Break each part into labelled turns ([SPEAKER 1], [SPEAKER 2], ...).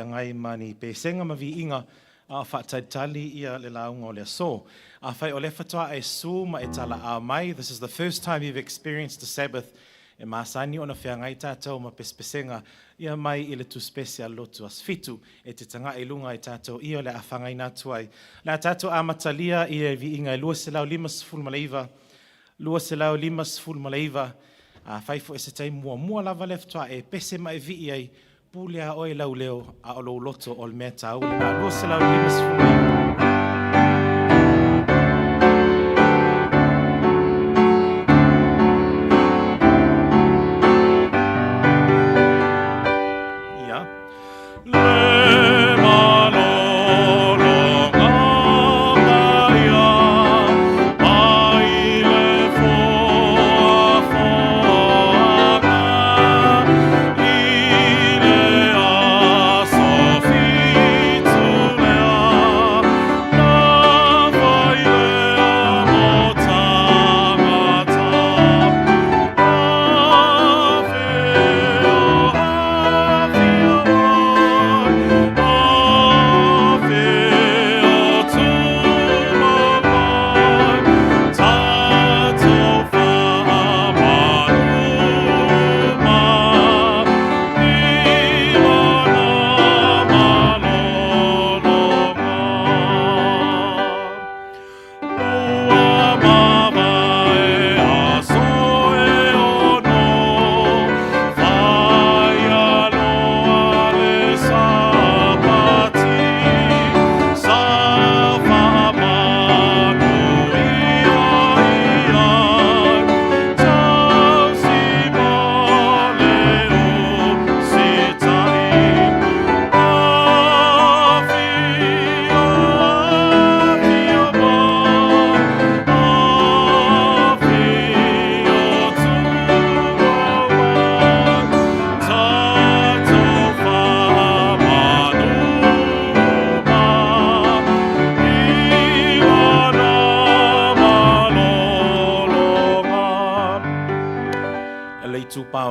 [SPEAKER 1] ngai mani pe senga mavi inga a whaataitali ia le launga o le so. A whai o le whatoa e su ma e tala a mai. This is the first time you've experienced the Sabbath. E masani ona whea ngai tātou ma pespesenga ia mai i le tu special lotu as fitu e te tanga e lunga i tātou ia le awhangai nātu ai. La tātou a matalia i e vi inga lua se lau 5 malaiva. Lua se lau 5 malaiva. A whaifo e se tei mua lava le whatoa e pese ma e vi i ai pulea o e lau leo a o lo loto o le mea tau. Lua se lau 5 malaiva.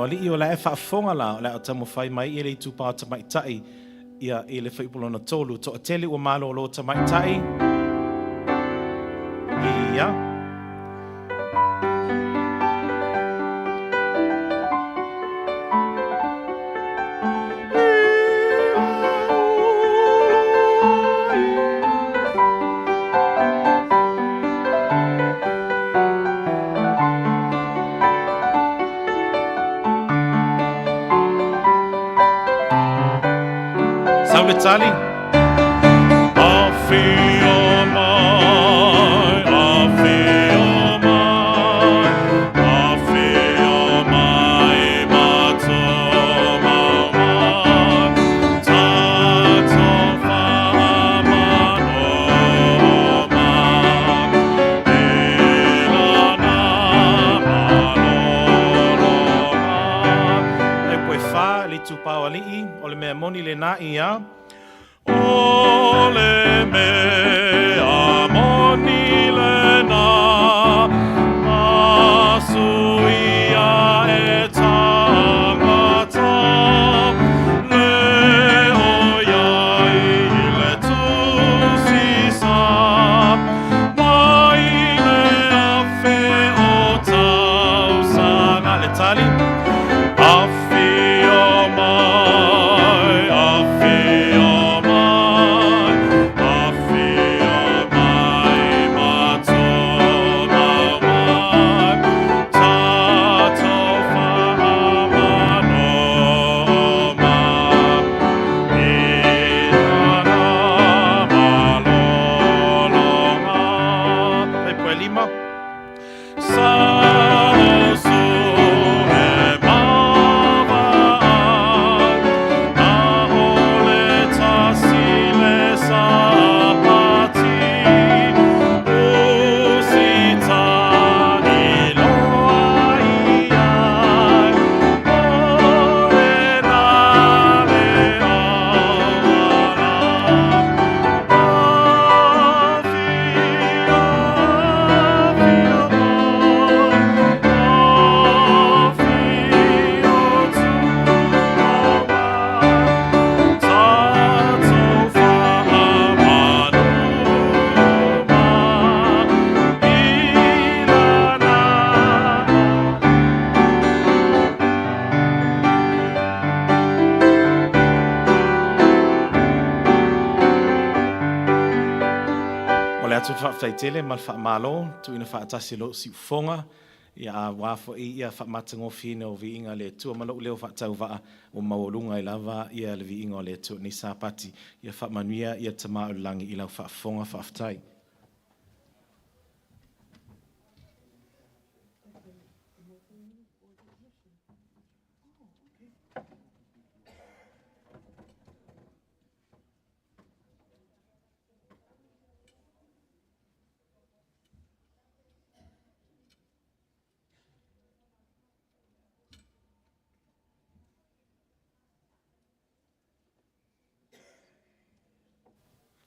[SPEAKER 1] I o la e whaafonga la o la o tamu whai mai i le i tūpā tamaitai ia i le whaipulona tolu to a tele ua malo o lo tamaitai ia Tali. E poe wha li tupau alii o le mea moni le na ia. Ole mea moni lena masuia e tangata leo iai le tusisa mai le afe o tausanga le tali afi o mai afi o mai atu whaaftaitele ma whaamalo, tuina whaatasi lo si ufonga, ia wafo ia whaamatangofi na o viinga le tua malo leo whaatau waa o maolunga I lava ia le viinga o le tua ni sapati ia whaamanuia ia tama ulangi I lau whaafonga whaaftai.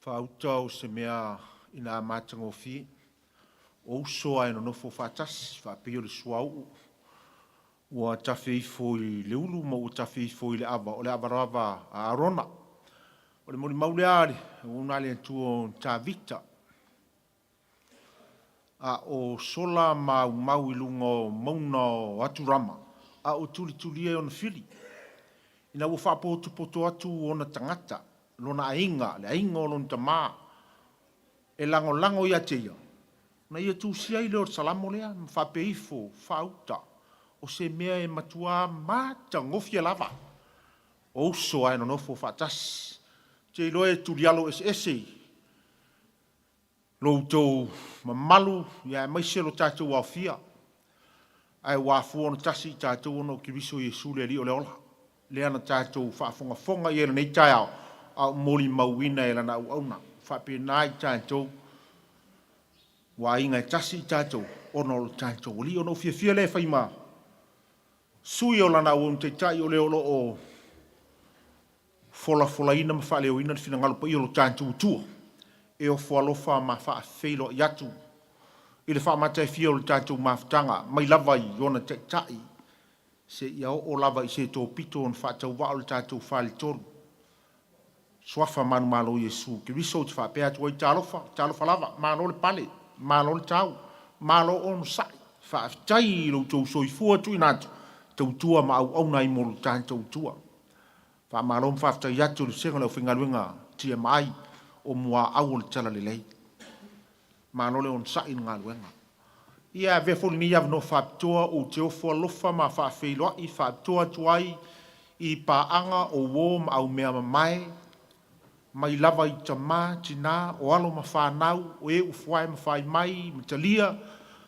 [SPEAKER 2] Faapitoa o se mea ina matangofi o so ai no nofo fatas faapio le suau ua tafe ifo I le ulu ma ua tafe ifo I le ava o le avarava a arona o le moli maule ale una le tuo tavita a o sola mau ilunga o mauna o aturama a o tuli e ona fili ina ua whaapoto atu ona tangata lona ainga, le ainga o lona tama, e lango ia teia. Na ia tūsia I leo salamo lea, whapeifo, whauta, o se mea e matua mata ngofia lava. O so ai no nofo whatas. Te iloe turialo ese. Lo tau mamalu, ia e maise lo tātou au fia. Ai wafu ono tasi tātou ono kiriso Yesu le li o le ola. Lea na tātou whaafonga ia nei tai au. Au moli mauina e lana au auna. Whape nai tātou. Wa inga e tasi tātou. Ono lo tātou. Li ono fia le whaima. Sui o lana au te tai o le olo o fola ina ma wha leo ina fina ngalopa I o lo tātou tua. E o whalofa ma wha wheilo I atu. I le wha matai fia o lo tātou mawhtanga. Mai lava I ona te tai. Se ia o lava I se tō pito on wha tau wa o lo tātou whali toru. Swafa manu malo Yesu. Ki riso te whapea tu oi talofa lava. Malo le pale, malo le tau, malo onu sai. Whaafitai lo tau soifua tu inatu. Tau tua ma au nai molu tān tau tua. Wha malo mwhaafitai atu le senga leo whingaruenga tia mai o mua au le tala le lei. Malo le onu sai ngā luenga. Ia vefoli ni av no Faapitoa o te ofo alofa ma whaafeiloa I Faapitoa tuai I paanga o wo ma au mea mai. Mai lava I tama, tina, o alo ma whanau, o e ufuai ma whai mai, ma talia,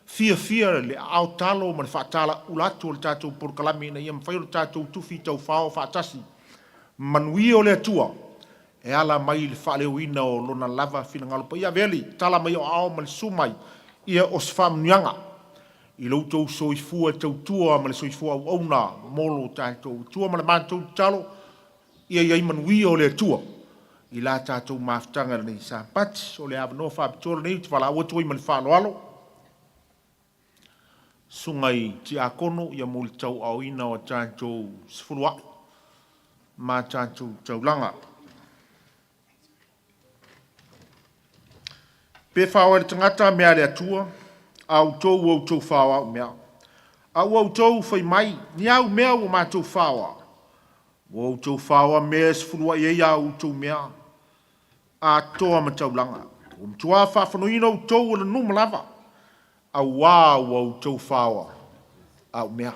[SPEAKER 2] fia le au talo, ma le whaatala ulatu o le tātou porkalami, na ia ma whai o le tātou tufi tau whao whaatasi. Manui o le atua, e ala mai le whaleo ina o lona lava fina ngalopa. Ia veli, tala mai o ao ma le sumai, ia o se whamnuanga. I loutou soifua tau tua, ma le soifua au auna, molo tātou tua, ma le mātou talo, ia manui o le atua. I la tātou mawhtanga nei Sabbath, o le awanoa Faapitoa nei, te wala awa tuai mani whaloalo. Sungai ti akono, ia muli tau au ina o tātou sifurua, ma tātou taulanga. Pe whawa le tangata mea le atua, au tau whawa mea. Au tau whai mai, ni au mea o mātou whawa. Au tau whawa mea sifurua i au tau mea. A toa ma taulanga. O mtua whawhanoina o tau o le numa lava. A wā o tau whawa. Au mea.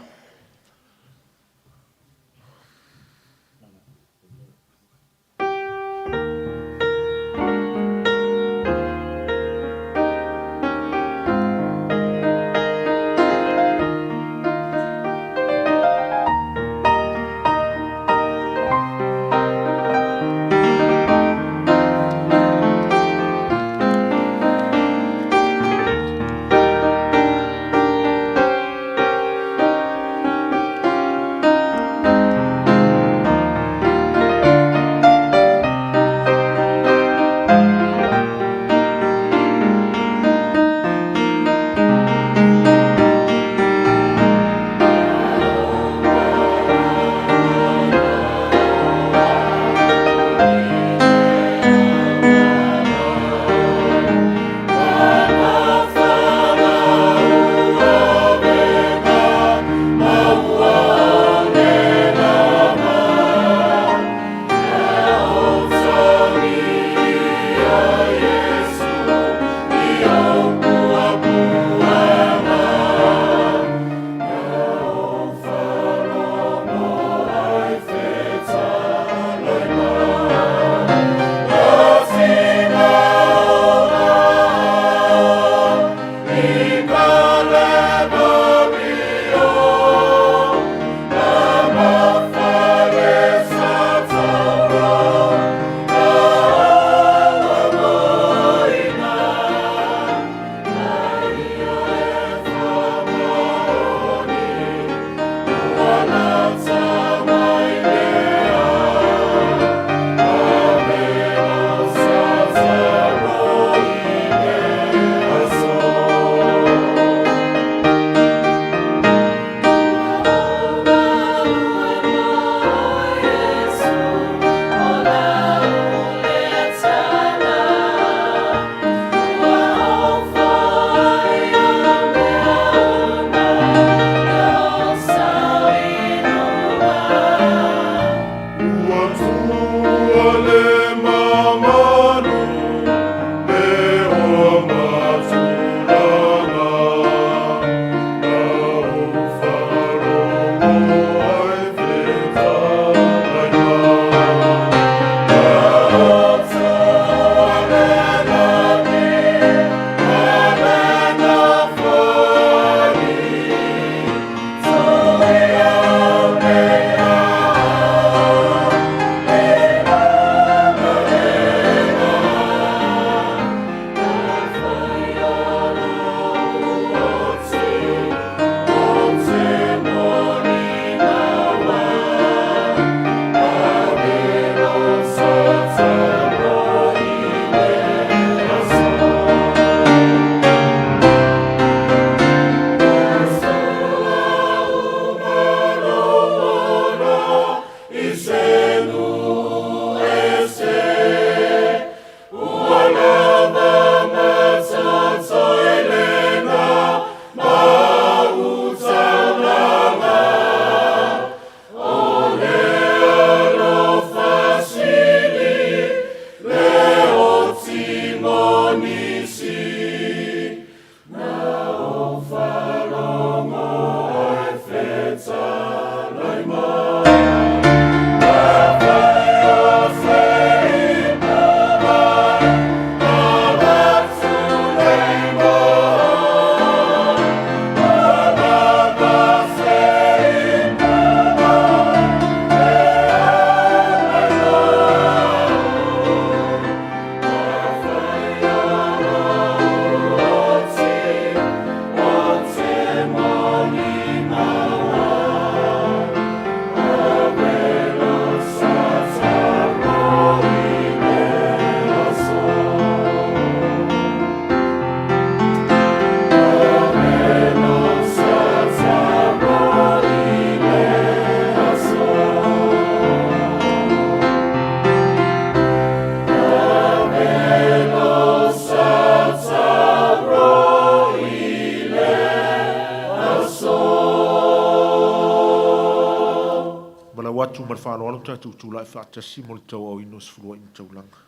[SPEAKER 2] whāloa lo tātou tūlai whātasi mo le tau au ino sifurua ina taulanga.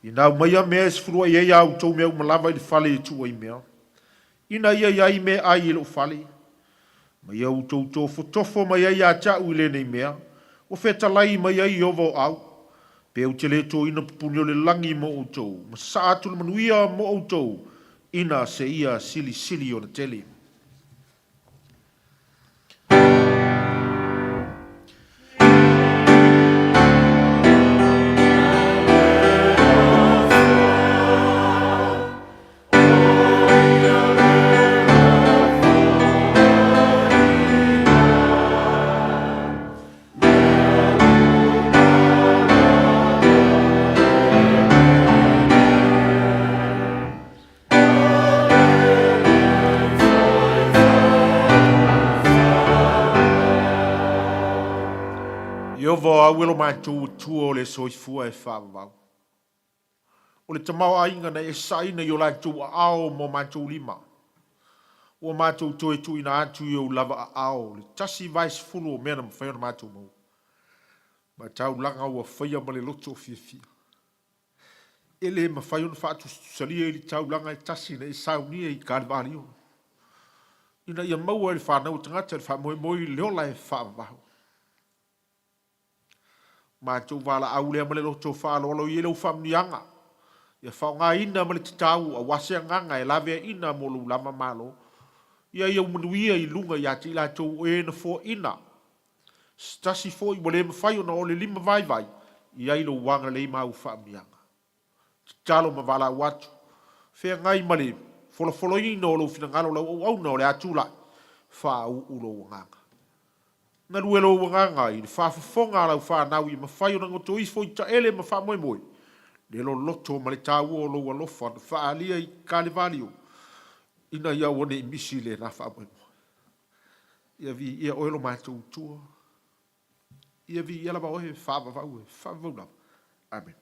[SPEAKER 2] Ina mai a mea sifurua ia ia au tau mea umalawa i le whale i tua i mea. Ina ia ia i mea ai i lo whale. Mai au tau tō fotofo mai ai a tau i le nei mea. O whetalai mai ai i ovo au. Pe au te le tō ina pupuni o le langi mo o tau. Ma sa atu le manuia mo o tau. Ina se ia sili sili o na tele. Iovo au ilo mātou tua o le soifua e whāwau. O le tamau ainga na e saina i o lātou a ao mo mātou lima. O mātou toe tu ina atu i o lava a ao. Le tasi vais fulu o mena mwhai ona mātou mau. Ma tau langa ua whaia ma le loto o fia fia. Ele ma whai ona whaatu salia i tau langa e tasi na e saunia i kāriwari o. Ina ia maua le whanau tangata le whamoe moi leola e whāwau. Mātou wala au lea male loto whaaloalo i elau whamnianga. Ia whaonga ina male te tau a wasea nganga e lavea ina mo lu lama malo. Ia ia umanuia i lunga i ati la tau e na fo ina. Stasi fo i wale mawhai ona o le lima vai vai. Ia ilo wanga le mau whamnianga. Te talo ma wala watu. Whea ngai male folofolo ina o lo finangalo lau au na o le atula. Wha ulo nganga. Na ruelo wanganga i le whaafafonga lau whanau i mawhai o nango to ifo i ta ele ma wha moe moe. Le lo loto ma le tāu o lo alofa na whaalia i kālevalio. Ina ia wane i misi le na wha moe moe. Ia vi ia oelo mātou tua. Ia vi ia lava ohe whaavavau e whaavavau lava. Amen.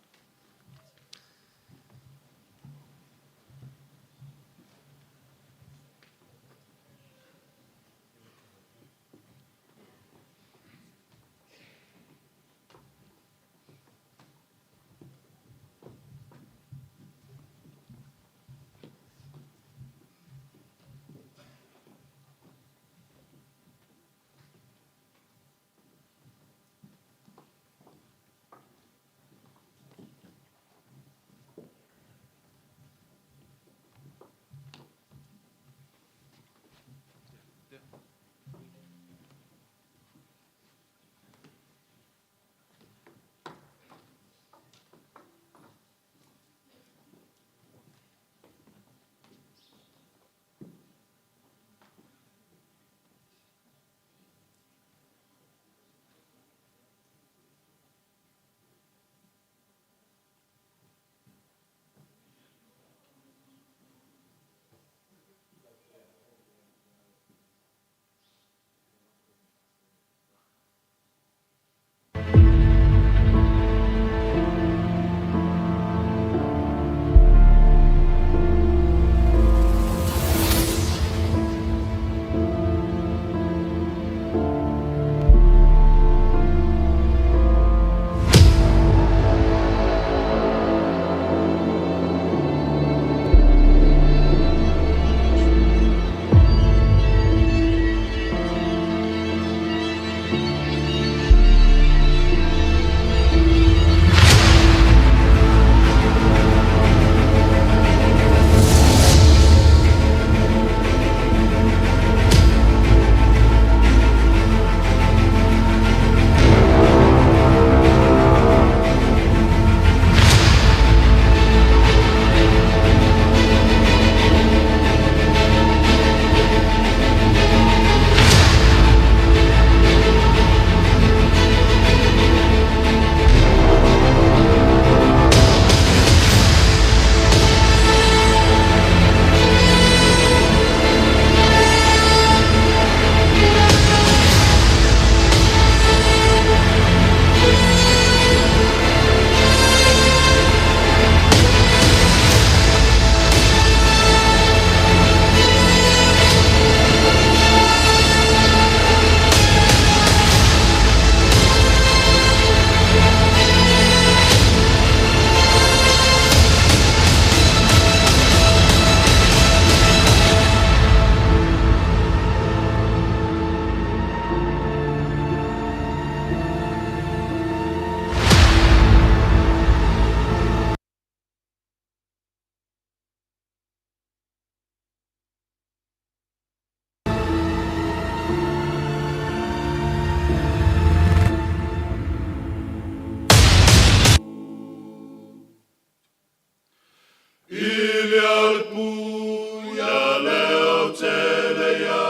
[SPEAKER 3] puia leo telea,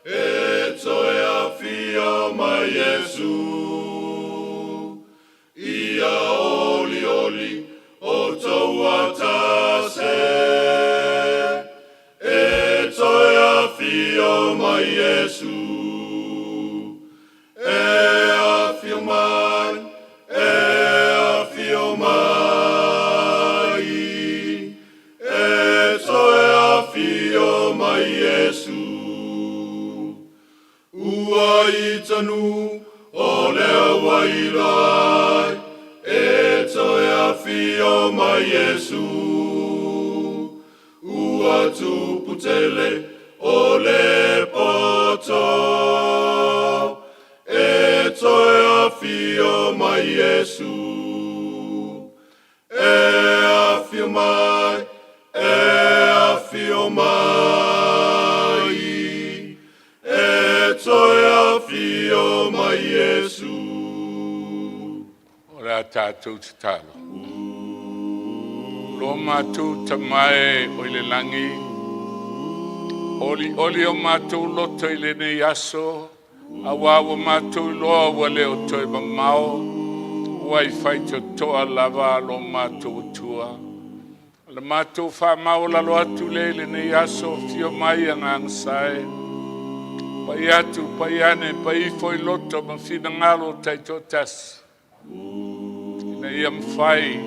[SPEAKER 3] e toea fio mai Jesu. Ia oli oli o toua tase, e toea fio mai Jesu. E a fio mai, fio mai Jesu. Ua I tanu o lea wairai, e toea fio mai Jesu. Ua tuputele o le poto, e toea fio mai Jesu. E a fio mai, fio mai, e toea fio mai Jesu.
[SPEAKER 4] Ora tātou te talo. Lo mātou tamae o le langi. Oli o mātou loto I le nei aso. Awawa mātou loa wale o toi mamao. Wai fai to toa lava lo mātou tua. Le mātou whamau lalo atu le nei aso fio mai angang sae. Pai atu, pai ane, pai foi loto ma fina ngalo tai totas. Ina ia mwhai,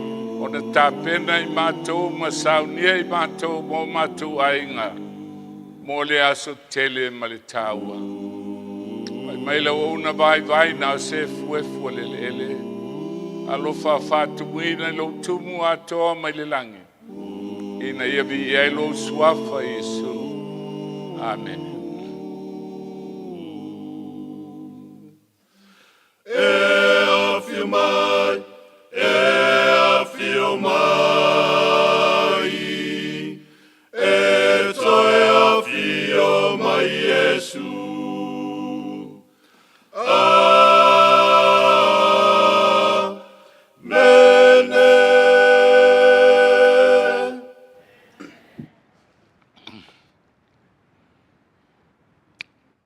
[SPEAKER 4] o na tāpena I mātou, ma saunia I mātou, mo mātou ainga. Mo le aso tele ma le tāua. Pai maila o una vai na se fuefu le ele. Alofa fatu muina lo tumu atoa mai le langi. Ina ia vi ia lo suafa Yesu. Amen.
[SPEAKER 3] E a fio mai, e toea fio mai Yesu.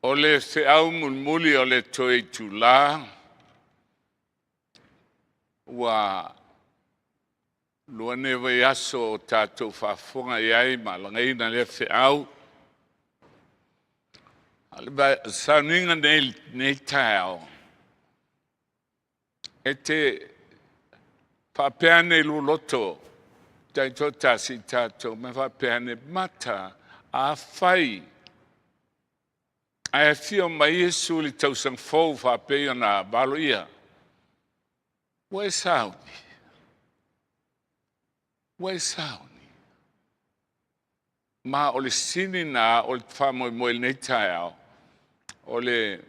[SPEAKER 4] O le FEAU MULIMULI o le toe ITULA ua lua ne vai aso o tātou whafonga iai ma langaina le FEAU. Aleba sauninga nei tau. E te whapeane luloto tai totasi tātou me whapeane mata a whai. Ai fio mai Yesu li tau sang fou fa pe na balo ia. Wai sauni. Wai sauni. Ma o le sini na o le famo mo le nei tau. O le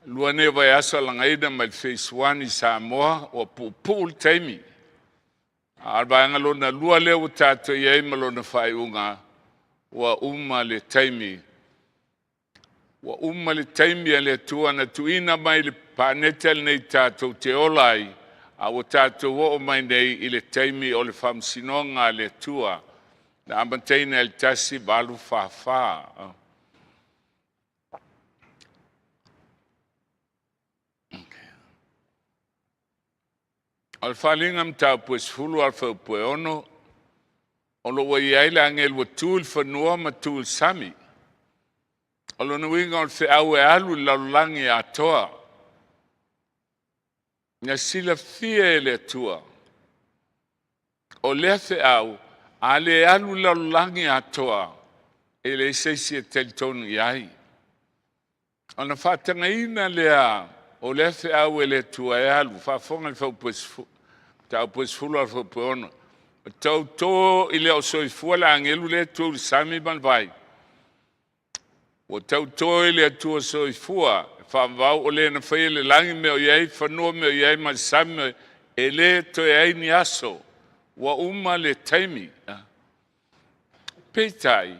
[SPEAKER 4] lua ne vai aso langaida mai phase 1 I Samoa o Papu le taimi. Alba ngalo na lua le o tato ia malo na Fai-Lauga wa uma le taimi. Wa umma le taimi le tua na tuina mai le panetel nei tātou te olai a o tātou o mai nei I le taimi o le whamsinonga le tua na amanteina le tasi balu whawha. Al whalinga mtau pues fulu al whau pue ono o lo wa iaila angel wa tūl whanua ma tūl sami. Alo na winga o FEAU e alu laulangi a toa. Nga sila fia le tua. O le FEAU a le alu laulangi a toa. E le seisi e teltonu iai. O na whatanga ina lea o le FEAU e le tua e alu. Whafonga le whau pues fulu al whau puono. Tau tō I le o soifua la angelu le tua sami ban vai. O tau toi le atua soifua, whamau o le na whai le langi me o iei, whanua me o iei ma same, e le toi ai ni aso, wa uma le taimi. Peitai,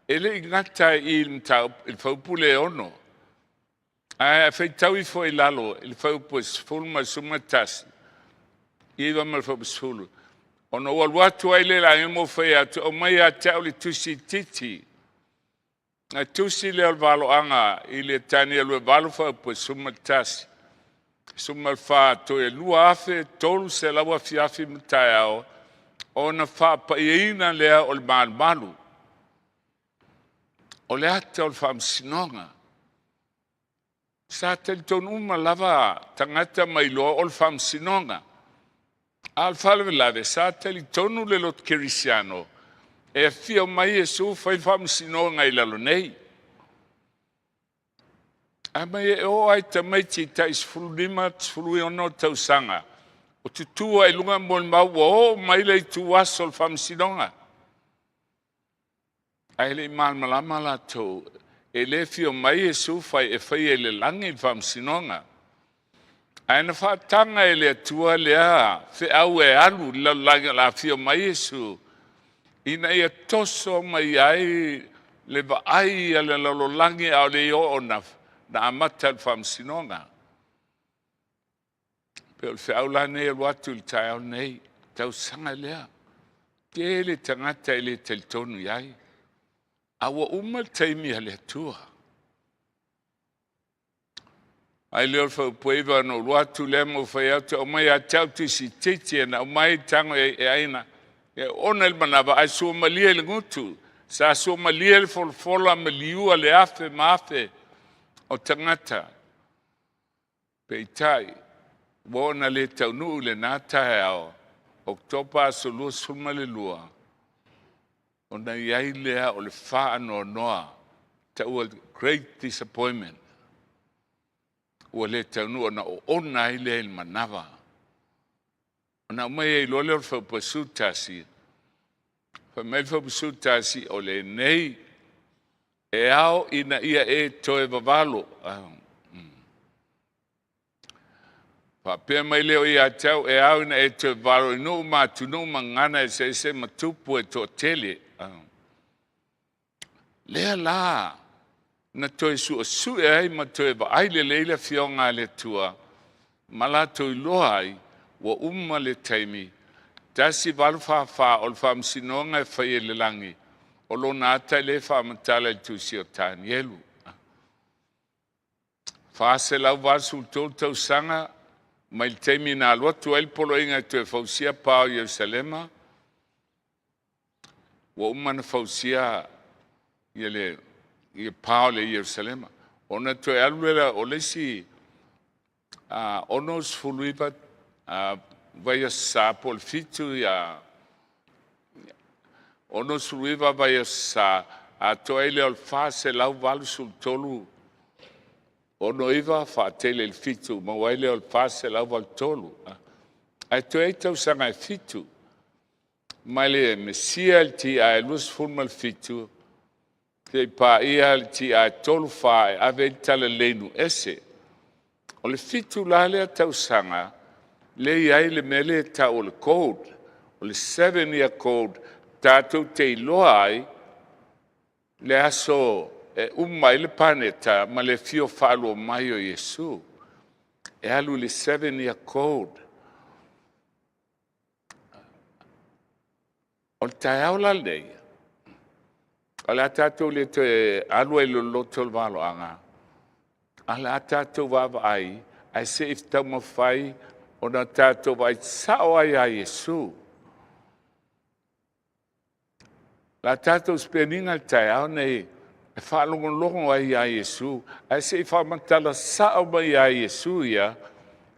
[SPEAKER 4] e le ingatai I il whaupule ono. A whai tau I fo I lalo, il whaupu es fulma sumatasi. Iwa ma whaupu sfulu. Ona walwatu ai le langi mo fai atu o mai atau le tusi titi. Na tusi le alvalo anga i le tani alwe valo fa po sumatasi. Sumalfa to e lua afe tolu se lawa fiafi mtayao. Ona fa pa ieina lea o le malu. O le ate o le fa msinonga. Sa teli tonu uma lava tangata mailoa o le fa msinonga. Alfalve lave sa teli tonu le lot kirisiano. E fia mai Yesu fai fa msinonga i lalo nei. Ama e o ai tamaiti tais fulima tfului ono tausanga. O tutua i lunga mo mau o mai le tu wasol fa msinonga. Ai le malmalama la to e le fio mai Yesu fai e fai e le langi fa msinonga. Ai na fa tanga e le tua lea fe au e alu la fio mai Yesu. Ina ia toso mai ai le va ai le lo langi au le o ona na amata fa msinonga. Pe fe au la ne watu il tau nei tau sanga lea. Ke le tangata ele tel tonu yai. Awa uma taimi ale tua. Ai leo fa pueva no watu le mo fa atu o mai atau tu si tete na o mai tango e aina. E ona il manava ai so malia le ngutu. Sa so malia le fola maliu ale afe mafe o tangata. Peitai. Bona le tau nu le nata ao. Oktopa so lua suma le lua. Ona iai lea o le faa noa. Tau a great disappointment. Ua le tau nu ona o ona i le il manava. Ona mai e lole o whapasutasi. Whamai whapasutasi o le nei. E ao ina ia e toe vavalo. Pea mai leo ia tau e au ina e toe vavalo. Inu matunu mangana e se matupu e to tele. Lea la. Na toe su e ai ma toe va ai le leila fionga le tua. Mala toi loa ai. Wa umma le taimi. Tasi valu fa o le fa msinonga e fai le langi. O lo nata le fa matala il tusi o tani elu. Fa se lau vasu tol tau sanga. Ma il taimi na alua tu el polo inga tu e fausia pao Yerusalema. Wa umma na fausia i pao le Yerusalema. Ona tu e aluela o lesi onos fuluipa vai sa pol fitu ya ono suluiva vai sa a toele al fase lau valu sul tolu ono iva fa tele il fitu ma waile al fase lau val tolu a toeta usanga fitu male mesia il ti a lus formal fitu te pa ia il ti a tolu fa ave tale lenu ese o le fitu lale tau sanga le ai le mele ta o le code o le 7-year code tatou te iloa ai le aso e umai le paneta ma le fio falo mai o Yesu e alu le 7-year code o le taeaula lei o le tatou le te alu e lo loto le valo anga a le tatou vava ai se if tau mawhai o na tatou vai sao ai a Yesu. La tatou speninga al taeao nei e whaalongo ai a Yesu. Ai se i whamatala sao mai a Yesu ia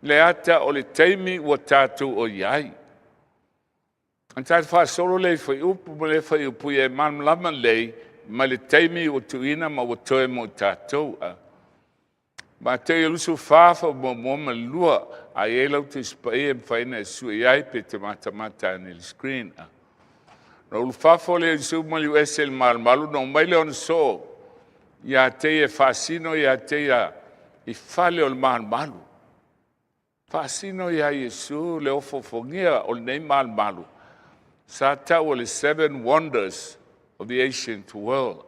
[SPEAKER 4] le ata o le teimi ua tatou o iai. An tatou whaasolo lei whai upu ma le whai upu e manlama lei ma le teimi o tuina ma o toe mo tatou. Ma te ilusu whaafa mo ma lua a e lau te spai e mwhaina e sua iai pe te matamata ni le screen. Na ulu whaafa le ilusu mali u esel malu no mai le on so ia te e whaasino ia te i whale o le malu. Whaasino ia Yesu le ofofongia o le nei malu. Sa tau o le 7 wonders of the ancient world.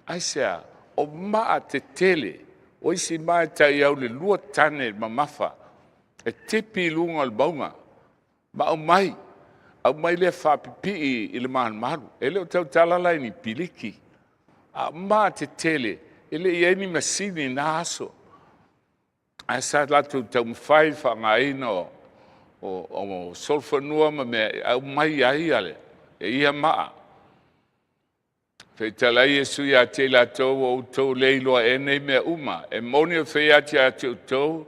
[SPEAKER 4] Ai sea, o maa te tele o isi mai tai au le lua tane ma mafa e tepi lunga al baunga ma o mai au mai le whapipi i le malu. E leo tau talalai ni piliki. A ma te tele, ele i eni masini na aso. A sa latu tau mwhai whangaina o solfanua ma me au mai ai ale. E ia maa. Fei talai e sui a te la tau o tau leiloa e nei mea uma. E moni o fei ati a te tau.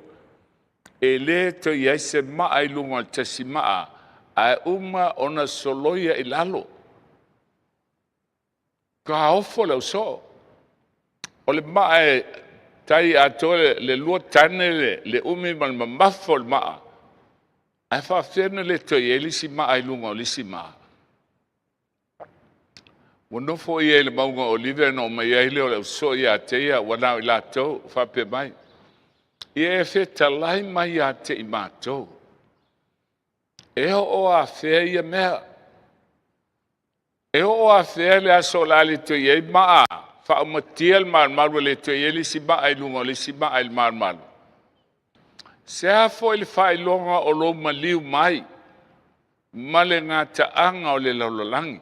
[SPEAKER 4] E le to iai se maa i lunga tasi maa. A uma ona soloia i lalo. Ka ofo leo so. O le maa e tai a toe le lua tane le umi man mamafo le maa. A whawhena le to iai lisi maa i lunga o lisi maa. Wano fo i le maunga o live no mai ai leo leo so i a te ia wanau i la tau whape mai. I e whe talai mai a te i mātou. E o a whea ia mea. E o a whea le aso lali to i e maa. Wha umatia le maru le to i e lisi maa i lunga lisi maa i maru. Se a fo i le Fai-Lauga o lo maliu mai. Male ngā taanga o le laulolangi.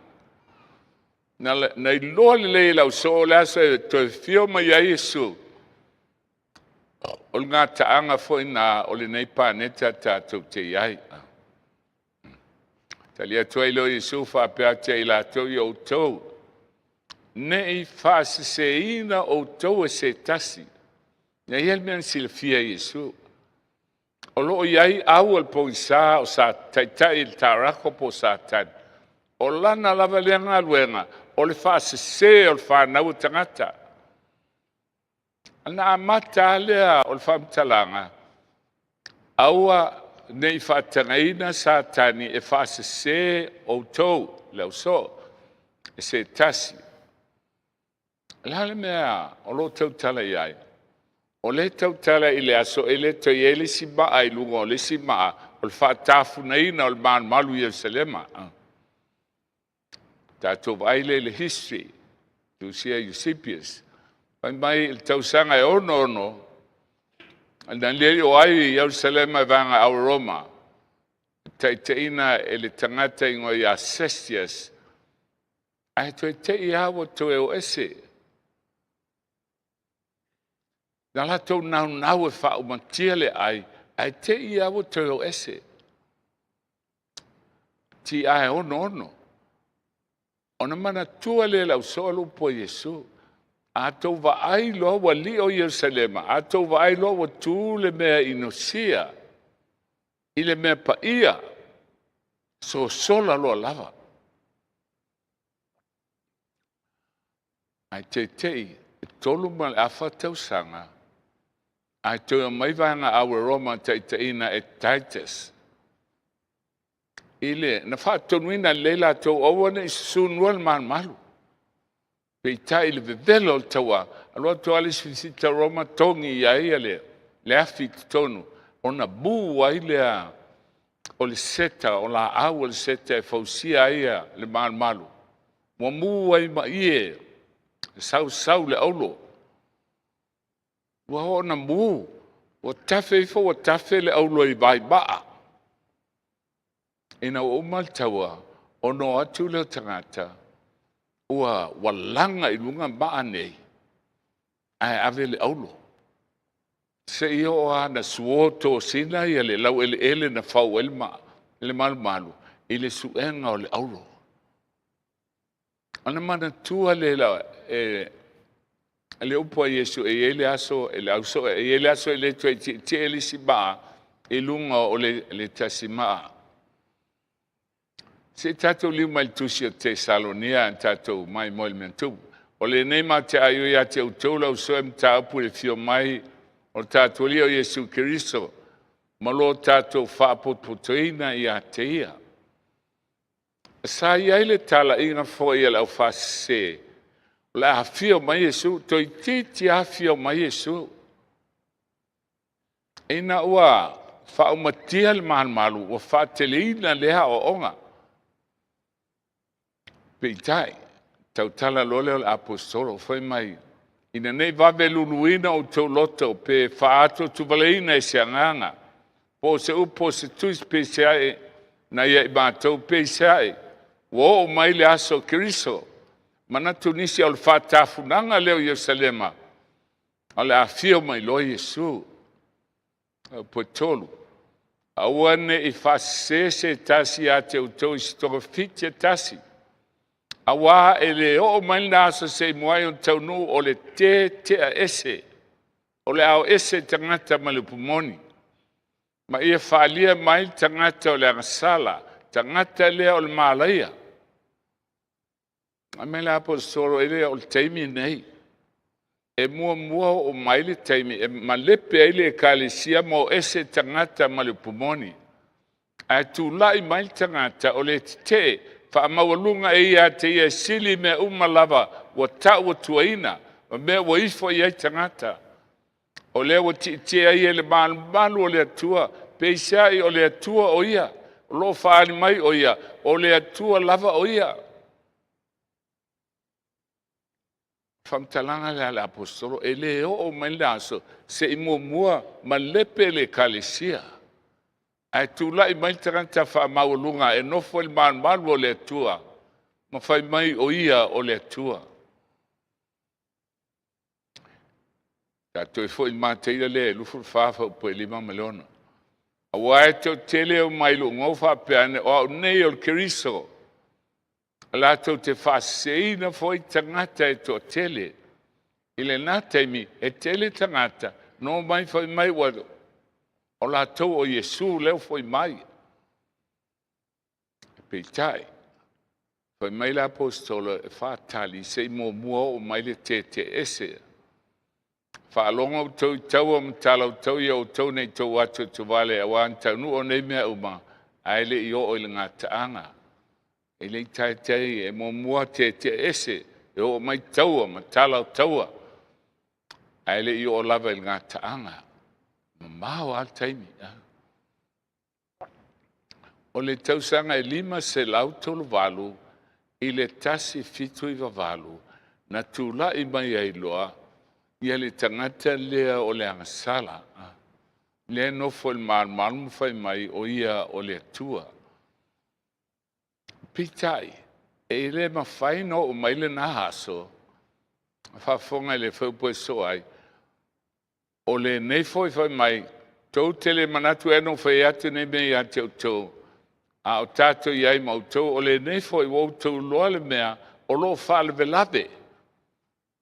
[SPEAKER 4] Na i loa le lau so le aso e to FEAU mai a Yesu. O ngā taanga fo ina o le nei pāneta tātou te iai. Talia tua ilo Yesu whapea te i la tau i o tau. Ne i whaase se ina o tau e se tasi. Nga i helmean sila fia Yesu. O lo iai au al po isa o sa taitai il tarako po sa tan. O lana lava leanga luenga. O le whaase se o le whanau tangata. Ana amata lea o le whamtalanga. Aua nei whatangaina sa tani e whaase se o tau leo so. E se tasi. Lale mea o lo tau tala iai. O le tau tala i le aso e le to i e le si maa i lunga o le si maa. O le whaatafu naina o le maan malu i Jerusalema. Tātou aile le history. Tu sia Eusebius. Mai il tausanga e ono. Ana le o ai i Jerusalema vanga au Roma. Taiteina e le tangata ingo i Acestius. Ai toi te i hawa to e o ese. Na la tau nau e wha umantia le ai te i hawa to e o ese. Ti ai ono. Ona mana tua le lau solo po Yesu. A tau wa ai loa wa li o Jerusalema. A tau wa ai loa wa tu le mea inosia. I le mea pa ia. So sola loa lava. Ai te tolu ma le afa tau sanga. Ai tau mai vanga awa Roma te ina e Titus. Ile na fa tonuina leila tau awana i sunua le malu. Peita ile vevelo taua. Aloa toa le svisita Roma tongi ia ia le afi tonu. Ona bu ai lea o le seta, o la au le seta e fausia ia le malu. Mo mu ai ma ie. Sau le aulo. Wa ona mu. O tafe ifo o tafe le aulo i bai baa. Ina o maltaua ono atu le tangata ua walanga i lunga maa nei ai ave le aulo se io ana suoto sina ia le lau ele na fau elma le malu ile suenga o le aulo ana mana tua le la le upo Yesu e ele aso ele aso e ele aso ele te ele si ba e lunga o le tasima. Se tatou liu mai tusi o Tesalonia an tatou mai mo le mentu. O le nei ma te aio ia te utau lau so em taupu le fio mai o tatou lio Yesu Kiriso. Ma lo tatou whaapotoina i a te ia. Sa ia le tala inga fo ia lau whase. La fio mai Yesu, toi titi a fio mai Yesu. Ina ua whaumatia le malu o whaateleina leha o onga. Peitai, tau tala lole o apostolo, foi mai. Ina nei vave luluina o tau loto, pe whaato tuvaleina e se anganga. Po se upo se tuis pe se ae, na ia I mātou peisai, wo o mai le aso Keriso, mana tunisi o le whātāwhunanga leo Ierusalema, o le awhio mai lo Iesu, po tolu. Awane I whasese tasi a te utou I sitoka fitia tasi. Awa ele o mai na aso se moai o taunu o le te a ese, o le au ese tangata ma le pumoni. Ma ia whaalia mai tangata o le angasala, tangata lea o le malaia. A me le apostolo ele o le taimi nei. E mua o mai le taimi, e malepe ele e kalisia mo ese tangata ma le pumoni. A tūlai mai tangata o le te, whaamawalunga e ia te ia sili me umalava, wa tau tuaina, ma mea wa ifo ia tangata. O lea wa te ai ele malu o le atua, peisai o le atua o ia, o lo whaani mai o ia, o le atua lava o ia. Whamtalanga le ale apostolo, e le o mai laso, se I mua ma lepe le kalesia. Ai tūlai mai tangata whaamawalunga, e nofo il malu o le atua, ma whai mai o ia o le atua. Toi foi mateira le lufu fafa po lima melona. Awa to tele o mai lo ngofa peane o nei o Keriso. La to te faseina foi tangata e to tele. Ile nata mi e tele tangata no mai foi mai wado. O la to o Yesu leo foi mai. Peitai. Foi mai la apostolo e fatali se mo o mai le te ese. Whaalonga o tau tau o mtala o tau ia o tau nei tau atu tu vale a wan tau nu o nei mea uma a ele I o ile ngā taanga. Ele I tai e mo mua te ese e o mai tau o matala o taua. A ele I o lava ile ngā taanga. Ma mao al taimi. O le tau sanga e lima se lau tolu valu I le tasi fitu I valu na tula I mai ai loa ia le tangata lea o le angasala. Le no fo il malmu fai mai o ia o le atua. Pitai, e le mawhai no o mai le nahaso, whafonga le whaupoe so ai, o le nei foi fai mai, tau tele manatu eno fai atu nei mei ate o tau, a o tato iai mau tau, o le nei foi wau tau loa le mea, o lo whaale velabe.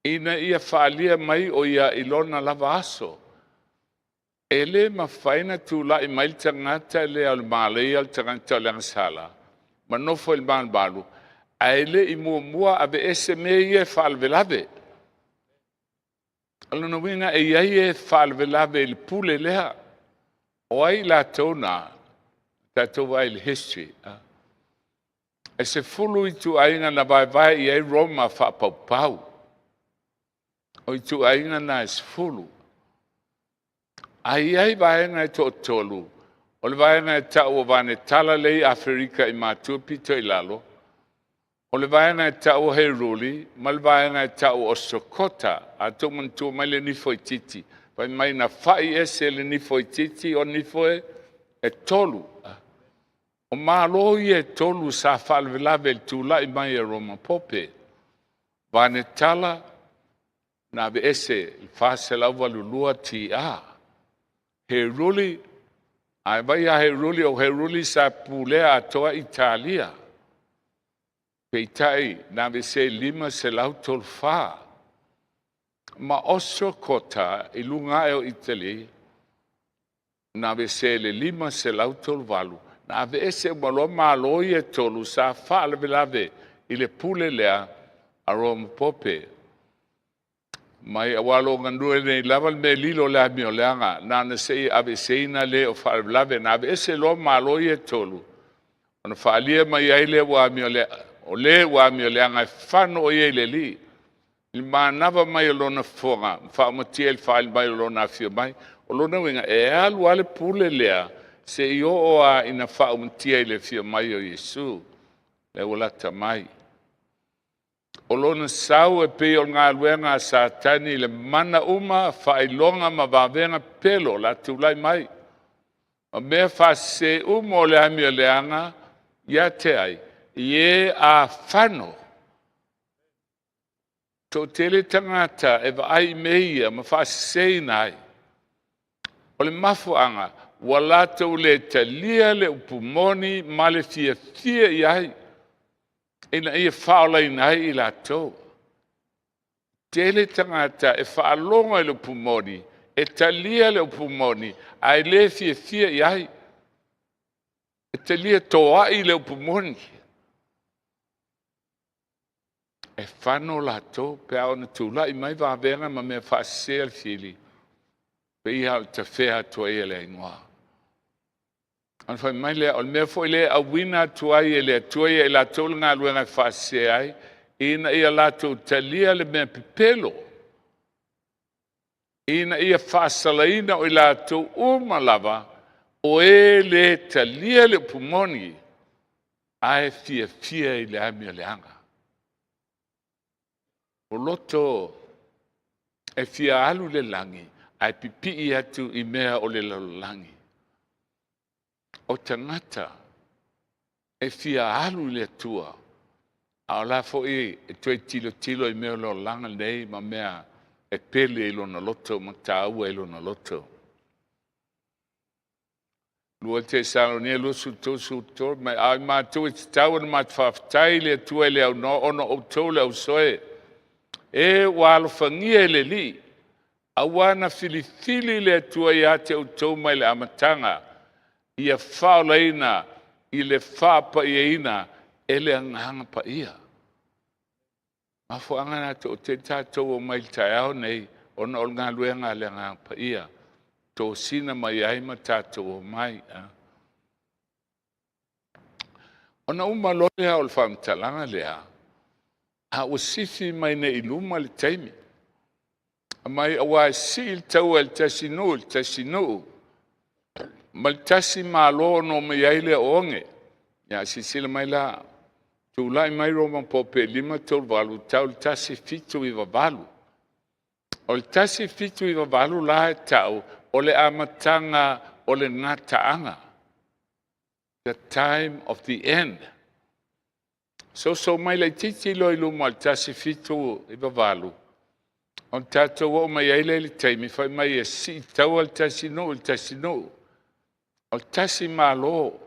[SPEAKER 4] Ina ia whaalia mai o ia ilona lava aso. Ele ma whaina tūla I mai tangata le al malei al tangata le angasala. Ma nofo il balu. A ele I mua ave ese me ia whaalvelave. Alona winga e ia ia whaalvelave il pule lea. O ai la tona. Tatou ai le history. E se fulu I tu ainga na vai I ai Roma whaapau. O I tu ainga na es fulu. Ai vaenga e to tolu. O le vaenga e tau o vane tala lei Afrika I mātua pito I lalo. O le vaenga e tau o Heruli, ma le vaenga e tau o Sokota, a tō mantua mai le nifo I titi. Pai mai na whai ese le nifo I titi, o nifo e tolu. O mālo I e tolu sa whalvelave il tūla I mai e Roma pope. Vane tala, na be ese il fase la valulua ti a Heruli ai vai a Heruli o Heruli sa pulea toa Italia peitai na be se lima se lautol fa ma oso kota I lunga e o Italia na be se le lima se lautol valu na be ese malo e tolu sa fa le velave I le pule lea a Roma pope mai awalo ngandue nei laval me lilo la mio leanga na na sei ave seina le o fa lave na ave ese lo malo ye tolu ona fa lia mai ai le wa mio le o le wa mio leanga fano ye le li il manava mai lo na fonga fa motiel fa il mai lo na fio mai o lo na winga e alu ale pule lea se io o a ina fa motiel le fio mai o Yesu le wala tamai o lona sau e pe o ngā luenga sa tani le mana uma whailonga ma wawenga pelo la tūlai mai. O mea whase umo le ami o le anga, ia te ai, ie a whano. Tō tele tangata e wa ai meia ma whase nai. O le mafuanga, wala tau le talia le upumoni ma le fia iai. Ina ia whaolai nai I la tau. Tele tangata e whaalonga le upumoni, e talia le upumoni, ai le fia iai. E talia toa I le upumoni. E whano la tau, pe au na tūla I mai wāwenga ma mea whaase al fili. Pe iha o te whea tua I le ingoa. An whai mai lea, o mea fo I lea a wina tua I le tua I la tau ngā luenga whaase ai, ina ia la tau talia le mea pipelo. Ina ia whaasalaina o I la tau umalava, o e le talia le pumoni, ai fia I le amia le anga. O loto e fia alu le langi, ai pipi atu I mea o le langi. O tangata e fia alu le tua, a la fo e tue tilo I mea lo langa nei ma mea e pele ilo na loto, ma taua ilo na loto. Lua te Salonia lusu tosu, mai ai mātou e te taua na matwhaftai le tua le au no, ono o tau le au soe. E walo fangia le li, awana filifili le tua I te au tau mai le amatanga, ia whaolaina, I le whapa ina, e le anganga pa ia. Mafo angana to te tātou o mai tai au nei, ona o ngā luenga le anganga pa ia, tō sina mai aima tātou o mai. Ona umalole au le whamtalanga lea, a o sifi mai ne iluma le taimi. Mai awa si il tau el tasinu. Mal tasi malo no me yaile onge. Ya sisila mai la. Tūlai mai roma pope lima tol valu tau le tasi fitu I valu. O le tasi fitu I valu la e tau o le amatanga o le ngataanga. The time of the end. So mai le titi lo iluma le tasi fitu I valu. On tatou o mai yaile le taimi fai mai e si tau al tasino. O tasi malo.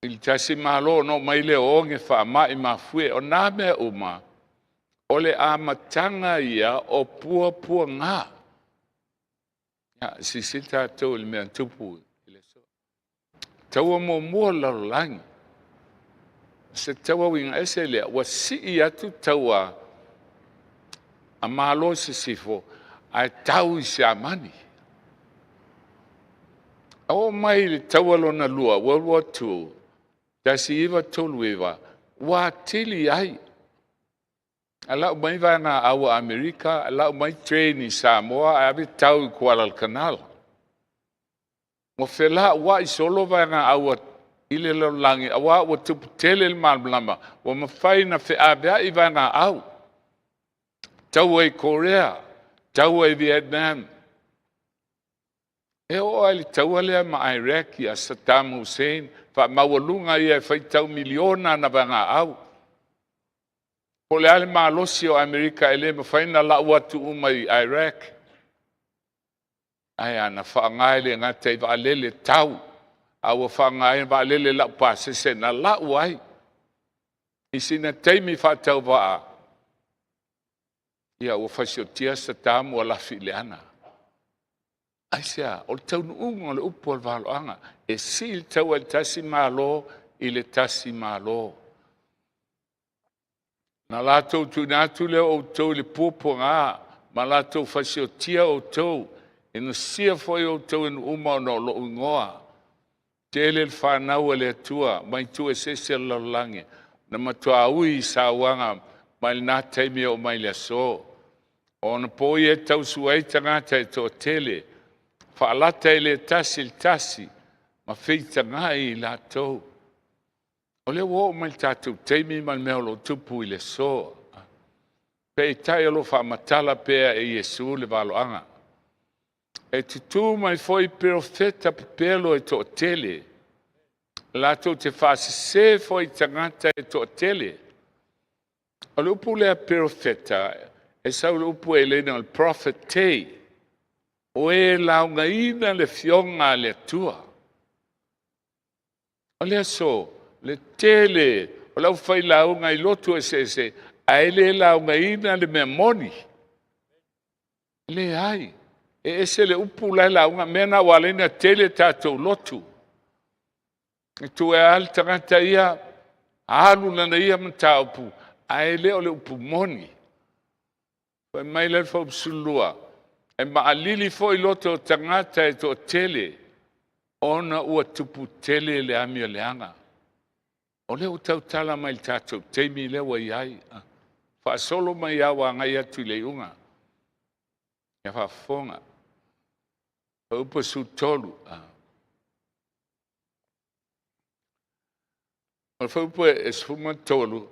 [SPEAKER 4] Il tasi malo no mai le onge wha mai mafue o nā mea uma. O le amatanga ia o pua ngā. Ya, si tātou le mea tupu. Taua mua lalangi. Se taua winga ese lea, wa si atu taua a malo se sifo, a tau I se amani. O mai le taua lona lua, World War II, tasi iwa tolu iwa, wa tili ai. Ala umai vana awa Amerika, ala umai train I Samoa, a abe tau I Guadalcanal. Mo fela wa I solo vana awa ile lo langi, awa wa tupu tele le malama, wa mawhai na fe abea I vana au. Tau ai Korea, tau ai Vietnam. E o ali tau alea ma Iraq a Saddam Hussein, fa mawalunga ia fai tau miliona na vanga au. Po le ale malosi o Amerika ele ma fai na lau atu umai Iraq. Ai ana whaangai le ngate I waalele tau. Awa whaangai waalele lau pasese na lau ai. Isina teimi whatau waa. Ia ua whasiotia sa tamu ala fileana. Aisia, o le taunu unga le upo al waloanga, e si il tau al tasi malo I le tasi malo. Na lātou tu nātu leo o tau le pōpo ngā, ma lātou whasiotia o tau, e no sia foi o tau enu uma no lo ungoa. Tele le whanau le atua, mai tu e sese lalange, na matua ui sa wanga, mai nā teimi o mai le so. O na poi e tau suai tangata e tō tele, whaalata e le tasi, ma whita ngai la tau. O le wo mai tātou teimi mai mea lo tupu I le so. Pe I tai alo whaamatala pea e Yesu le waloanga. E tutu mai foi profeta pelo e to tele. Lato te fasise foi tangata e to tele. O lupu le profeta e sa lupu e le no prophet te. O e launga ina le fionga le tua. O le so, le tele, o lau fai launga i lotu e se, a ele launga ina le memoni. Le ai. E ese le upu lai launga mena walena tele tatou lotu. E tu e al tangata ia, alu lana ia mta upu, a ele o le upu moni. Fai mai le fau sulua. E maalili foi loto tangata e to tele, ona ua tupu tele le ami o leanga. O le utau tala mai tatou, teimi le wa iai. Fa solo mai awa ngai atu le unga. Ia fa fonga. Fa upa su tolu. O fa upa e sfuma tolu.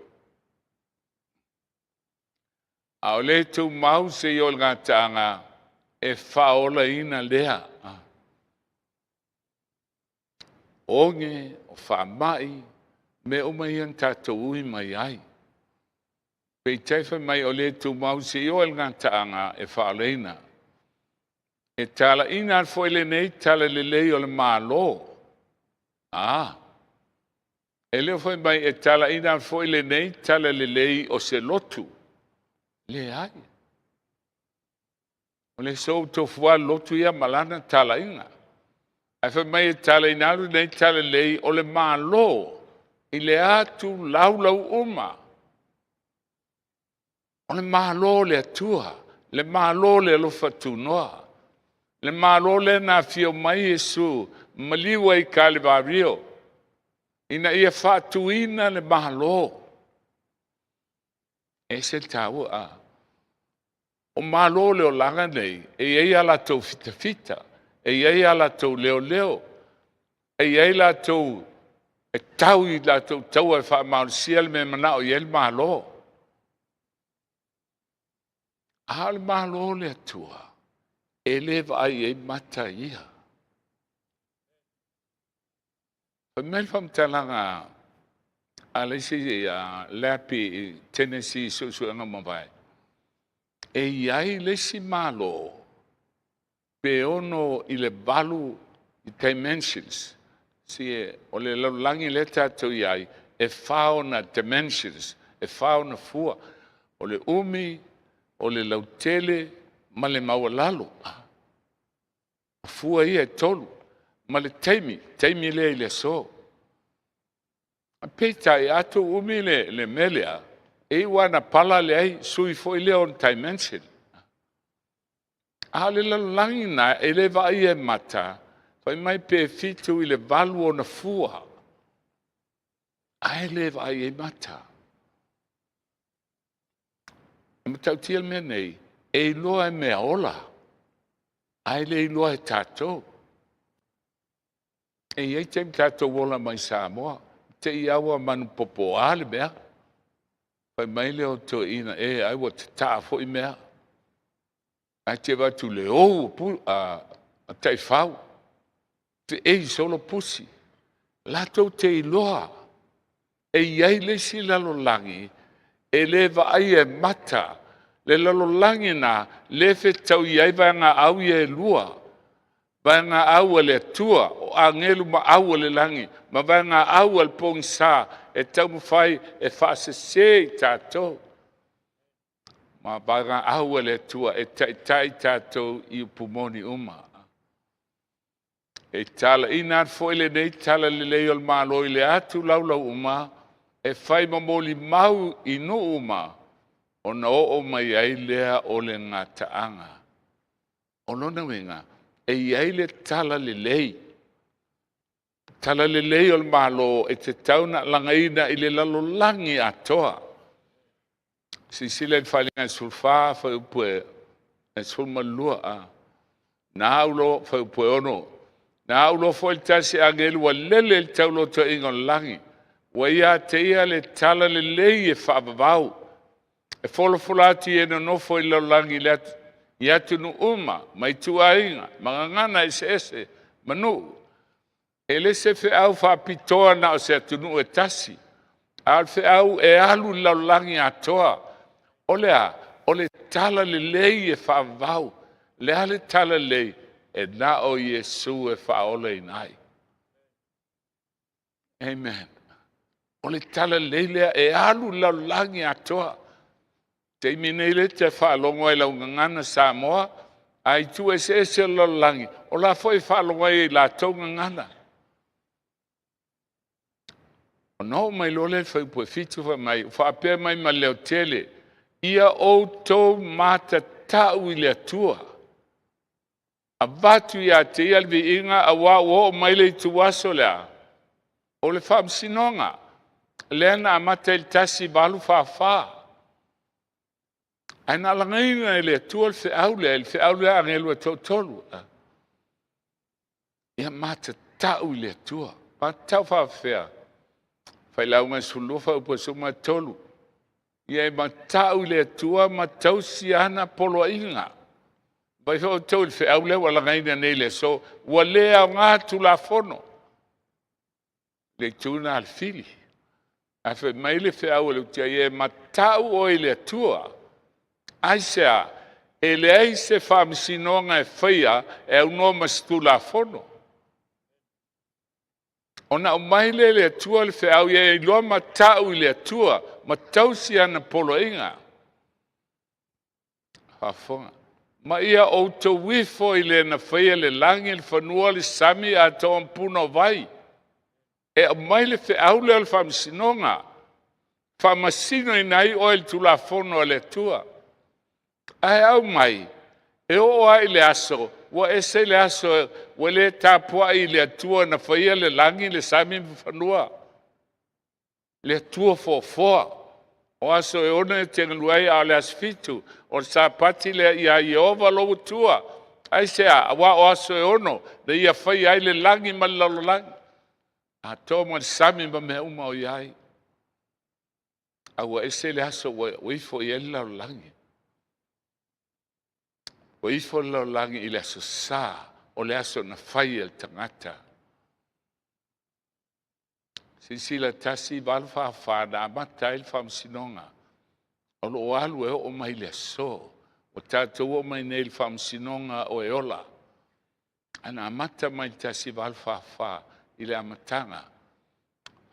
[SPEAKER 4] A o le tu mau se i o ngata e faola ina lea. Onge o whamai me o mai an tatou ui mai ai. Pei taifa mai o le tu mau se i o ngata e faola ina. E tala ina al foi le nei tala le lei o le malo. E leo foi mai e tala ina al foi le nei tala le lei o se lotu. Le ai. O le sou to fua lotu ia malana tala inga. Ai fa mai tala inaru nei tala lei o le malo. I le atu laulau uma. O le malo le atua. Le malo le alofa tunoa. Le malo le na fio mai Yesu. Maliwa i Kalivario. Ina ia fatuina le malo. E se tau o malo leo langa nei, e iei ala tau fita fita, e iei ala tau leo leo, e iei la tau, e tau i la tau tau e wha maurisia le me mana o iei le malo. A le malo le atua, e le vai e mata ia. Pa mel fam talanga, a le si lepi Tennessee su anga mawai. E iai le si malo, pe ono i le balu i dimensions, si e o le langi le tatou iai, e whao na dimensions, e whao na fua, o le umi, o le lautele, ma le maua Fua ia e tolu, ma le teimi le i le so. Peitai atu umi le melea, e wana pala le ai sui foi le on dimension. A le lalangi na e le vai e mata, fai mai pe fitu i le valu o na fua. A le vai e mata. Matau tia mea nei, e iloa e mea ola. A le iloa e tatou. E iei tem tatou wola mai Samoa. Te iawa manu popo ale mea. Pai mai leo to ina e ai wa te taa fo i mea. Ai te watu le ou a tai whau. Te ei solo pusi. Lato te iloa. E iai le si lalo langi. E le va ai e mata. Le lalo langi na le fe tau iai vanga au e lua. Vanga au le tua. O a ngelu ma au le langi. Ma vanga au al pong sa. E tau mwhai e whaase se i tātou. Ma vanga au le tua e tai tātou i upumoni uma. E tala ina foi le nei tala le leo al malo i le atu laulau uma. E whai mamoli mau i no uma. O na o mai ai lea o le ngataanga. O nona wenga. E iai le tala le lei. Tala le lei o le malo e te tauna langaina i le lalo langi atoa. Si sile i whalinga sulfa whai upue e sulma lua a. Nā aulo whai upue ono. Nā aulo whai tasi angelu wa lele il taulo to ingon langi. Wa ia te ia le tala le lei e whaavavau. E wholofulati e no fo i lau langi le ia tunu uma, mai tuainga, mangangana ese, manu. Ele se FEAU Faapitoa na o se tunu e tasi. Al FEAU e alu laulangi atoa. Ole tala le lei e whaavau. Le ale tala lei e na o Yesu e whaole inai. Amen. Ole tala lei lea e alu laulangi atoa. Te minele te whaalongo e laungangana Samoa. Ai tu e se laulangi. O la foi whaalongo e la taungangana. No mai lole fai po fitu fa mai fa pe mai ma leo tele ia o to mata tau ile tua abatu ya te ia vi inga awa o mai le tu wasola o le fam sinonga lena mata il tasi balu fa ana la ngai le tu el FEAU le angelo tolu ia mata tau ile tua pa tau fa fea Fai-Lauga sulufa upo suma tolu. Ia matau le tua matau siana polo inga. Bai fo tau FEAU le wala ngaina nele so wale a ngatu la fono. Le tuna al fili. A fe maile FEAU le tia ia matau o ile tua. Aisea ele aise famsinonga e faia e uno mastu la fono. Ona o maile le tua le FEAU ia iloa matau le tua, matau si ana polo inga. Hafonga. Ma ia o to wifo ile na whaia le langi le whanua le sami a tau ampuna vai. E o maile FEAU le al whamsinonga. Whamasino inai o il tulafono le tua. Ai au mai, e o ai le aso, wa ese le aso, wa le tapua i le atua na whaia le langi le sami whanua. Le atua foa. O aso e ona e tengaluai a le asfitu, o sa pati le ia Iova lo tua. Ai sea, wa o aso e ono, le ia whaia ai le langi malalo langi. A tōma le sami ma mea uma o iai. A wa ese le aso, wa ifo i ele lau langi. O ifo lau langi i le aso sa, o le aso na whai el tangata. Sila tasi balu whaafana amata il whamsinonga. O lo alu e o mai le so, o tātou o mai nei il whamsinonga o e ola. Ana amata mai tasi balu whaafa i le amatanga.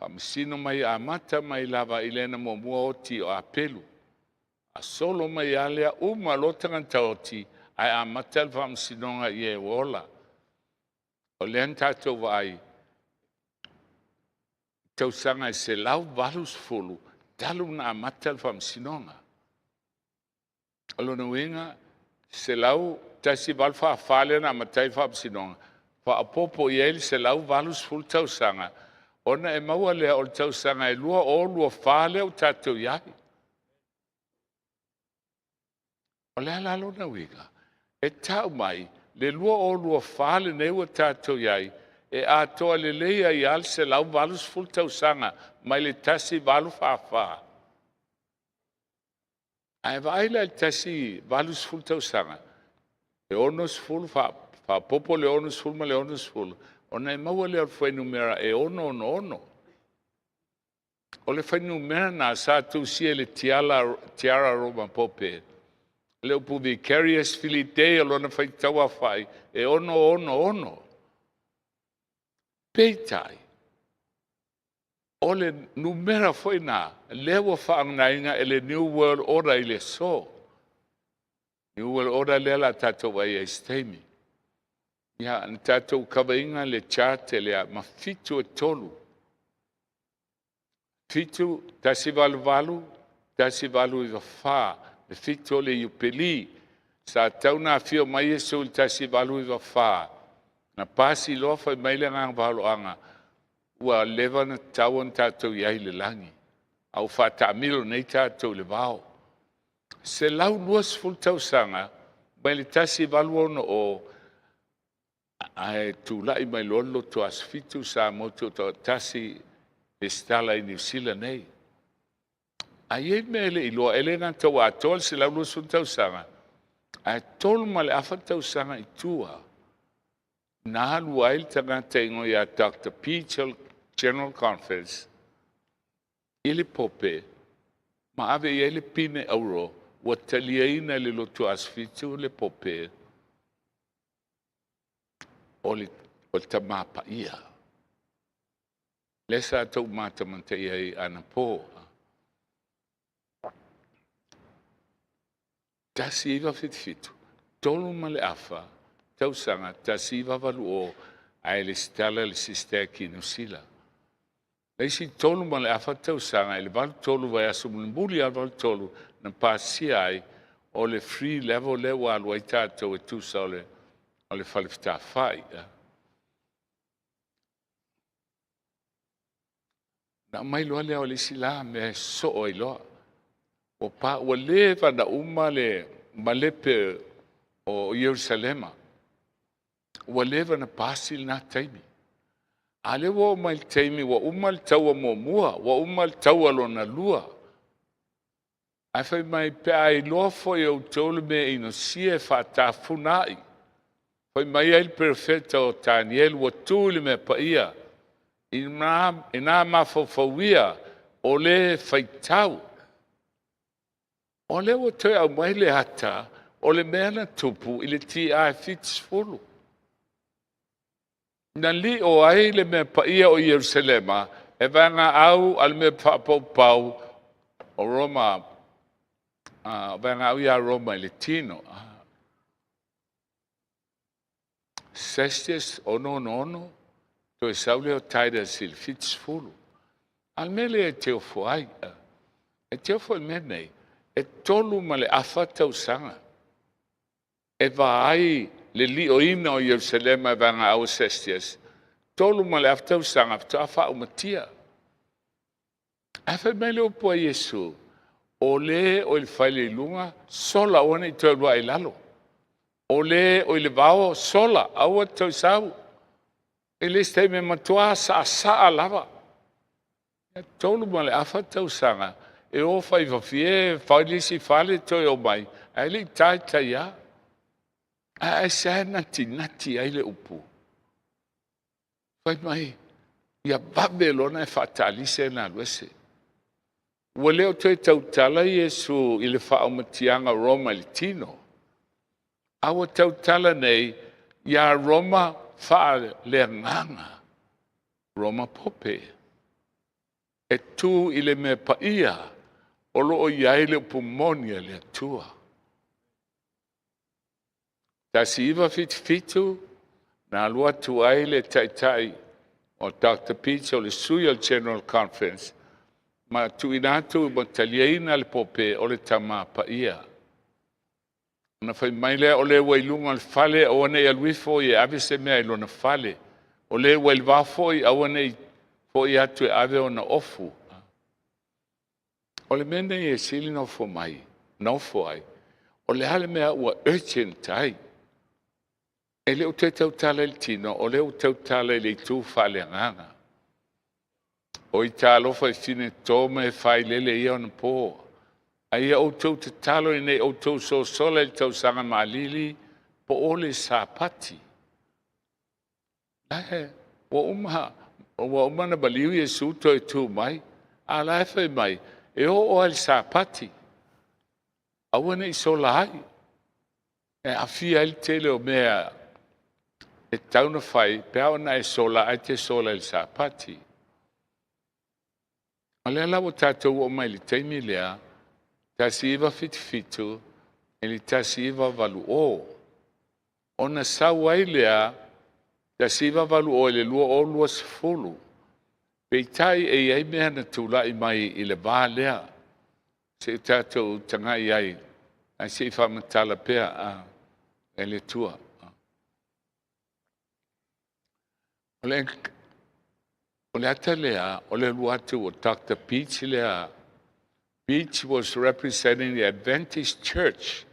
[SPEAKER 4] Whamsino mai amata mai lava i le na mua oti o apelu. A solo mai alea uma lotanga oti, ai amata il whamsinonga i e ola. O lean tātou vai, tau sanga e se lau valus fulu, talu na amata il whamsinonga. Alo na winga, se lau tasi val whaafale na amata il whamsinonga. Whaapopo i eili se lau valus fulu tau sanga. Ona e maua lea o tau sanga e lua o lua whaale o tātou iahi. O lea lalo na winga, e tau mai, le lua o lua whaale neua tātou iahi, e a toa le leia i al se lau valus ful tau sanga, mai le tasi valu whaafaa. Ai vaila le tasi valus ful tau sanga, le onos ful popo le onos ful ma le onos ful, ona e maua le al whainumera e ono. O le whainumera na sa tu sia le tiara roma pope. Le upu vicarious filitei alona whaitaua whai, e ono. Peitai. O le numera foi na, lewa whaangainga e le New World Order i le so. New World Order le la tātou ai e steimi. Ia, na tātou kawainga le chate lea, ma fitu e tolu. Fitu, tasi valu i wha, le fitu le iupeli, sa tauna fio mai e sul tasi valu i wha. Na pasi loa fai maile ngang valo anga, ua lewa na tauan tātou iai le langi. Au whata amilo nei tātou le vao. Se lau luas ful tau sanga, mai le tasi valu ono o ai tūlai mai lolo to asfitu sa moto to tasi estala i New Zealand nei. Ai e mele i loa ele ngang tau atol se lau luas ful tau sanga. A tolu ma le afa tausanga i tua. Na halu ai tangata ingo ia Dr. Peachel General Conference. Ili pope, ma ave ia ili pine auro, wa taliaina le lotu asfitu le pope, o le tamapa ia. Lesa tau mata manta ia i ana po. Tasiva fitu, tolu ma le afa, tausanga, tasiva valu o, ai le stala le SISDAC i Nusila. Leisi tolu ma le afa tausanga, i le valu tolu vai aso mulimuli al valu tolu, na pasia ai, o le free level le walu ai tātou e tusa o le whalifita whai. Na mai loa lea o le sila me so o i loa. O pa ua le vana uma le malepe o Yerusalema. Ua le vana pasil na taimi. Ale wa uma il taimi, wa uma il taua mua, wa uma il taua lona lua. Ai fai mai pe ai loa foi o tolu me ino sie whata funai. Fai mai il perfetta o Daniel wa tuli me pa ia. Ina mafofauia o le faitau. O le o toi au mai le hata, o le mea na tupu i le ti ai fitsfulu. Na li o ai le mea paia o Yerusalema, e vanga au al mea pau o Roma, vanga au ia Roma i le tino. Sestes ono, toi saule o taida sil fitsfulu. Al mea le e teo fuai, e teo fuai mea nei. E tolu ma le afa tausanga. E vai le lioina o Yerusalema e vanga au sestias. Tolu ma le afa tausanga, to afa umatia. Afa me le opua Yesu, o le o il faile ilunga, sola ona i toi lua ilalo. O le o il vao, sola, aua tausau. E le stai me matua sa lava. E tolu ma le afa tausanga, e o fai vafie, fai lisi fale toi o mai, ai le tai ia. Ai sa nati ai le upu. Fai mai, ia Babelona e fatalise na luese. Ua leo toi tautala Yesu i le whaumatianga Roma le tino. Awa tautala nei, ia Roma wha le nganga. Roma pope. E tu i le me paia, o loo iai le pumonia le atua. Tasi iwa fitu, na alua tu ai le tai o Dr. Peach o le Suya General Conference, ma tu inatu i montaliaina le pope o le tama paia. Na fai mai lea o le wailunga le fale o ane aluifo i ave se mea ilo na fale. O le wailwafo i au ane fo i atu e ave o na ofu. O le mene e sili no fo mai, no fo ai. O le hale mea ua urgent ai. E le o te tautala il tino, o le o tautala il tu fale nganga. O i talo fai fine tome e fai lele ia on po. Ai o tau te talo i nei o tau so sola il tau sanga malili po ole sa pati. Lahe, wa umana baliu Yesu to e tu mai, a lahe fai mai, e o al sa pati. Awane i sola ai. E a fia il tele o mea e tauna fai, pe awana e sola ai te sola il sa pati. A lea lawa tatou o mai li teimi lea, tasi iwa fitu, e li tasi iwa valu o. Ona sau ai lea, tasi iwa valu o le lua o lua sifulu. Peitai e iai mea na tula i mai i le vā lea. Se tatou tangai ai, ai se i whamatala pea e le tua. O le ata lea, o le luatu o Dr. Peach lea. Peach was representing the Adventist Church.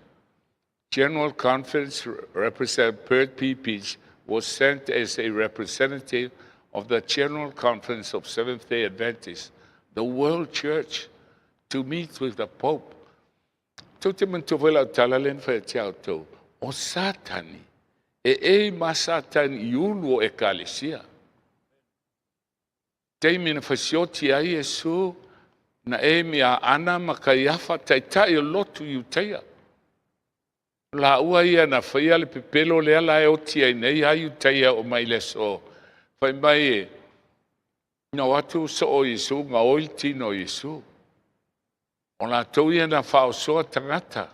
[SPEAKER 4] General Conference Representative Bert P. Peach was sent as a representative of the General Conference of Seventh-day Adventists, the World Church, to meet with the Pope. Tau te mantawela o talalen whai tia o tau. O Satani. E ma Satani I ulu o ekalesia. Tei mina whasioti ai Yesu na mea ana makaiafa taitai o lotu iuteia. La ua ia na whaia le pepelo lea la e oti ai nei ai iuteia o mai le so. Whai mai na watu so o Yesu, ngā oil tino o Yesu. O la tau ia na whao soa tangata.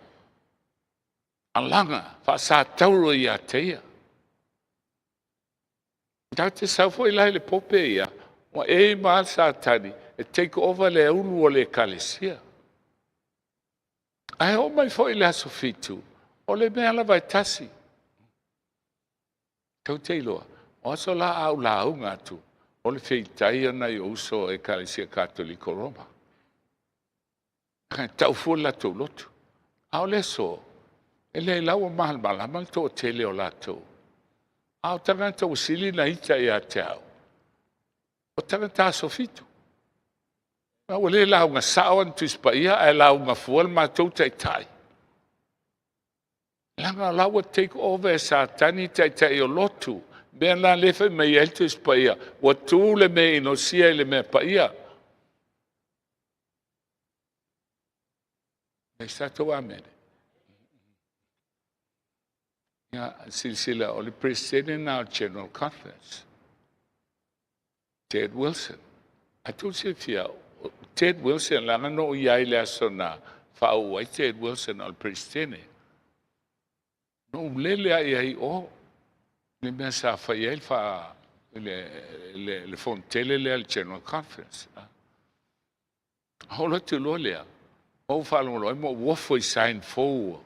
[SPEAKER 4] Alanga, wha sa tauro ia teia. Tau te saufo ilai le pope ia, wa maa Satani, e take over le ulu o le kalesia. Ai o mai fo ile aso fitu, o le mea la vai tasi. Tau te iloa, o aso la au la au ngatu, o le feitai ana I uso e kalesia katoliko Roma. Tau fu la tau lotu. Au le so, e le lau mahal malamal to o tele o la tau. Au tangata o sili na ita ia te au. O tangata aso fitu. Au le lau ngā sawan tuispa ia, e lau ngā fual mātou tai. Langa lau take over e Satani tai o lotu. Bea la lefe mei el tuispa ia. Wa tū le me ino sia le me pa ia. E sato amene. Ia silsila o le president na General Conference. Ted Wilson. Atu se fia Ted Wilson langa no iai le asona whau ai Ted Wilson o le president. No lele ai ai o le mea sa whai ai wha le fontele le al General Conference. Hola tu lo lea. O whalongo e mo wofo I sign fōua.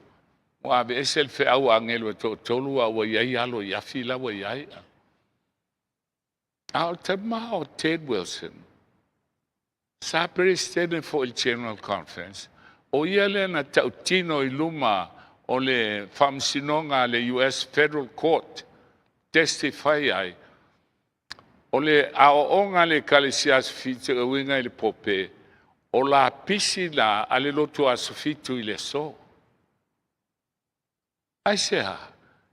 [SPEAKER 4] Mo ave esel fe au angelo to tolu a wa iai alo iafi la wa iai. Au te maha o Ted Wilson. Sa presidente for il General Conference. O ia le na tautino I luma o le whamsinonga le US Federal Court. Testify ai. O le aoonga le kalesias fite winga le pope. O la pisi la ale lotu asufitu I le so. Ai sea,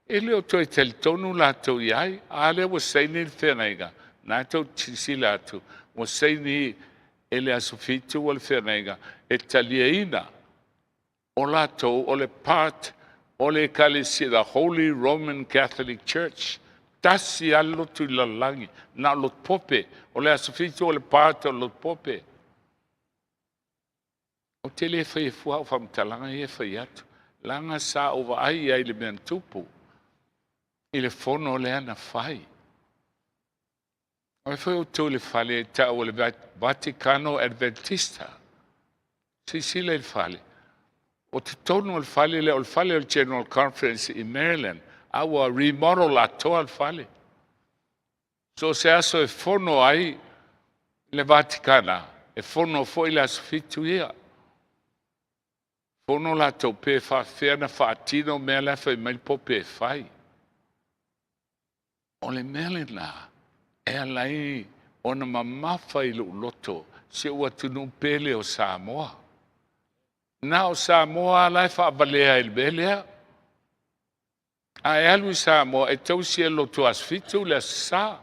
[SPEAKER 4] ele o toi tel tonu la tau iai, ale wa seini il whenaiga, na tau tisi la tu, wa seini ele asufitu wal whenaiga, e talia ina, o la tau, o le part, o le kalisi, the Holy Roman Catholic Church, tasi alo tu lalangi, na lot pope, o le asufitu o le part o lot pope. O tele fai fua o famtalanga e fai atu. Langa sa ova ai ai le men tupu. I le fono le ana fai. O fai o tau le fale ta o le Vaticano Adventista. Sila il fale. O te tono il fale le o il fale al General Conference in Maryland. Awa remodel a to al fale. So se aso e fono ai le Vaticana. E fono foi la sfitu ia. Fono la tau pe fa fena fa atino mea la fai mai po pe fai. O le mele la, e alai ona mamafa I lo loto, se ua tunu pele o Samoa. Na o Samoa alai fa abalea il belea. A e alu Samoa e tau si e loto asfitu le sa.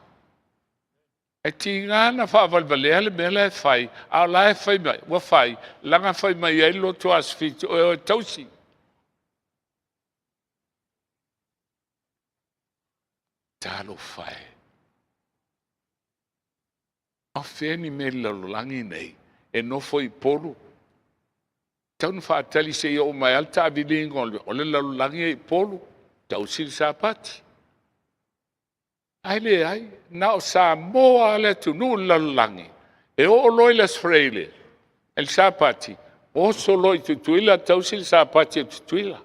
[SPEAKER 4] E tingana fa abalbalea le mele e fai, a la e fai mai, wa fai, langa fai mai e loto asfitu, o tausi. Talo fai. A feni me lalulangi nei, e no foi polu. Tau fa atali se o mai alta avilingo, o le lalulangi e polu, tausi sapati. Ai le ai, na o Samoa le tu nu lalulangi. E o loi las freile, el sapati. O so loi tutuila, tausi il sapati tutuila.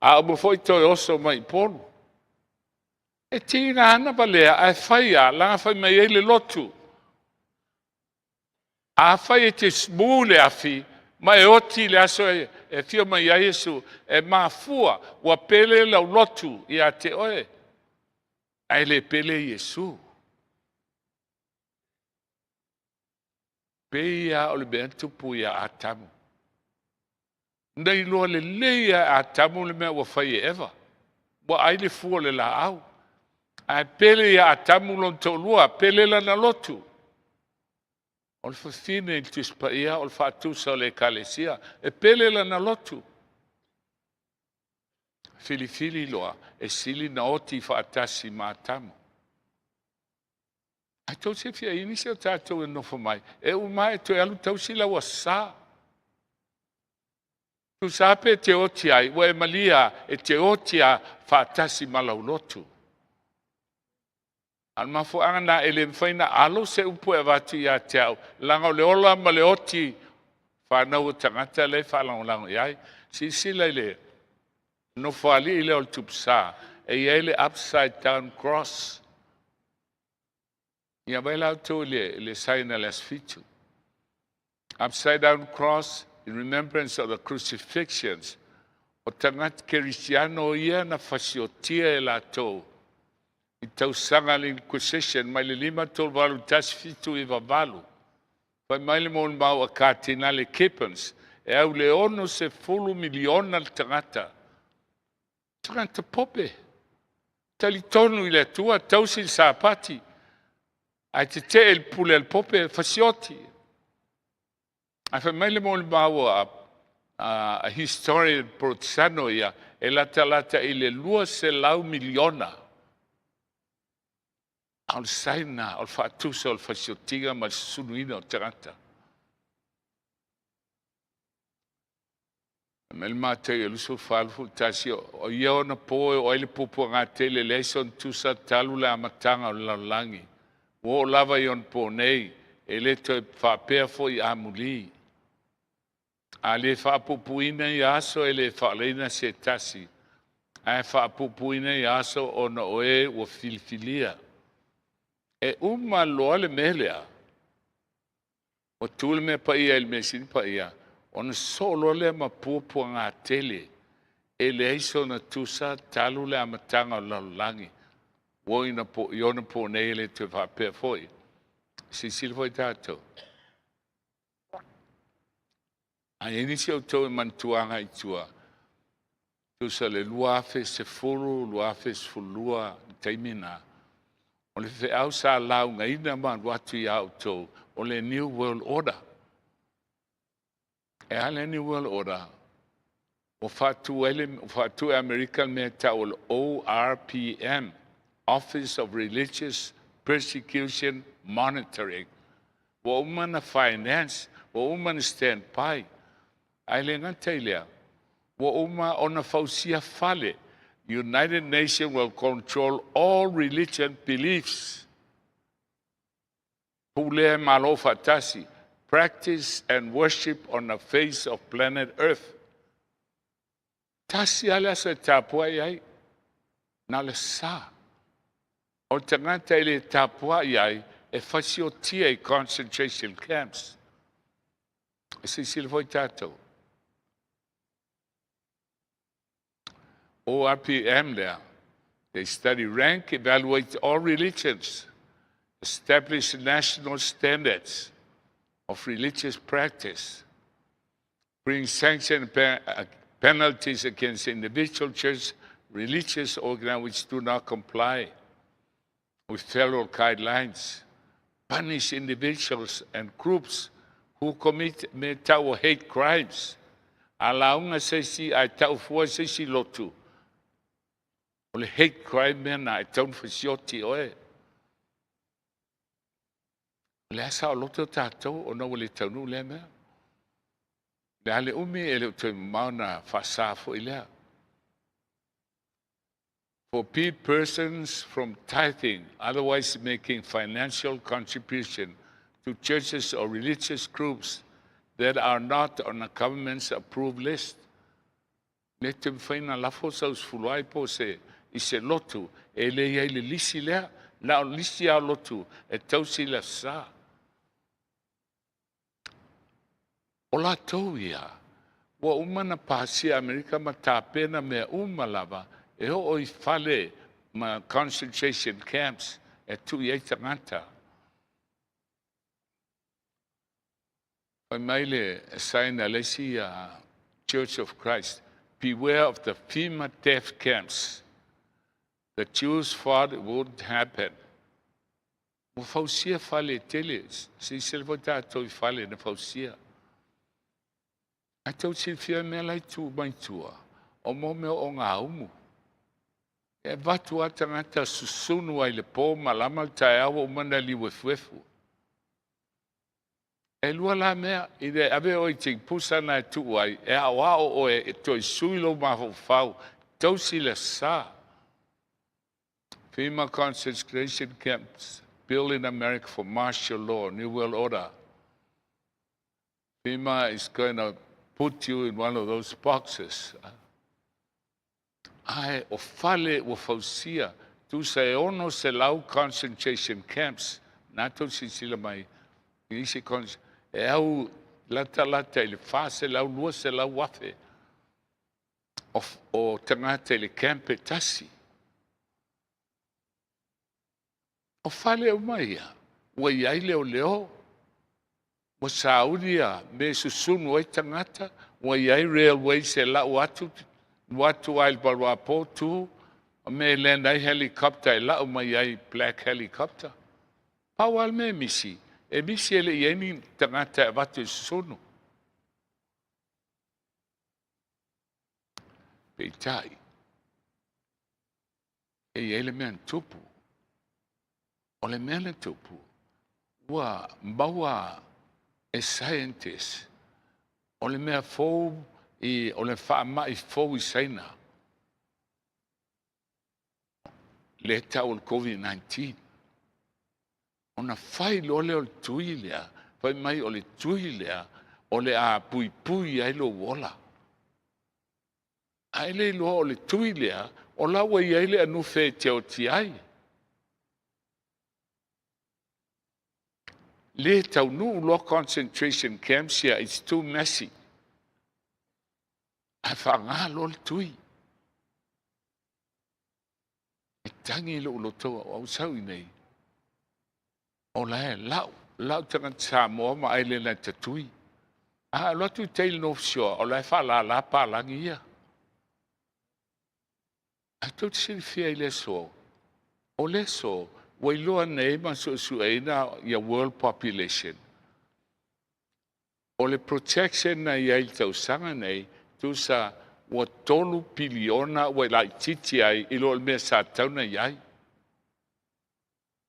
[SPEAKER 4] A mo foi to oso mai polu. E tina ana balea, ai faia, langa fai mai ele lotu. A fai e te smule a fi, ma e oti le aso e fio mai a Yesu, e mafua, wa pele lau lotu I a te oe. Ai le pele Yesu. Peia o le bentu puia atamu. Nei loa le leia a tamu le mea ua fai e ewa. Wa ai le fua le la au. A pele ia a tamu lon tau lua, pele la na lotu. O le fafine il tuspa ia, o le faatusa o le kalesia, e pele la na lotu. Fili loa, e sili na oti faatasi ma tamu. Ai tau se fia ini se o tātou e nofo mai. E umai to e alu tau sila wa sa. Tu sape te oti ai, wa e malia e te oti a faatasi malau lotu. Al mafo anga ele mfaina alo se upo e vatu ia te au. Langa o le ola ma le oti whanau o tangata le whalango lango iai. Si sila ile nofo ali ile o le tupsa. E ile upside down cross. Ia vai lau tō le saina le asfitu. Upside down cross in remembrance of the crucifixions. O tangat Cristiano ia na fasiotia e la tō. I tau sanga le inquisition mai le 5 tol valu tasfitu i vavalu. Pai mai le mon mau a katina le kepens. E au le ono se 10 miliona le tangata. Tangata pope. Tali tonu i le tua tausi il sapati. Ai te te il pule al pope fasioti. Ai fai mai le mon mau a historian protestano ia. E lata i le lua se lau miliona. Al saina, al faatusa, al fasiotiga, ma sunuina o tangata. Mel mate e luso falfu tasi o ia ona poe o ele popo ngā tele leison tusa talu le amatanga o laulangi. O lava ion po nei, e le toi whapea fo i amuli. A le whapupuina i aso e le whaleina se tasi. A whapupuina i aso o na oe o filfilia. E uma loa le melea. O tūle me pa ia, il mesin pa ia. O na solo le ma pupua ngā tele. E le eiso na tusa talu le amatanga o laulangi. O ina po nei le te whapea foi. Sisili foi tātou. A inisi au tau e mantuanga i tua. Tusa le luafe se furu, luafe se fulua, taimina. O le FEAU sa lau nga ina man watu i au tau. O le New World Order. E ale New World Order. O fatu American me ta o le ORPM. Office of Religious Persecution Monitoring. Wa umana finance. Wa umana stand by. Ai le ngata ilea. Wa uma ona fausia fale. United Nations will control all religion beliefs. Pule malo fatasi, practice and worship on the face of planet Earth. Tasi ala se tapua iai, na le sa. O tangata ile tapua iai, e fasiotia i concentration camps. Si silvoi tatou. ORPM there. They study, rank, evaluate all religions, establish national standards of religious practice, bring sanction penalties against individual church religious organizations which do not comply with federal guidelines, punish individuals and groups who commit or hate crimes. Alaunga se si ai tau fua se si lotu. O le hate crime mena e taun fasioti oe. Le asa o loto tātou o nau le taunu le mea. Le ale umi e le utoi mauna fasafo i lea. Forbid persons from tithing, otherwise making financial contribution to churches or religious groups that are not on a government's approved list. Le te mwhaina lafo saus fuluai po se i se lotu, e le iai le lisi lea, na o lisi a lotu, e tausi le sa. O la tau ia, wa umana pāsia Amerika ma tāpena mea umalava, e ho i fale ma concentration camps, e tu iai tangata. Pai mai le saina lesi a Church of Christ, beware of the FEMA death camps. The Jews thought it wouldn't happen. Mo fausia fale tele, se silva tātou I fale na fausia. A tau si fia mea lai tū mai tua, o mo mea o ngā umu. E watu a tangata susunu ai le pō malama tae awa o mana li wefuefu. E lua la mea, I de awe o I ting pusana e tu ai, e awa o e toi suilo maho fau, tau si le sa. FEMA concentration camps built in America for martial law, New World Order. FEMA is going to put you in one of those boxes. Ai, o fale o fausia, tu se ono se lau concentration camps, nato si sila mai, isi e au lata le fase lau lua se lau wafe, o tangata le campe tasi. O fale o maia, ua iai leo, ua sauria me susunu ai tangata, ua iai railway se lau atu, watu ai balwa potu, me land ai helicopter, lau mai ai black helicopter. Pawal me misi, e misi ele ieni tangata e watu susunu. Peitai, e ele mea tupu. O le mea le tupu, ua mbaua e scientist, o le mea fōu o le whaamai fōu I saina. Le tau o COVID-19. Ona whai lole o le tui lea, whai mai o le tui lea, o le a pui pui ai lo wola. Ai le loa o le tui lea, o lawa I ai le anu whē te o ti ai. Le tau nu lo concentration camps here, it's too messy. Ai whanga lo le tui. E tangi lo toa o au sau I nei. O lae lau tanga Samoa ma ai le na te tui. A lo tu tail North Shore, o lae wha la pālangi ia. A tau te siri fia I le so. O le so, wailoa nei ma su eina ia world population. O le protection na ia I tau sanga nei, tu sa wa tolu piliona wa lai titi ai I lo mea sa tauna iai.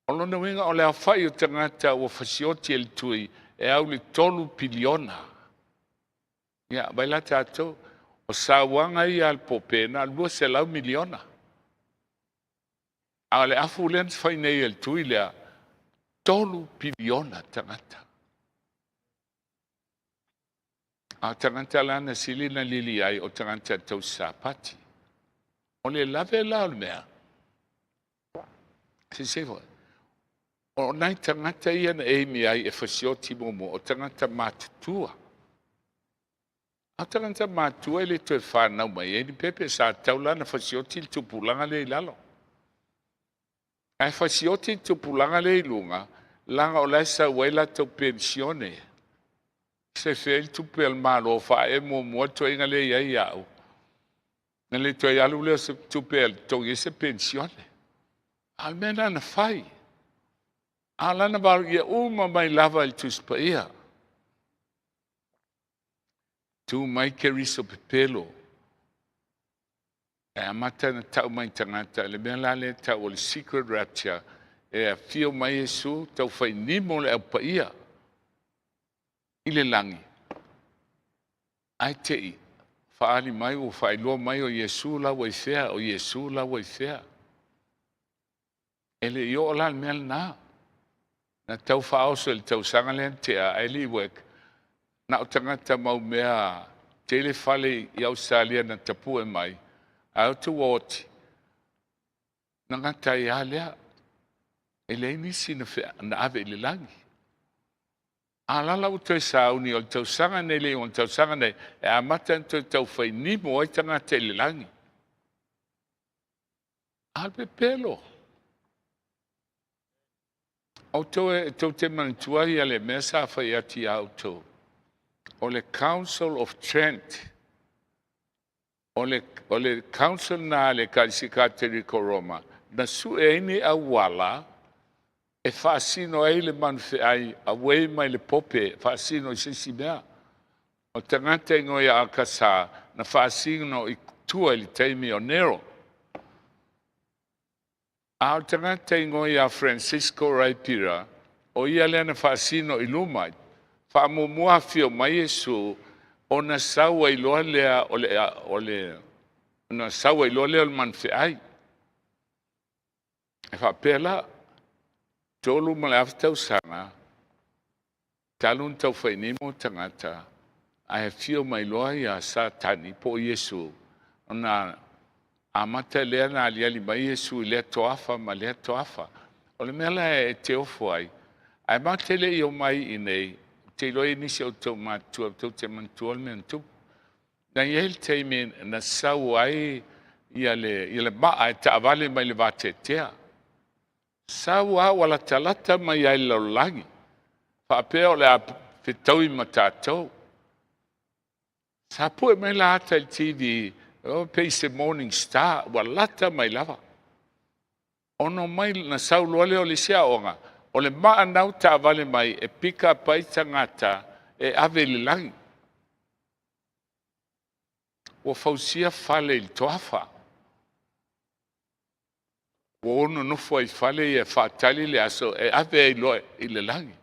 [SPEAKER 4] O lona wenga o le awhai o tangata wa fasioti el tui e au le tolu piliona. Ia, baila tātou, o sa wanga I al popena, lua se lau miliona. A le afu len whai nei el tui lea, tolu piliona tangata. A tangata lana silina lili ai o tangata tau sapati. O le lave lao mea. Se sewa. O nai tangata ia na eimi ai e fasioti momo o tangata matutua. A tangata matua le toe whanau mai e ni pepe sa tau lana fasioti il tupulanga le ilalo. Ai fasioti il tupulanga le ilunga, langa o laisa waila tau pensione. Se fel tu pel malo fa e mo to inga le ia iau. Na le to ia lu le tu pel to ese pensione. Almena na fai. Ala na bar ia uma mai lava il tu spaia. Tu mai keriso pelo. E amata na tau mai tangata le mela le tau o secret rapture e FEAU mai Yesu tau fai nimo le au paia. I le langi. Ai tei, whaali mai o whailua mai o Yesu la wai whea, o Yesu la wai whea. E le io o la mea na. Na tau whaoso le tau sanga le antea, ai li wek. Na o tangata mau mea, tele whale I Australia na tapu e mai. Au tu woti. Na ngata I alea. E le nisi na ave I le langi. Alala o te sauni o tau sanga nei le o tau sanga nei e amata to tau fai ni mo ai tanga te le langi. Alpe pelo. O to te mantua ia le mesa fai ati auto. O le Council of Trent o le council na le Kaisikatere Koroma, na su e ini a wala, e whaasino ai le manwhi ai, a wei mai le pope, whaasino i sisi mea. O tangata ingoia a kasa, na whaasino i tua li teimi o Nero. A o tangata ingoia a Francisco Raipira, o ia lea na whaasino i lumai, whaamumua fio mai Yesu, o na saua i loa lea na saua i loa lea o le manwhi ai. E whaapela, tolu ma le aftau sanga, talun tau whainimo tangata, a he fio mai loa ia satani po Yesu, ona amata lea na aliali mai Yesu i lea toafa ma lea toafa. O le mela e te ofo ai, ai matele i o mai i nei, te loe nisi o tau matua, tau te mantua le mentu. Na iel te me na sau ai ia le maa e ta avale mai le vate tea. Sau a wala talata mai ai lau langi. Whaapea o le a whetau i matatou. Sa pue mai la ata il TV, o peise Morning Star, walata mai lava. Ono mai na sau luale o le sia onga. O le maa nau ta avale mai e pika pai tangata e ave le langi. O fausia fale il toafa. O ono nufo ai fale i e whaatali le aso e ave i loe i le langi.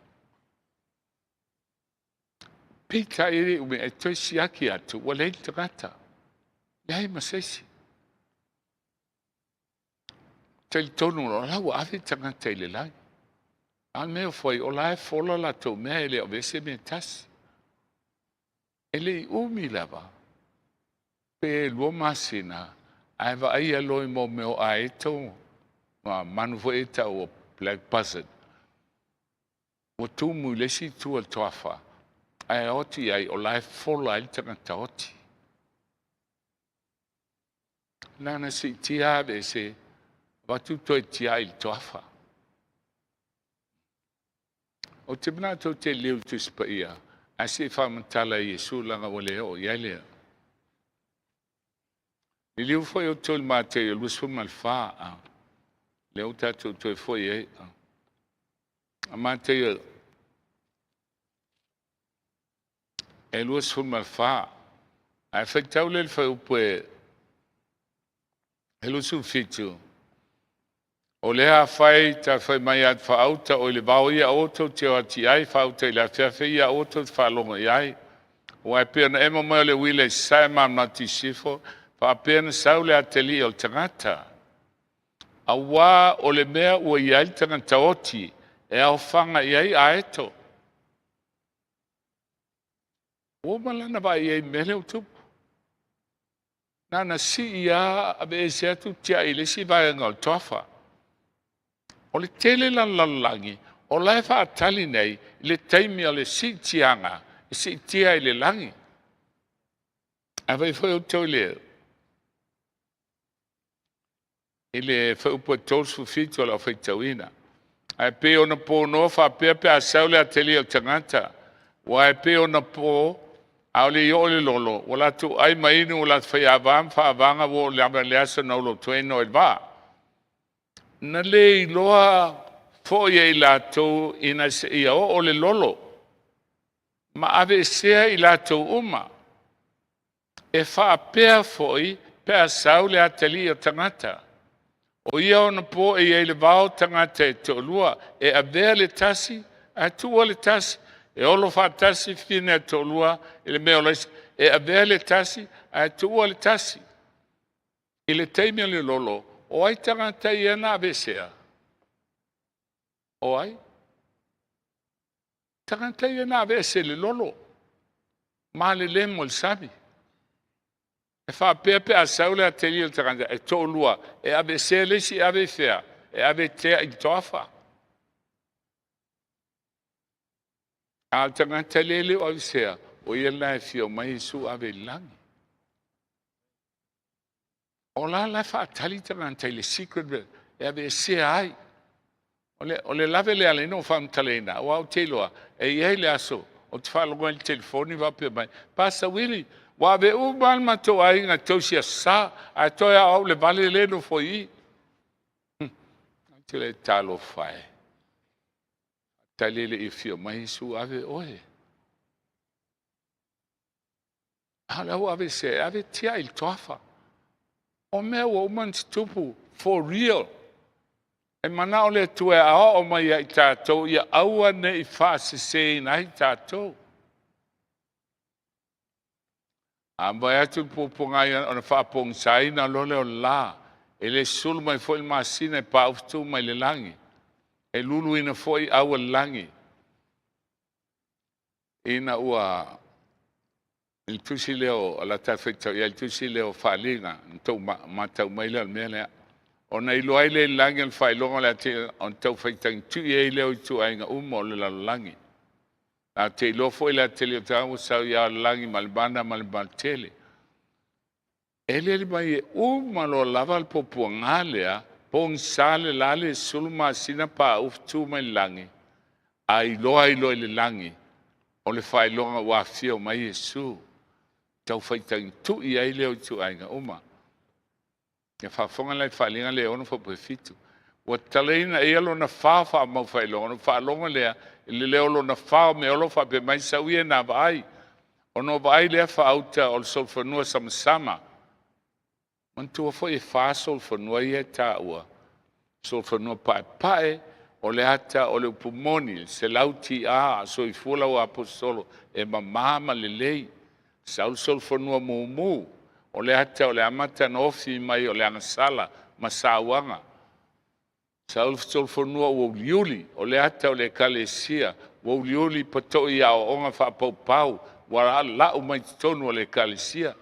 [SPEAKER 4] Pita iri ume e toi siaki atu, wale il tangata. Iai masesi. Tei tonu lo lau ave tangata i le langi. A mea foi o lae fola la tau mea ele o vese me tasi. Ele i umi lava. Pe lua masina, ai va ai aloi mo meo a eto, ma manuvo eta o Black Buzzard. O tumu lesi tu al toafa. Ai oti ai o lae fola il tangata oti. Nana si tia vese, watu toi tia il toafa. O te mana tau te leo tu spa ia, a se whamantala i Yesu langa o leo, iai lea. Ni leo foi o tol mate o lusu malfa, leo tatu toi foi e. A mate e lusu malfa, a whaitau le whai upoe, e lusu fitu. O lea fai ta fai mai at whaauta o le vau ia oto te o ati ai, whaauta i la whiawhi ia oto te whalonga i ai. O ai pēna ema mai o le Willie sai mamna ti sifo, wha pēna sau le ateli o tangata. A wā o le mea ua i ai tangata oti, e au whanga i ai a eto. O malana ba i ai mele o tupu. Nana si ia abe e se atu tia i le si vai ngal toafa. O le tele langi, o lai whaatali nei, le taimi o le si tianga, si tia i le langi. A vai whai o tau leo. I le whai upo tolsu fitu o la whai tauina. Ai pe o na po no whapea pe a saule a tele o tangata. Wa ai pe o na po, au le i o le lolo, o la tu ai mainu o la whai avam, whaavanga wo le amalesa na ulo tueno e waa. Na le loa foi e lato ina se ia o le lolo. Ma ave sea i lato uma. E fa pea foi pea saule a tali o tangata. O ia ona po e le vau tangata e to lua e avea le tasi, a tua le tasi, e olo fa tasi fine to lua e le meo lesi, e avea le tasi, a tua le tasi. I le teimia le lolo, o ai tangata ia na avesea. O ai? Tangata ia na avesea le lolo. Ma le lemo le sabi. E fa pepe a saule a teli o tangata, e to lua, e avesea le si avesea, e avesea i toafa. A tangata lele o avesea, o ia la e fio mai su ave langi. O la fa tali tangata le secret e ave se ai. O le lave le ale no fam talena o au teloa e ia le aso o te fa lo il telefoni va pe mai. Pasa Willie, Wa ve u mal ma to ai nga to sia sa a to ya au le vale le no foi. Tele talo fai. Tale le ifio mai su ave oe. Hala o ave se ave tia il tofa. O me o man stupu for real. E mana o le tue a o mai ai tātou ia aua ne i whaase se nai tātou. A mai atu pupunga ia o na whaapong saina lole o la. E le sulu mai foi masina e pauftu mai le langi. E lulu ina foi aua langi. Ina ua il tusi leo ala tawhitau ia il tusi leo whaalinga. Ntau matau mai leo mea lea. Ona ilo ai le langi al Fai-Lauga le ate on tau whaitang tu i leo i tu ainga o le langi. A te ilo foi le ate leo tau sau ia langi malbana malbantele. Ele li mai e lo lava al popua ngalea pong sale lale sulma sina pa uftu mai langi. A ilo le langi. O le Fai-Lauga wa FEAU mai Yesu. Tau whaitang tu i leo i tu ainga Ia whaafonga lai whaalinga lea ono whapuefitu. Wa talaina e alo na whaafa mau Fai-Lauga. Ono whaalonga lea ili leo lo na whaa me olo whape mai sauia na vaai. Ono vaai lea whaauta o le solfanua sama. Mantua fo e whaa solfanua ia ta ua. Solfanua pae o le ata o le upumoni. Se lauti so i fula o apostolo e mamama le lei. Saul solfanua mumu. O le ata o le amata na ofi mai o le angasala ma sauanga. Saul solfonua o Willie o le ata o le kalesia. O Willie pato ia o onga whapaupau. Wara la o mai tonu o le kalesia.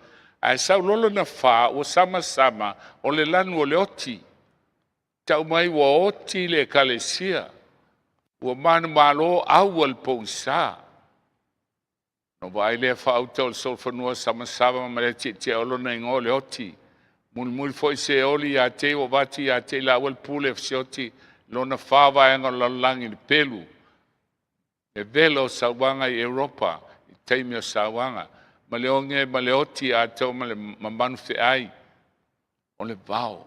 [SPEAKER 4] Ai sau lolo na wha o sama o le lanu o le oti. Tau mai o oti le kalesia. O manu malo au al pousa. No vai le whaauta o le solfanua sama ma le te olo na ingo le oti. Mulimuli foi se oli a te o vati a te la wal pule fsioti lo na whawa enga lalangi le pelu. E velo sawanga i Europa, i teimi o sawanga. Ma le onge ma le oti a tau ma le mamanu ai. O le vau.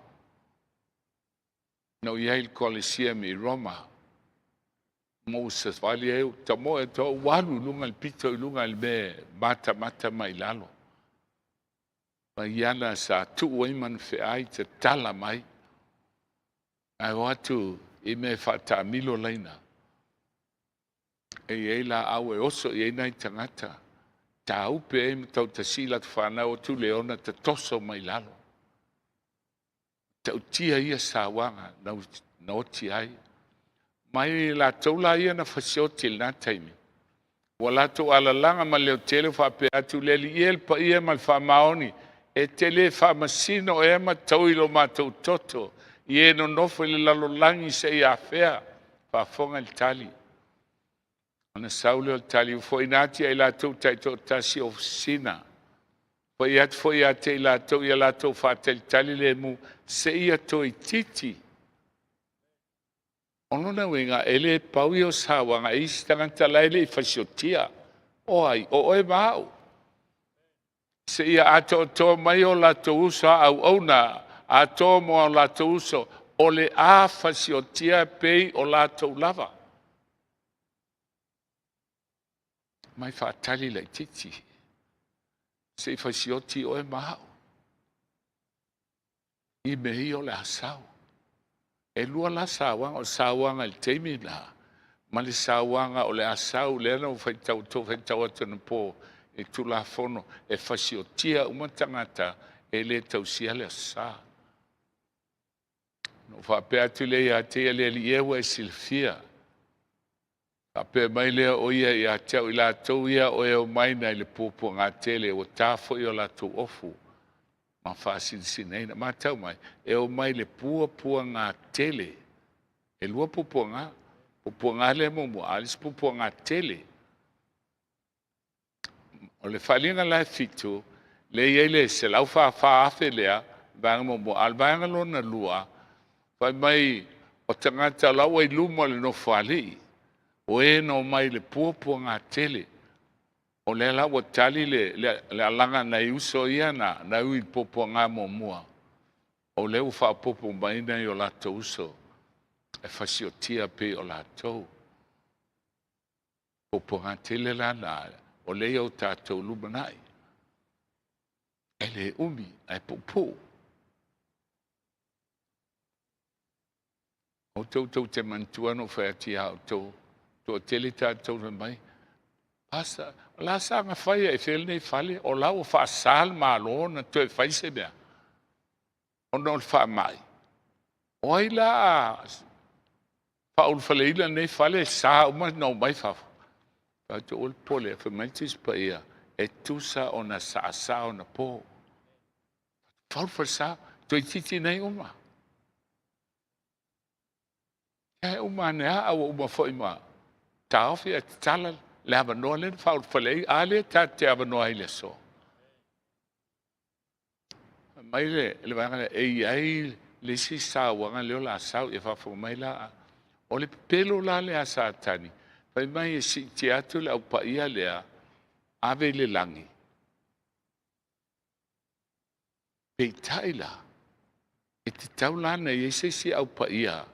[SPEAKER 4] No iai il Colosseum i Roma. Moses vali eu tamo e to walu lunga il pito lunga il be mata mai lalo. Ma yana sa tu man fe ai te tala mai. Ai watu I me fata milo laina. E la au e oso e nai tangata. Ta upe e tau ta sila te whanau o tu leona te toso mai lalo. Tau tia ia sa wanga na oti ai. Mai la taula ia na fasioti na taimi. Wala tu ala langa ma leo tele whape atu leli iel pa ia mal whamaoni. E tele whamasino e ma tauilo ma tau toto. Ie no nofo le lalo langi se ia fea. Whafonga il tali. Ana saule o tali ufo inati ai la tau taito tasi ofisina. Pa iat fo iate la tau ia la tau whatel tali le mu se ia toi titi. Ono na wenga ele pau o sawanga isi tanganta laile I fasiotia. O ai, o e mau. Se ia ato to mai o la to uso au ona, ato mo la to uso, o le a fasiotia pei o la to lava. Mai fatali le titi. Se fasioti o e mau. I mehi o le asau. E lua la sawanga o sawanga il teimi la. Ma le sawanga o le asau le ana o whaitau to whaitau atu na po e tula fono e fasiotia umatangata e le tausia le asa. No whapea tu le ia te le li ewa e silfia. Whapea mai lea o ia I a tau I la tau ia o e o maina I le popo ngā tele o tāfo I o la tau ofu. Ma whaasineina, ma tau mai, e o mai le pua ngā tele. E lua pupua ngā le mo alis pupua ngā tele. O le whalinga lai fitu, le iei le se lau whaafe lea, vanga mo alvanga lona lua, whai mai o tangata lau ai luma le no whali, o e no mai le pua ngā tele. O le la wa tali le alanga na iuso ia na ui popo ngā mua. O le ufa popo maina i o la uso. E fasio tia pe o la tau. Popo ngā tele la na o le au tātou lumanai. E le umi ai popo. O tau te mantua no whai ati au tau. Tō tele tātou na mai. Pasa, la sa nga fai e fel nei fale, o la o fa sal ma lo na tu e fai se bea. O non fa mai. O ai la fa ul fale ila nei fale sa uma no mai fa. Fa tu ul pole fa mantis pa ia e tu sa ona sa ona po. Fa ul fa sa tu i titi nei uma. E uma ne a uma fo ima. Tau fi e tala le ava noa le whaut whalei, a le ta te ava noa i le so. Mai le wanga ei le si sa wanga leo la sau e whawha mai la. O le pelo la le a sa tani. Pai mai e si te atu le au pa ia lea, ave le langi. Pei taila, e te tau lana i e se si au pa ia,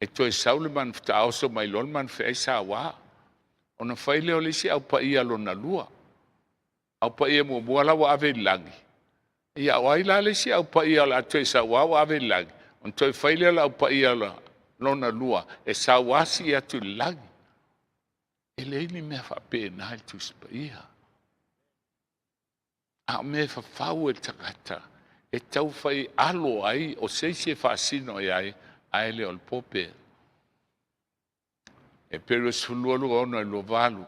[SPEAKER 4] e toi saule man fta aoso mai lon man fe sa waa. Ona fai leo lisi au pa ia lona lua. Au pa ia mua la wa ave langi. Ia wai la lisi au pa ia la toi sa wa ave langi. On toi fai leo la au pa ia lona lua. E sa wasi atu langi. E leini mea fa pe na il tus pa ia. A me fa fau e takata. E tau fai alo ai o seisi e fa sino ai leo al pope. E pero sululu ona lo valu.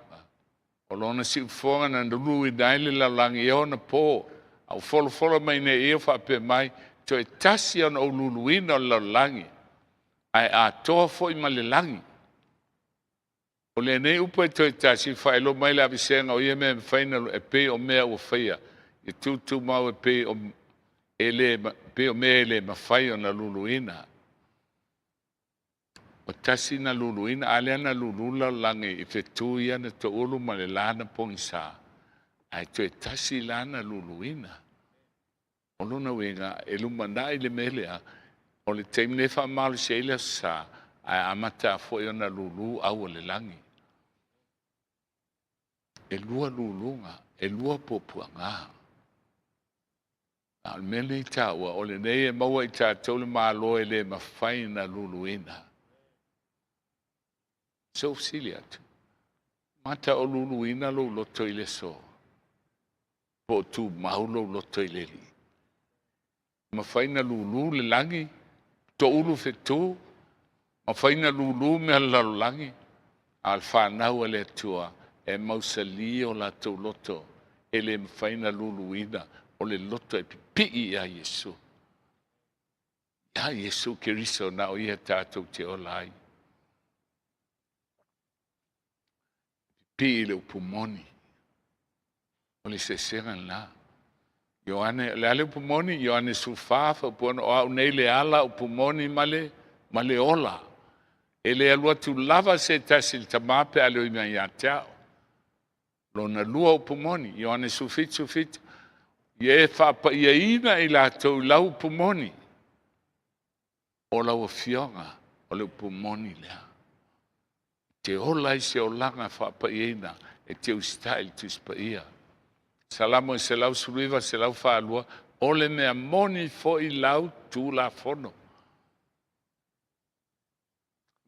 [SPEAKER 4] O lona si fonga na ndulu i daile la langi e ona po. Au folo mai ne e fa pe mai. To e tasi ona o luluina la langi. Ai a toa fo i male langi. O le ne upa to e tasi fa elo mai la visenga o ie me faina e pe o mea o faia. E tu mau e pe o mea ele ma fai ona luluina. O tasi na luluina, alea na lulula langi i fetu ia na to ulu ma le lana pongisa. Ai to e tasi lana luluina. O luna wenga, e lumana i le melea, o le teim nefa malu se ila sa, ai amata fo i ona lulu au o le langi. E lua lulunga, e lua popuanga. Al mele i taua, o le nei e maua i tātou le malo e le mawhai na luluina. So siliat. Mata o luluina lo loto i le so. Po tu mau lo loto i le li. Mawhaina lulu le langi. To ulu fetu. Mawhaina lulu me alalo langi. Al whanau le tua. E mausali o la to loto. E le mawhaina luluina. O le loto e pipi a Yesu. Ya Yesu keriso na o ia tātou te o lai. Pi le upumoni. O le sesengan la. Ioane, le ale upumoni, Ioane sulfafa, upuano o au nei le ala upumoni male ola. E le alua tu lava se tasil tamape ale o ima iatao. Lona lua upumoni, Ioane sufit. Ie whapa ia ina i la tau lau upumoni. O lau fionga, o le upumoni lea. Te ola i se o langa whapa iena, e te ustail tus pa ia. Salamo i se lau suruiva, se lau whaalua, o le mea moni fo i lau tu la fono.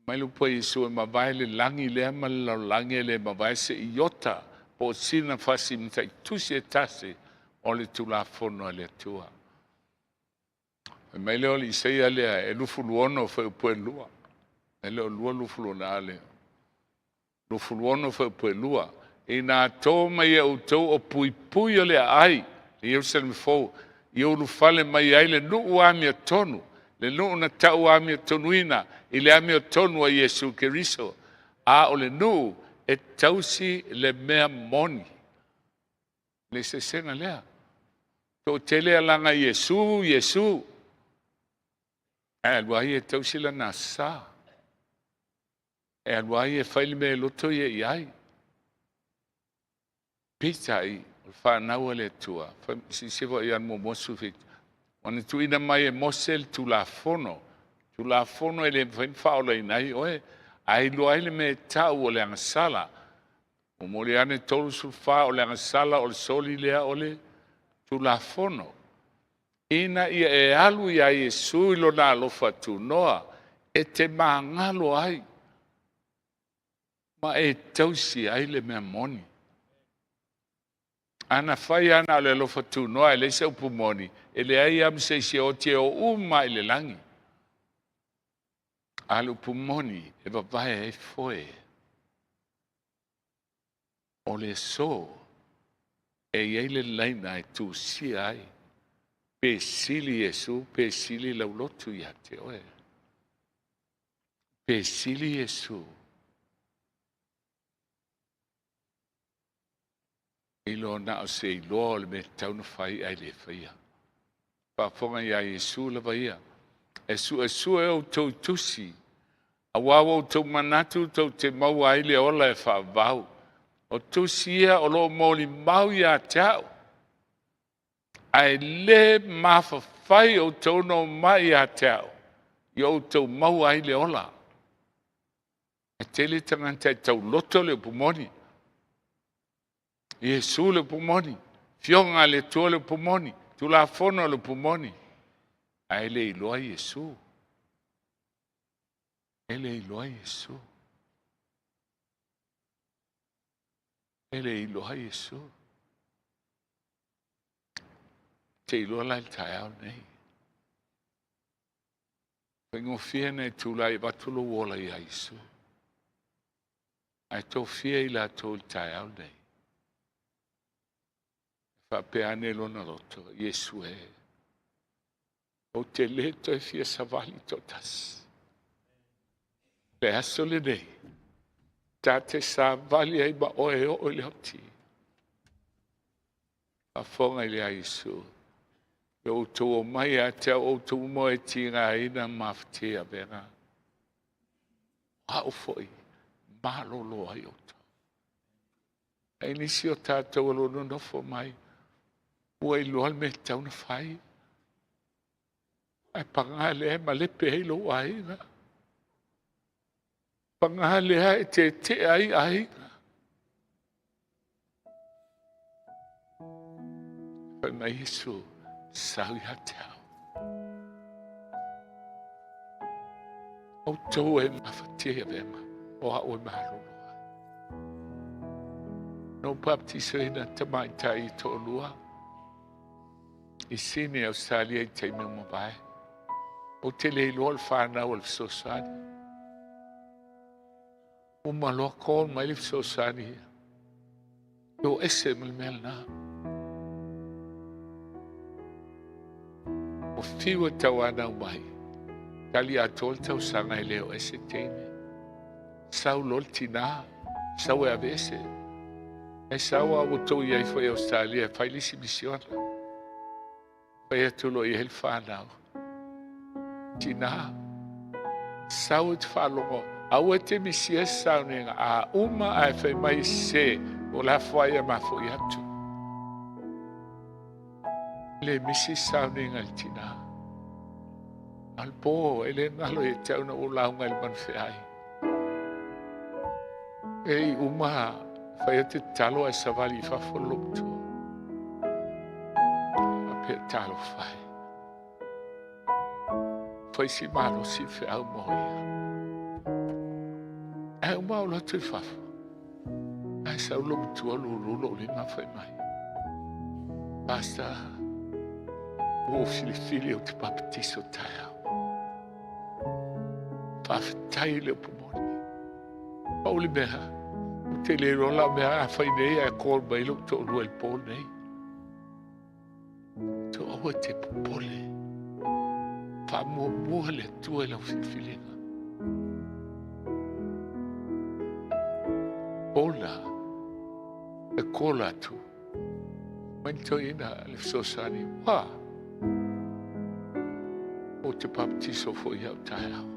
[SPEAKER 4] Mai lupa Yesu e mawai le langi lea ma lau langi le mawai se iota, po sina fasi mtai tusi e tasi, o le tu la fono le tua. E mai leo li seia lea, e lufu luono fai upue lua. E leo lua lufu luona ale. Lo fuluono fa puelua e na to mai e o to o pui o le ai e Jerusalem fo i o lu fale mai ai le nu ami tonu le nu na tau ami tonuina i le ami tonu a Yesu Keriso a o le nu e tausi le mea moni le se sena lea to tele alanga Yesu e luai e tausi la nasa e aluai e whaile me loto ia i ai. pita i whanau le tua. Si sewa i an mo mosu fit. Wana tuina mai e mosel tu la fono. Tu la fono ele whainwhao lei nei oe. Ai loa ele me tau o le angasala. O mori ane tolu sulfa o le angasala o le soli lea ole. Tu la fono. Ina ia e alu ia i sui lo na alofa tu noa. E te maangalo ai. Ma e tausi ai le mea moni. Ana fai ana le alofa tu noa e le se upu moni. E le ai am se se o te o uma i le langi. Alu pumoni e babae e foe. O le so e iei le laina e tu si ai. Pe sili Yesu, pe sili laulotu ia te oe. Pe sili Yesu. Ilo na o se ilo le me tauna fai ai le faia. Pafonga ia Yesu la vaia. Esu e o tau tusi. A wawo tau manatu tau te mau ai le ola e whaavau. O tusi ia o lo moli mau ia tau. Ai le mawhawhai o tau no mai ia tau. I o tau mau ai le ola. E tele tanganta e tau loto le pumoni. Yesu le pumoni. Fionga le tua le pumoni. Tu la fono le pumoni. Ai le iloa Yesu. Ele iloa Yesu. Ele iloa Yesu. Te iloa la il tae au nei. Whengofia nei tula i watulo wola i Yesu. Ai tō fia i la tō il tae au nei. Whapeane lona loto, Yesu e. O te leto e fia savali totas. Le aso le nei. Ta te savali ai ma oe o le hoti. A fonga i le a Yesu. E o tō o mai a te o tō mo e tinga ina maftea vera. Hau foi. Malolo ai o tō. E nisi o tātou alo nonofo mai. Ua i loa me tauna whai. Ai pangale e malepe hei lo aina. Pangale e te ai aina. Whana Yesu, sawi hatau. O tau e mawhatea vema, o a oe mahaloloa. No baptiso ina tamai tai to lua. I sini Australia i te meu mawae. O te leilo al whanau al sosani. O maloa kōn mai le sosani. O ese mel na. O fiwa tau anau mai. Kali atol tau sanga i leo ese teine. Sau lol tina. Sau e avese. E sau a utou iai foi Australia. Fai lisi misiona. Fai atulo i hel whanau. Tina. Sau e te whalongo. Au e te misia sauninga. A uma ai fai mai se. O la whaia mafo i atu. Le misi sauninga il tina. Al po ele ngalo e tauna o launga il manwheai. Ei uma fai te talo ai savali whafoloptu. Pe talo fai. Fai si malo si FEAU moia. E uma o lotu i whafo. Ai sa ulo mutua lulo li ma fai mai. Basta o filifili o te papatiso tai au. Whawhitai leo pumoni. Pauli meha. O te le rola meha a whai nei a kōr mai lo to rua il pō nei. To awa te pupole. Whamua le tua lau whiwhilinga. Ola. E kola tu. Manto ina le sosani. Wā. O te baptiso fo iau tai au.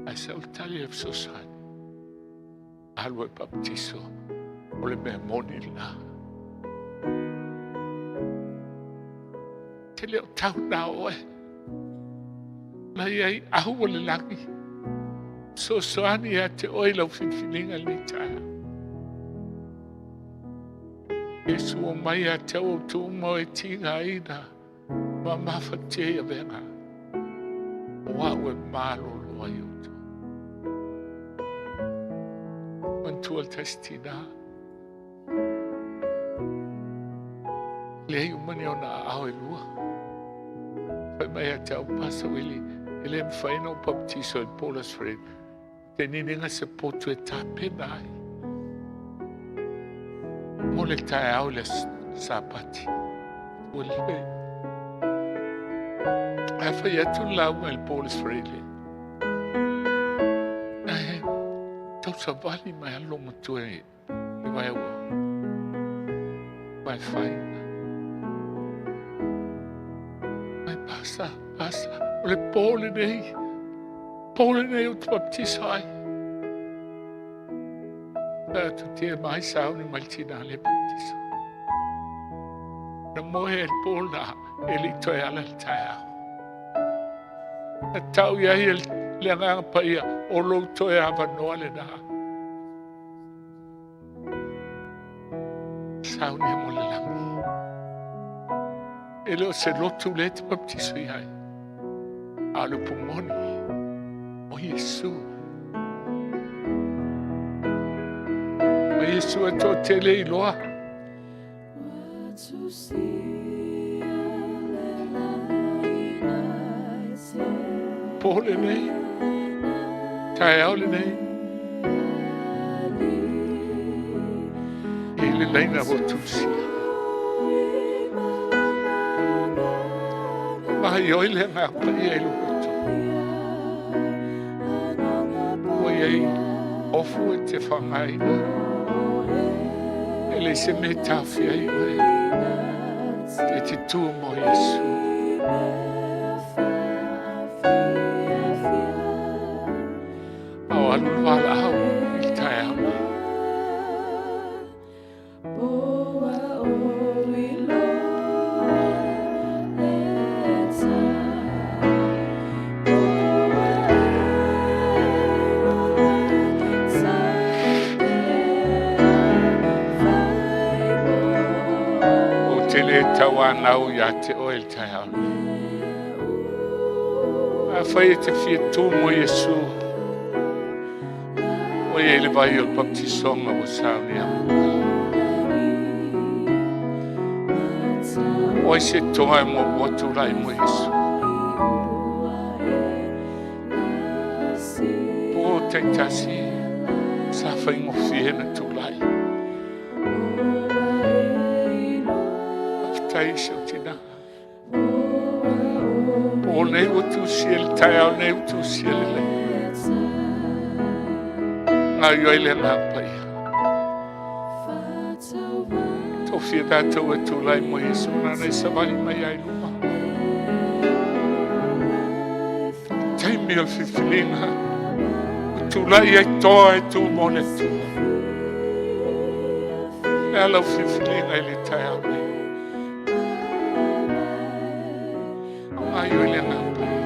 [SPEAKER 4] Ai sa utali le sosani. Alwa baptiso. o le mea moni la. Te leo tau nā oe. Na iai ahu o le langi. So soani a te oe lau whiwhininga ni tae. Yesu o mai a te o tu mo e tinga ina. Ma mafa te a venga. O au e malo loa yoto. Mantua testina. Lei umani o na au e lua. Fai mai a te au pasa Willie. Ele me fai no baptiso e Paulus friend. Te nininga se potu e tāpena ai. Mo le tae au le Sabbath. Ule. Ai fai atu lau el Paulus friend. Ai, tau sa vali mai alo matu e vai au. Vai fai. Vai pasa. Ole Paul nei o te baptiso ai. Tu tia mai sau ni maltina le baptiso. Na moe el Paul na eli toi ala le tae au. Na tau iahi le anganga pa ia o lou toi ava noa le na. Sau ni mo le langi. Ele o se lotu le te baptiso i ai. Alu pumoni o Yesu. Ma Yesu e tō tele i loa. Pōle nei. Tae au le nei. I le leina o tūsia. Mahi oi le ngā pai e lukuto. Oi ei ofu e te whangaina. E le se me tawhia i oi. E te tū mo Yesu. Au anu wala au i tae au. Tawanau ya te oil tae au. A whai e te whia tū mo Yesu. O e le vai o baptisonga o sauni au. O e se toa e mo watu rai mo Yesu. Po te tasi sa whai mo whiena tu rai. Tai shautina. O nei o tu siel tai au nei o tu siel le. Nga ioi le ngā pai. Tō whia tātou e tū lai mo Yesu nā nei savali mai ai luma. Taimi o whiwhilinga. O tū lai ai toa e tū mo le tū. E alau whiwhilinga i le tai au nei. Ai oi le ngā pai.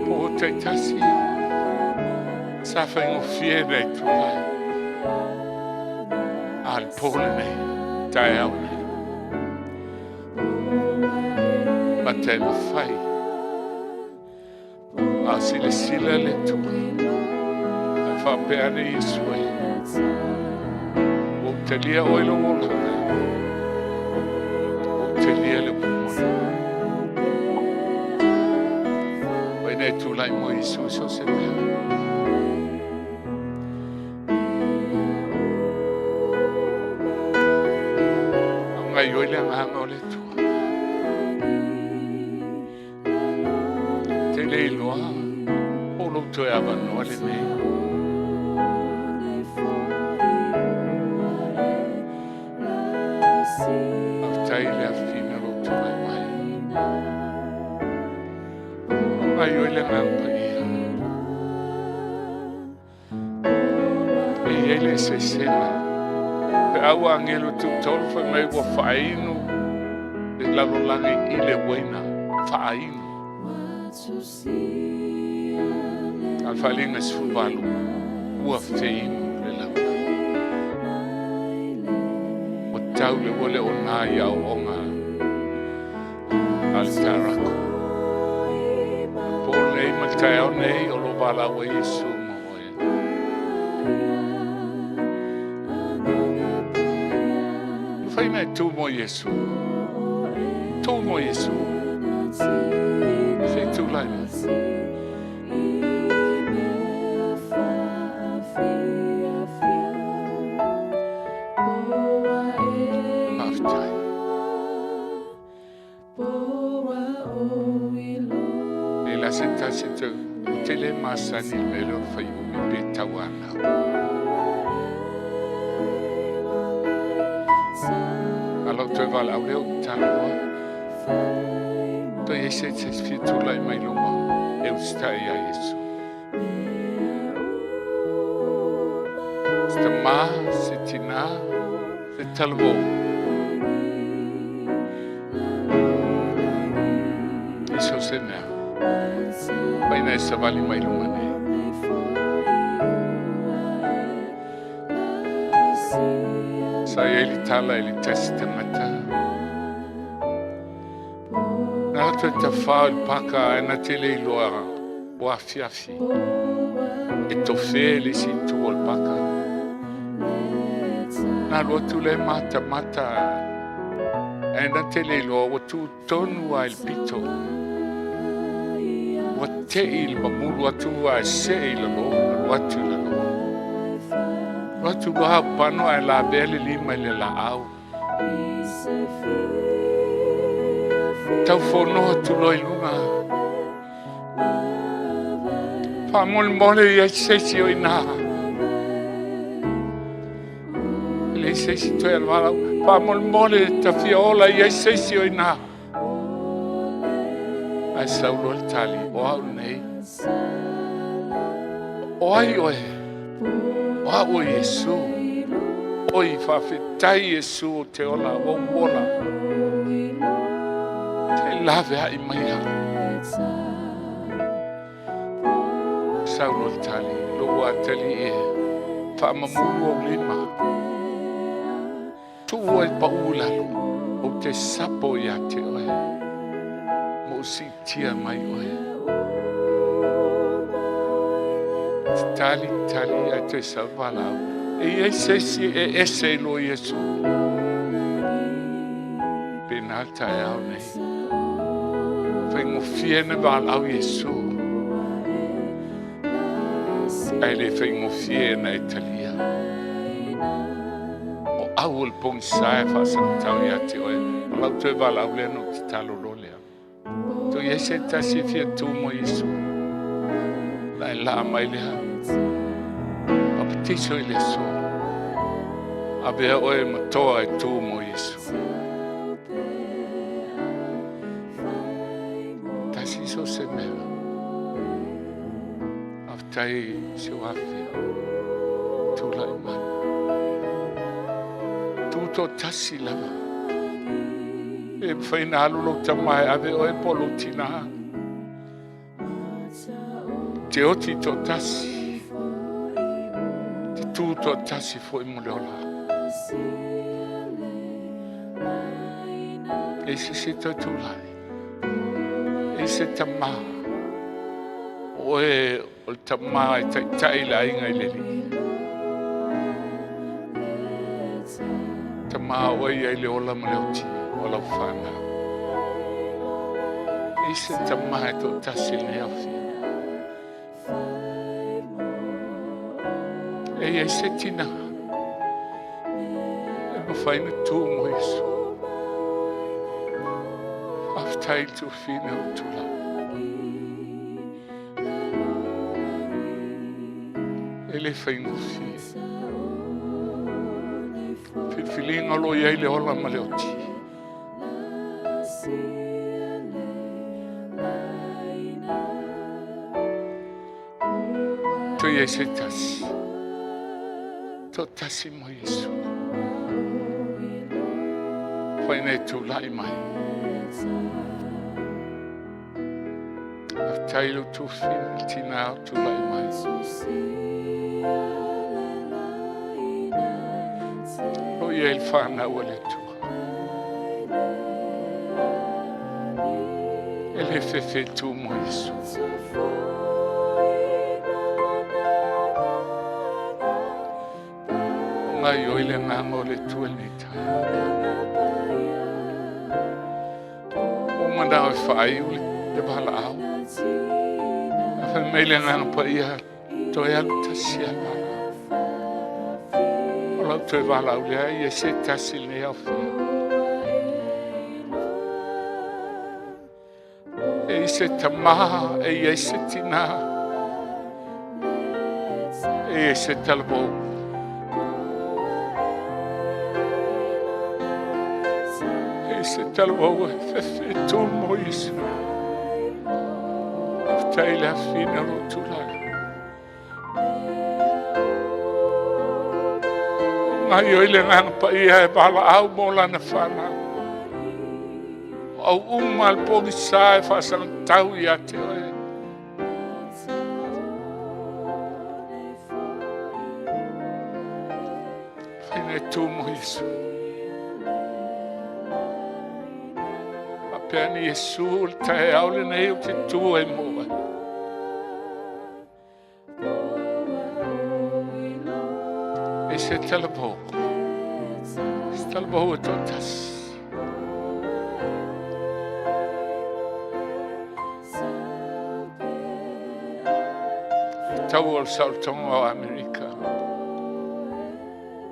[SPEAKER 4] Po te tasi. Sa whaingo whie nei tu lai. Al pōle nei. Tai au nei. Ma te no whai. A sila le tu. Ai whapea ne Yesu ai. O te lia oilo o langa. Te lia le pumona. Wai nei tu lai mo Yesu so se mea. Au ngai oi le nganga o le tua. Te lei loa. O lo tu e awa noa le mea. Au tai le awhina lo tu mai mai. Ai oi le nganga ia. ele se sena. Pe au angelo tu tolu fa mai wa fainu. E lalo langi ile waina fainu. Al falinga sfuvalu. Ua feinu le launa. O tau le wole o nā ia o onga. Al tarako. Po nei matai au nei o lo wala wa Yesu mo oe. Fai mai tu mo Yesu. Tu mo Yesu. Fai tu lai mo. Maftai. La senta senta tele masani melo fai umi betawana. Alo te vala au leo talo. To yese se fitula mai loma. Eu stai a Yesu. Sta ma setina se talvo. Isso se mea. Baina esa vali mai lumane. Sa eli tala eli testamata. Na to ta fa il paka na tele loa wa fiafi. E to feli si tu ol paka. Na lo tu le mata mata. E na tele loa wa tu tonu a il pito. Te il mamulu atu a se il lo watu la lo watu wa pano a la bele lima le la au tau fono tu lo ilunga pa mol mole ya se si ina le se si to el mala pa mol mole ta fiola ya se si ina ai saulo il tali o au nei oi o Yesu oi fa fetai Yesu te ola o wola te lave ai mai saulo il tali lo wa tali e fa mamulu o lima tu oi paula o te sapo ya te oi si tia mai oe. Tali a te salvala. E ese si e ese lo Yesu. Penalta e au nei. Fai mo fiene val au Yesu. Ai le fai mo fiene e talia. O au il pong sae fa santau ia te oe. Lau te val au le no te talo lo lea. Tu yese tasi fia tu mo Yesu. La mai lea. Apetiso ile so. Abea oe matoa e tu mo Yesu. Tasi so se mea. Aftai se wafi. Tu la imana. Tu to tasi lava. E whaina alulo tamai ave oe polo tina. Te oti to tasi. Te tū to tasi fo i muleola. E se to tūlai. E se tama. Oe o tama e tai la inga i leli. Tama oe i le ola muleoti. Ola whana. E se tamae to tasi le awhi. E se tina. E ma whaina tū mo Yesu. Aftai tu whine o tula. E le whaingo whine. Whiwhilinga lo iei le ola ma le oti. Tu iei se tasi. To tasi mo Yesu. Fai nei tūlai mai. Tailu tu fin tina tūlai mai. O ia il whana wale tua. Ele fefe tu mo Yesu. Ngai o ile nganga o le tua ni tai. O manda o whai ule te bahala au. A whai meile nganga pa ia toi alu tasia bahala. O lau toi bahala ule ai e se tasi le au whia. E se tamaha e se tina. E se talabou. Se talabou e fefe tu mo Yesu. Aftai la fina lo tulai. Ngai o ile nganga pa ia e bala au mo lana whana. Au umal pogi sa e whasang tau i ate oe. Whaine tu mo Yesu. Peani Yesu le tae aule nei o te tua e moa. E se talabou. Se talabou e totas. Tau o saltonga o Amerika.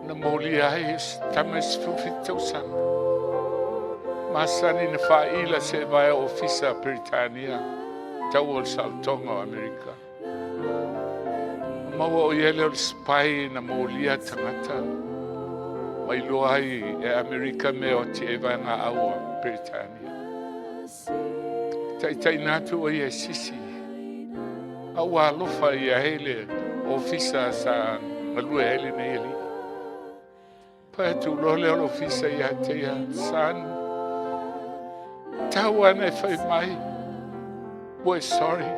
[SPEAKER 4] Na moli ai tames fufitau sana. Masani na whaila se vai ofisa Britania. Tau o saltonga o Amerika. Maua o iele o spai na molia tangata. Mai loa ai e Amerika me o te ewa ngā aua Britania. Tai natu o ia sisi. Aua alofa ia hele ofisa sa ngalua hele na ili. Pai tu lole o ofisa ia te ia san. Tau ana e whai mai. We're sorry.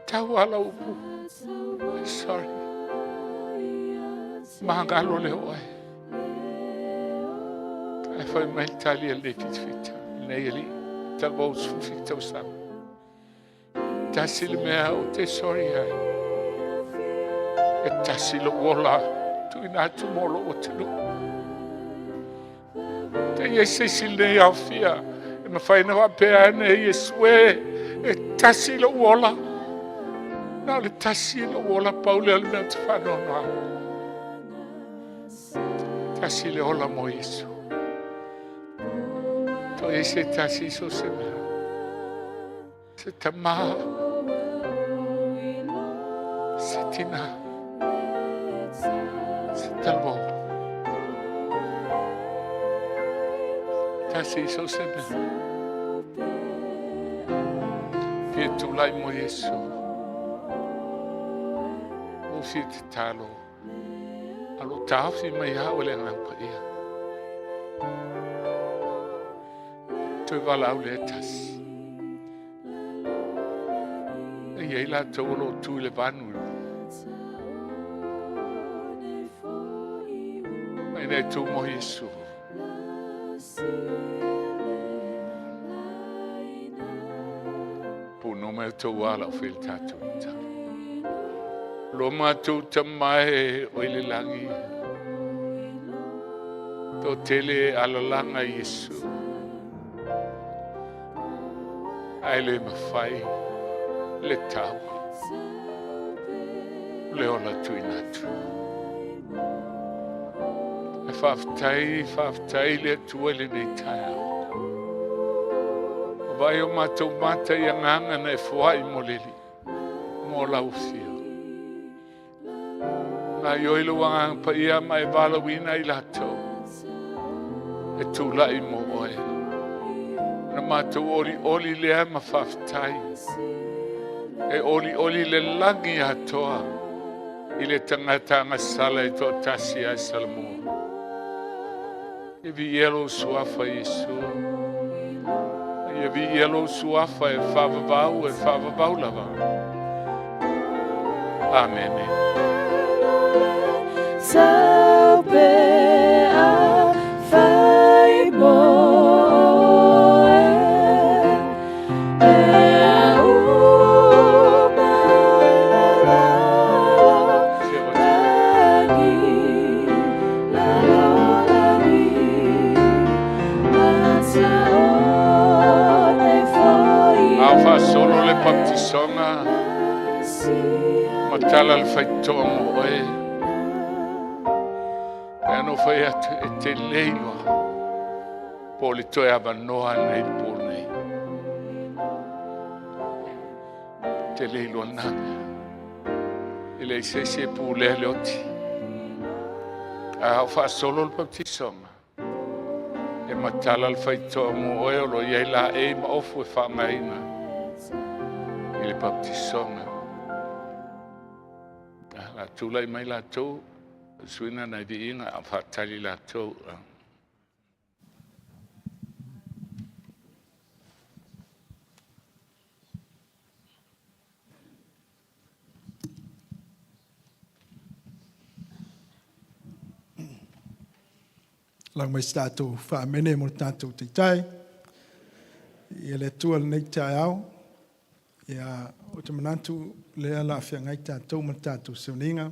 [SPEAKER 4] Tau ala upu. We're sorry. Mahangalo le oe. E whai mai tali a le fitfita. Nei ali. Talbou sufita o sama. Tasi le mea o te sorry ai. E tasi lo wola. Tui natu molo o te lu. Te ia se silnei au fia. E ma whaina wa pēa ne Yesue. E tasi lo wola. Nā le tasi lo wola paule ali nā te whanoa. Tasi le ola mo Yesu. To e se tasi so se mea. Se tamaa. Se tina. Se talbou. Tasi so se mea. Pia tulai mo Yesu. O fi te talo. Alo tawhi mai hao le ngampa ia. Toi wala au le tasi. E iei la tau lo tu le vanu. Mai nei tu mo Yesu. Puno me tau wala o whil tatu ta. Lo matu tamai o ile langi. To tele alalanga Yesu. Ai le mawhai. Le tau. Le ola tui natu. E whaftai le tua le nei tai au. Vai o matou mata i anganga na e fuai mo leli. Mo lau fia. Ngā ioilo wangang pa ia mai walawina i lato. E tūlai mo oe. Na matou oli lea ma whaftai. E oli le langi atoa. I le tangata ngasala I tō tasi ai salamoa. I vi ielo suafa Yesu. I vi ielo suafa e whawavau lava. Amen. Solo le baptisonga matala le Faitoa mo e ano fai e te leilo po le toe avanoa nei po nei te leilo nana e le se pu le leoti a fa solo le baptisonga e matala le Faitoa mo e lo ia la e ma ofu e fa maina le baptisonga. La tula I mai la tau, suina na viinga a whatali la tau.
[SPEAKER 5] Lang mai stato fa mene mo tanto te tai. I le tua nei tai au. Ia o te manatu lea la fia ngai tātou ma tātou seoninga.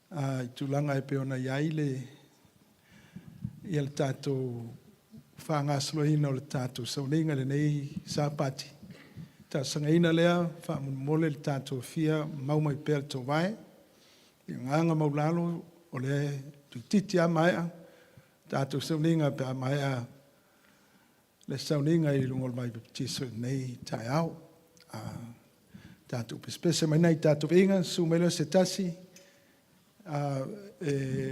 [SPEAKER 5] I tūlanga e peona iai ia le tātou whaangasloina o le tātou seoninga le nei sāpati. Tā sangaina lea, whaamole le tātou fia maumai pēr tō vai. Ia nganga maulalo o le tuititi a maia. Tātou seoninga pe a maia le seoninga I lungol mai baptiso nei tai au. Tātou pespese mai nei tātou inga, sumelo se tasi,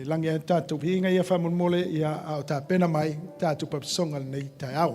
[SPEAKER 5] langi a tātou inga ia whamon ia au tā pena mai, tātou papsonga nei tai au.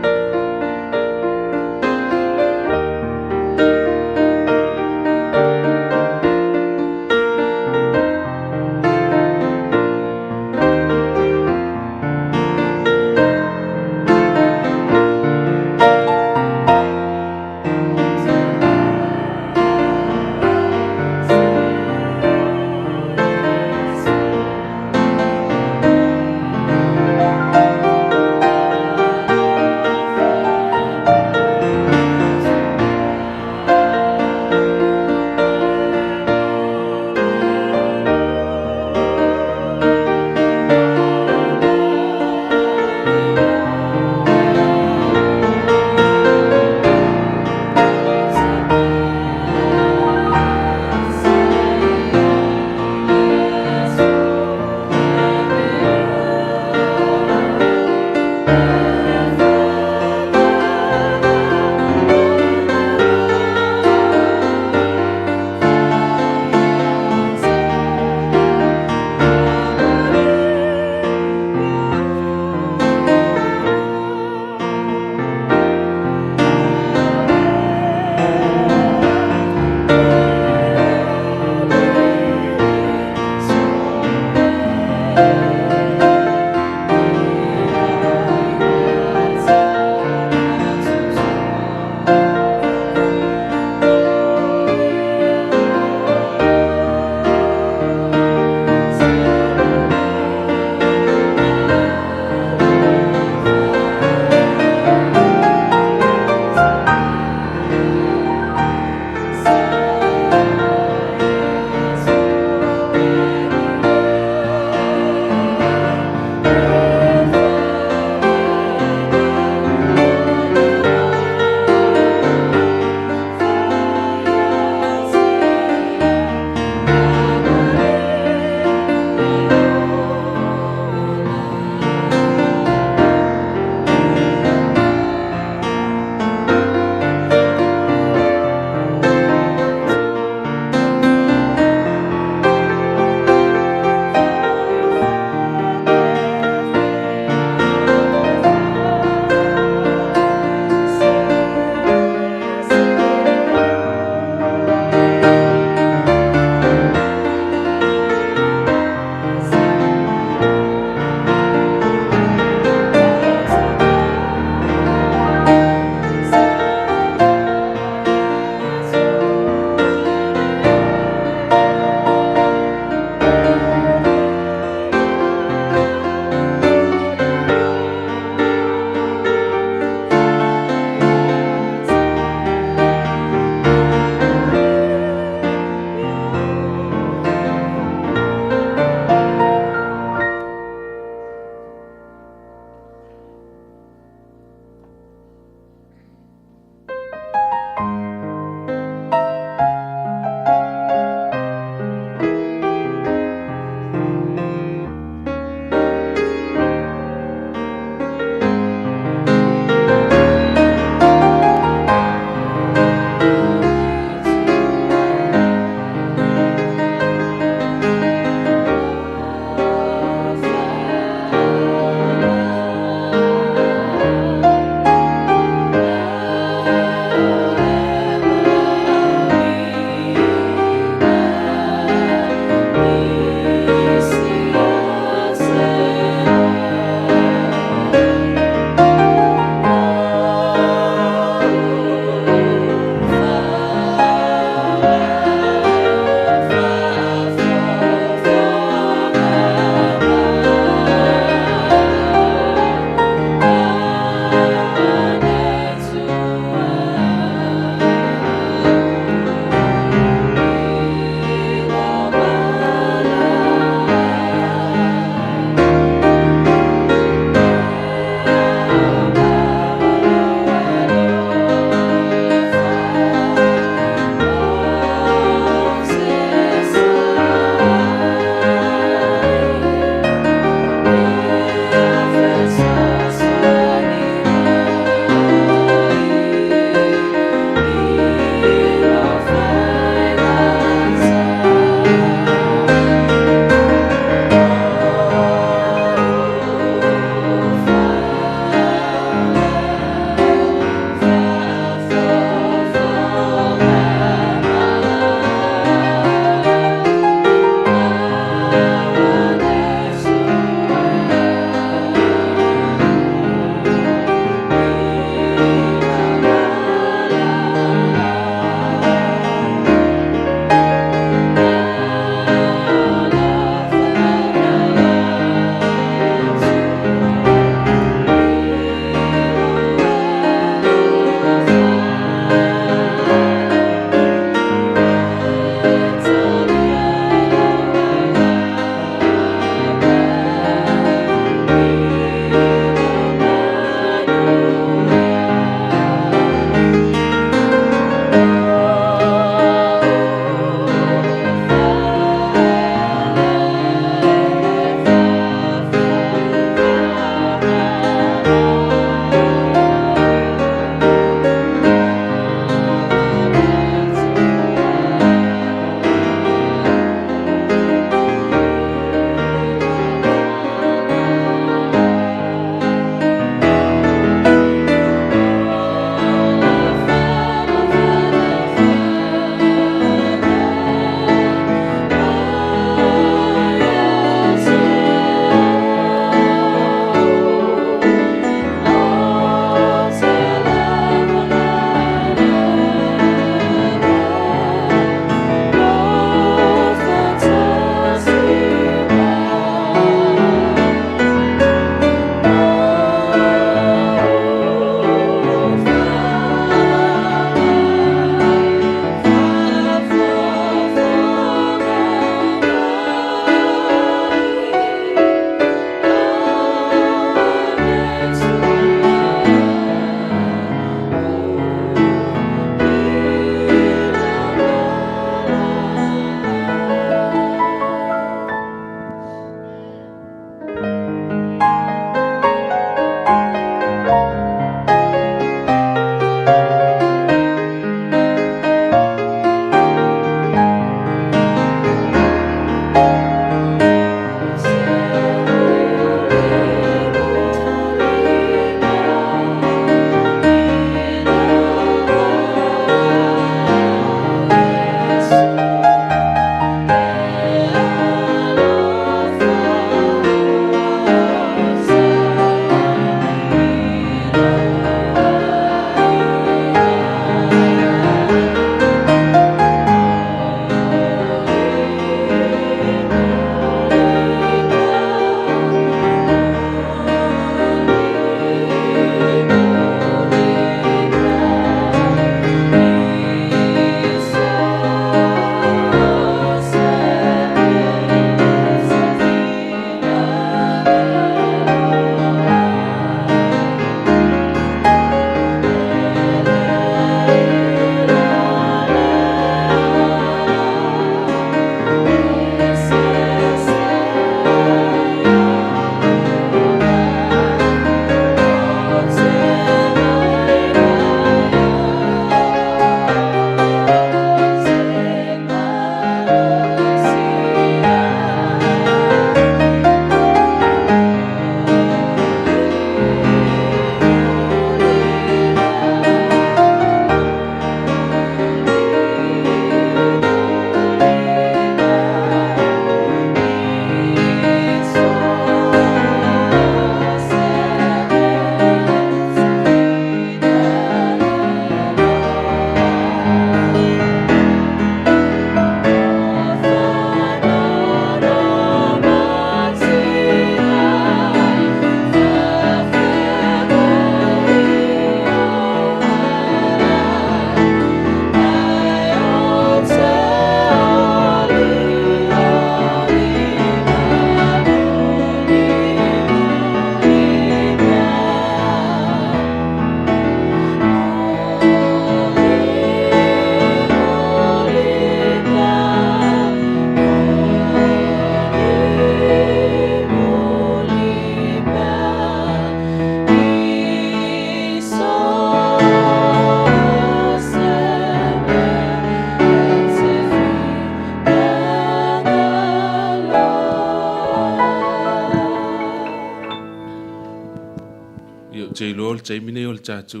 [SPEAKER 6] Yo te lol te mine ol tatu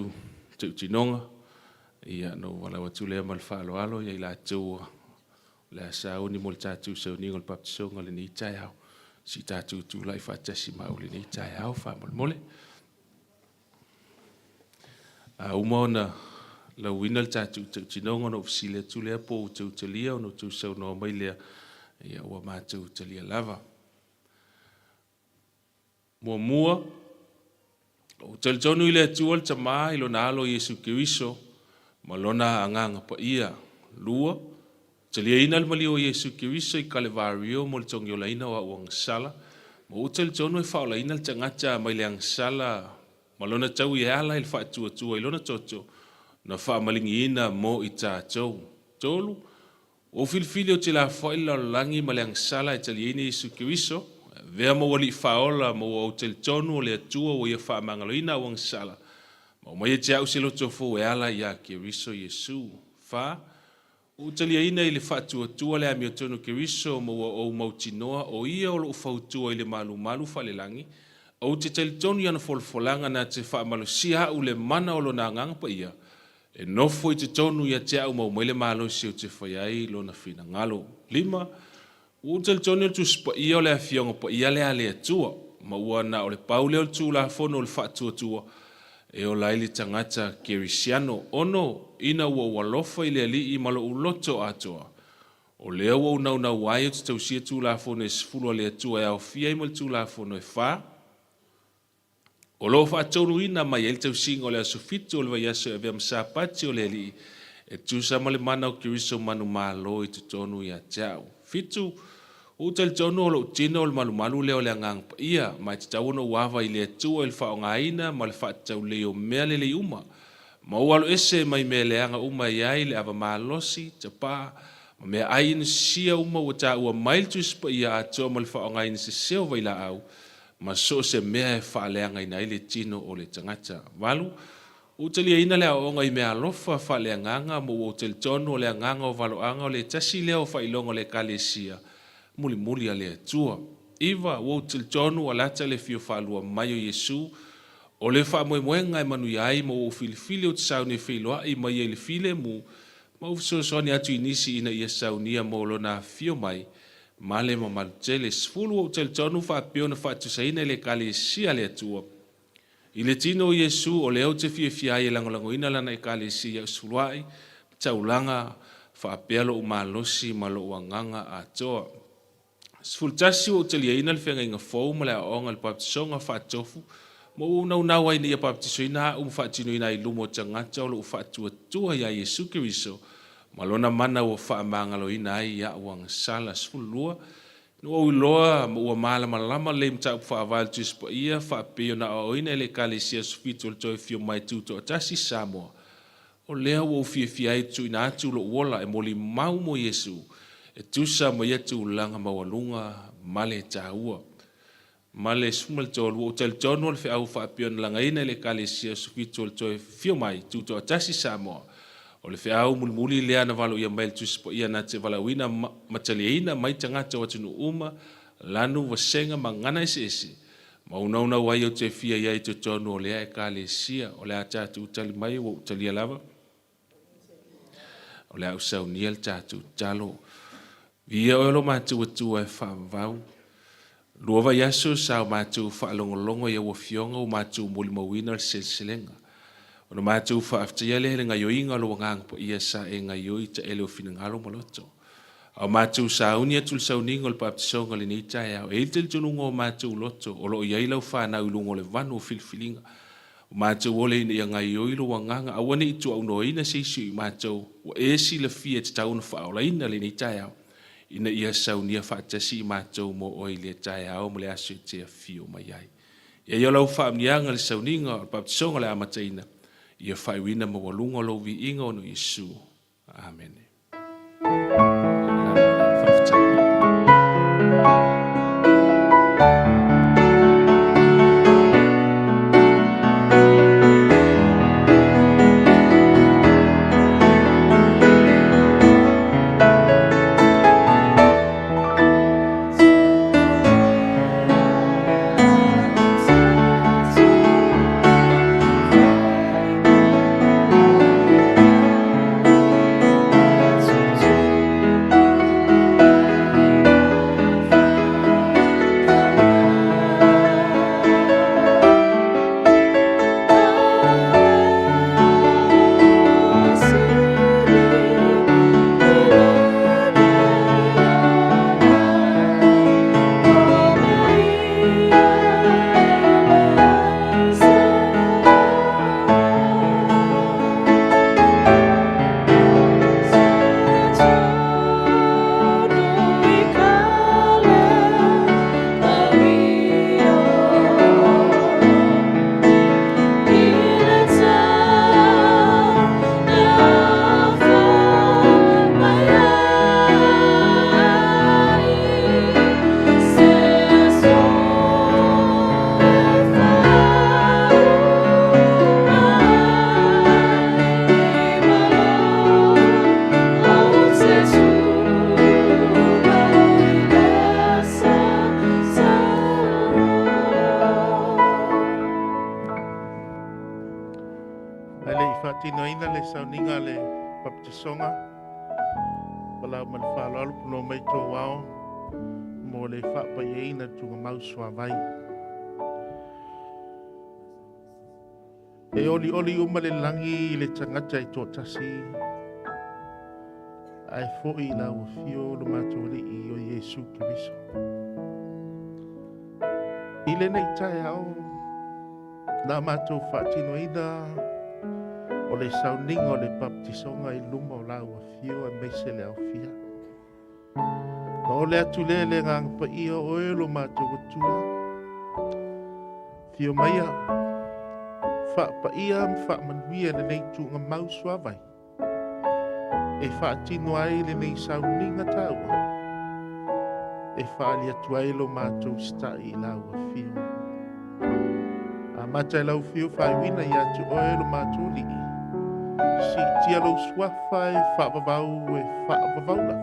[SPEAKER 6] te tinonga ia no wala watu le mal falo alo ia la tu la sa uni mol tatu se uni ngol papso ngol ni tai au si tatu tu lai fa tasi ma uli ni tai au fa mol mole a umona la winal tatu te tinonga no fsile tu le po te lia no tu se no mai le ia wa ma tu te lia lava mua o tel tonu ile tuol tama ilo nalo Yesu Kiriso malona anganga pa ia lua telia ina mali o Yesu Kiriso I Kalvario mo tong yo laina wa wang sala mo tel tonu e fa la ina tangata mai le sala malona tau ia la il fa tu ilona toto na fa malingi ina mo ita tolu o filfilio te la fa ila langi maleng sala telia ina Yesu Kiriso vea mo wali faola mo o tel tonu le tua o ia fa mangaloina wang sala mo mai te au selo tofo e ala ia Kiriso Yesu fa o telia ina ile fa tua le amio tonu Kiriso mo o mautinoa o ia o fa tua ile malu fa le langi o te tel tonu ia na folfolanga na te fa malusia u le mana o lo na ngang pa ia e nofo I te tonu ia te au mo le malo si o te fa ai lo na fina ngalo lima o tel tonu tu spa ia le afionga pa ia le ale tua ma ua na o le paule o tu la fono le fa tua e o laili tangata Kirisiano ono ina ua walofa I le ali I malo uloto atoa o lea ua una wai o te tausia tu la fono e sifulu le tua e au fia I mal tu la fono e fa o lo fa tonu ina mai el tausinga o le asofito o le vaiaso e vea msapati o le ali e tu sa male mana o Kiriso manu malo I te tonu ia tau fitu o tel tonu o lo tino o malu leo le ngang ia mai te tau no wava I le tua il fa o ngaina ma le fa tau leo mea le uma ma walo ese mai me le anga uma iai le ava malosi te pa ma mea ain sia uma o ta ua mail tu spa ia ato ma le fa o ngaina se seo vai la au ma so se mea e fa le anga ina le tino o le tangata walu o telia ina le o ngai mea lofa fa le nganga mo o tel tonu o le nganga o valo anga o le tasi leo fa ilongo le kalesia mulimuli ale tua iva wo tel tonu ala tele fio fa lua mayo Yesu o le fa mo moenga e manu yai mo o filifili o te sauni filoa I mai ele file mu ma o so ni atu inisi ina ia saunia mo lona fio mai male mo maltele sfulu o tel tonu fa pio na fa tu saina le kalesia le tua ile tino Yesu o leo te fia ia langolango ina lana e kalesia suluai taulanga fa pelo umalosi malo wanganga atoa sfultasi o telia ina le fenga inga fou ma le aonga le paptisonga fa tofu mo una wai ni paptisoina fa tino ina I lumo tangata o lo fa tua ia Yesu Kiriso malona mana o fa mangalo ina ia wang sala sfulua no loa mo mala malama le mta fa val tus pa ia fa pe na o ina le kalesia spiritual to fio mai tuto tasi samo o lea o fia ai tu ina tu lo wola e moli mau mo Yesu e tu sa mo ia tu langa mawalunga male taua male sumal to o tel tono le au fa pe langa ina le kalesia spiritual to fio mai tuto tasi samo o le FEAU MULIMULI lea na valo ia mail tu spo ia na te valawina mataliaina mai tangata o tunu uma lanu wasenga mangana ese ma una wai o te fia ia I te tonu o lea e kalesia o lea tatu utali mai o utalia lava o lea usau niel tatu talo via o lo matu atu e whaamvau lua vai aso sa o matu whaalongolongo ia wafionga o matu mulimawina silsilenga o matu faaftia le nga yoinga lo ngang po ia sa e nga yoi ta ele o finangalo maloto o matu sa unia tul sa uningo le paptisonga le nita ya e tel tunungo matu loto o lo ia ilo fa na ulungo le vanu filfilinga o matu ole ina nga yoi lo nganga awani itu au no ina sisi matu o esi le fie te taun fa ola ina le nita ya ina ia sa unia fa tasi matu mo o ile ta ya o mo le asu te fio mai ai ia yo lo fa mianga le sa uninga paptisonga le amataina ia whaiwina mawalunga lo vi inga ono Yesu. Amen.
[SPEAKER 7] whaatinoina le sauninga le papitisonga. Walau man whaalalu puno mai tō wao. Mo le whaapaieina tunga mausua vai. E oli uma le langi I le tangata I tō tasi. Ai fo'i la ua fio lo mātou li I o Yesu Kiriso. I le nei tae au, nā mātou whaatinoina o le sauninga o le baptisonga I luma o la ua fio a meise le au fia. Na o le atu le ngang pa ia o e lo mātou atua. Fio maia, wha pa ia wha manuia le nei tunga mausua vai. E whaatino ai le nei sauninga taua. E whaali atu ai lo mātou stai I lau a fio. A matai lau fio whaiwina I atu oe lo mātou li. Si tia lo swafai whaavavau e whaavavau lava.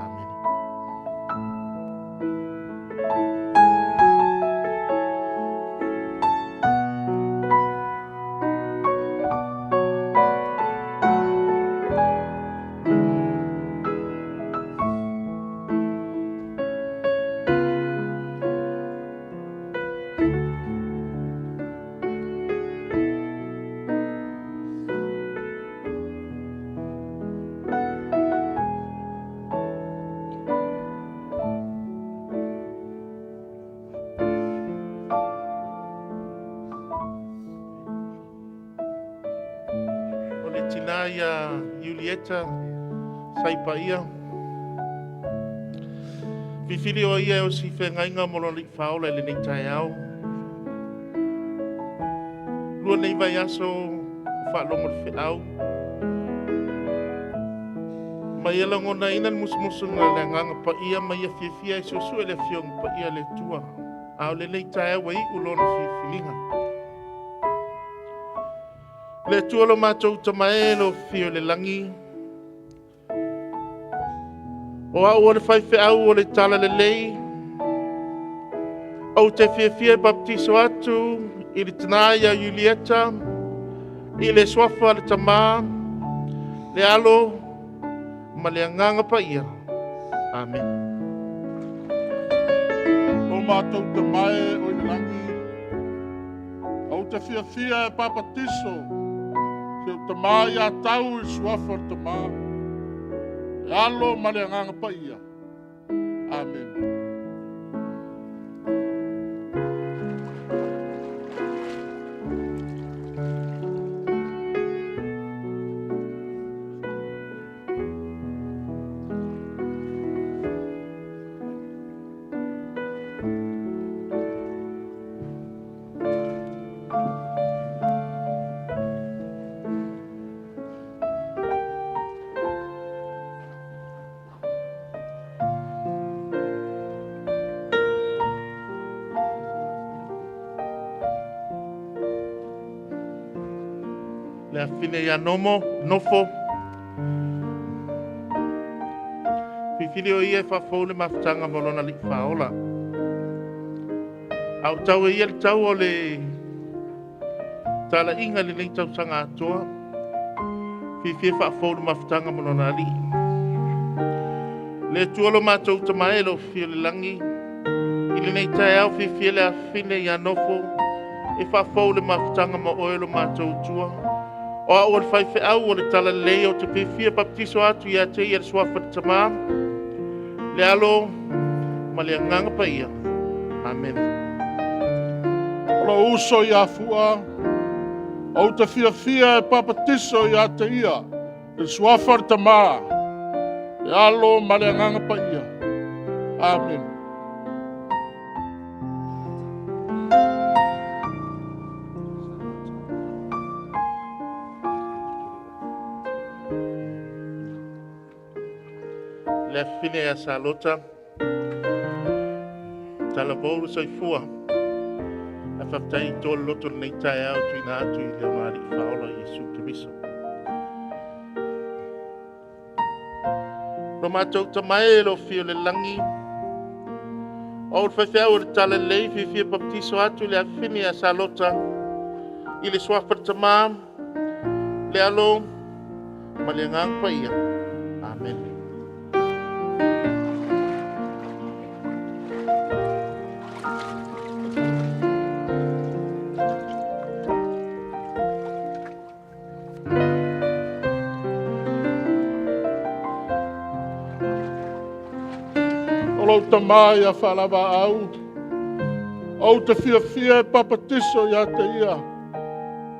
[SPEAKER 7] Amen. Ia Julieta saipa ia. Fifili o ia o si whengainga molo li whaola le nei tae au. Lua nei vai aso whaalonga le wheau. Mai ala ngona inan musmusunga le nganga pa ia mai a fia I susu le fionga pa ia le tua. Au le nei tae au I ulona fifilinga. Le tuolo mātou tamaelo fio le langi. O au o le whaiwheau o le tala le lei. Au te fia baptiso atu I le tanaia Julieta. I le swafa le tamā. Le alo. Ma le anganga pa ia. Amen.
[SPEAKER 3] O mātou tamae o I langi. Au te fia papatiso. Tamā ia tau I suafa tamā. E alo ma le nganga pa ia. Amen.
[SPEAKER 7] Le afine ia nofo. Fifili o ia whafou le mafutanga molona li whaola. Au tau e ia le tau o le tala inga le nei tau sanga atoa. Fifili whafou le mafutanga molona li. Le tuolo mātou tamaelo fio le langi. I le nei tae au fifili le afine ia nofo. E whafou le mafutanga mo oelo mātou tua. O au le whaiwheau o le tala lei o te pifia baptiso atu ia te ia le swafa tamā. Le alo, ma le nganga pa ia. Amen.
[SPEAKER 3] Ola uso ia fua. Au te fia papatiso ia te ia. Le swafa tamā. Le alo ma le nganga pa ia. Amen.
[SPEAKER 7] Le fine a salota. Tala bolu soifua. A whaptai tō loto nei tae au tuina atu I leo nari whaola Yesu Kiriso. No mātou tamae lo fio le langi. O le whaiwhau o le tala lei fia baptiso atu le a fine a salota. I le swafa tamā. Le alo, ma le ngang pa ia. Amen.
[SPEAKER 3] Olo tamai a whalava au. Au te fia papatiso ia te ia.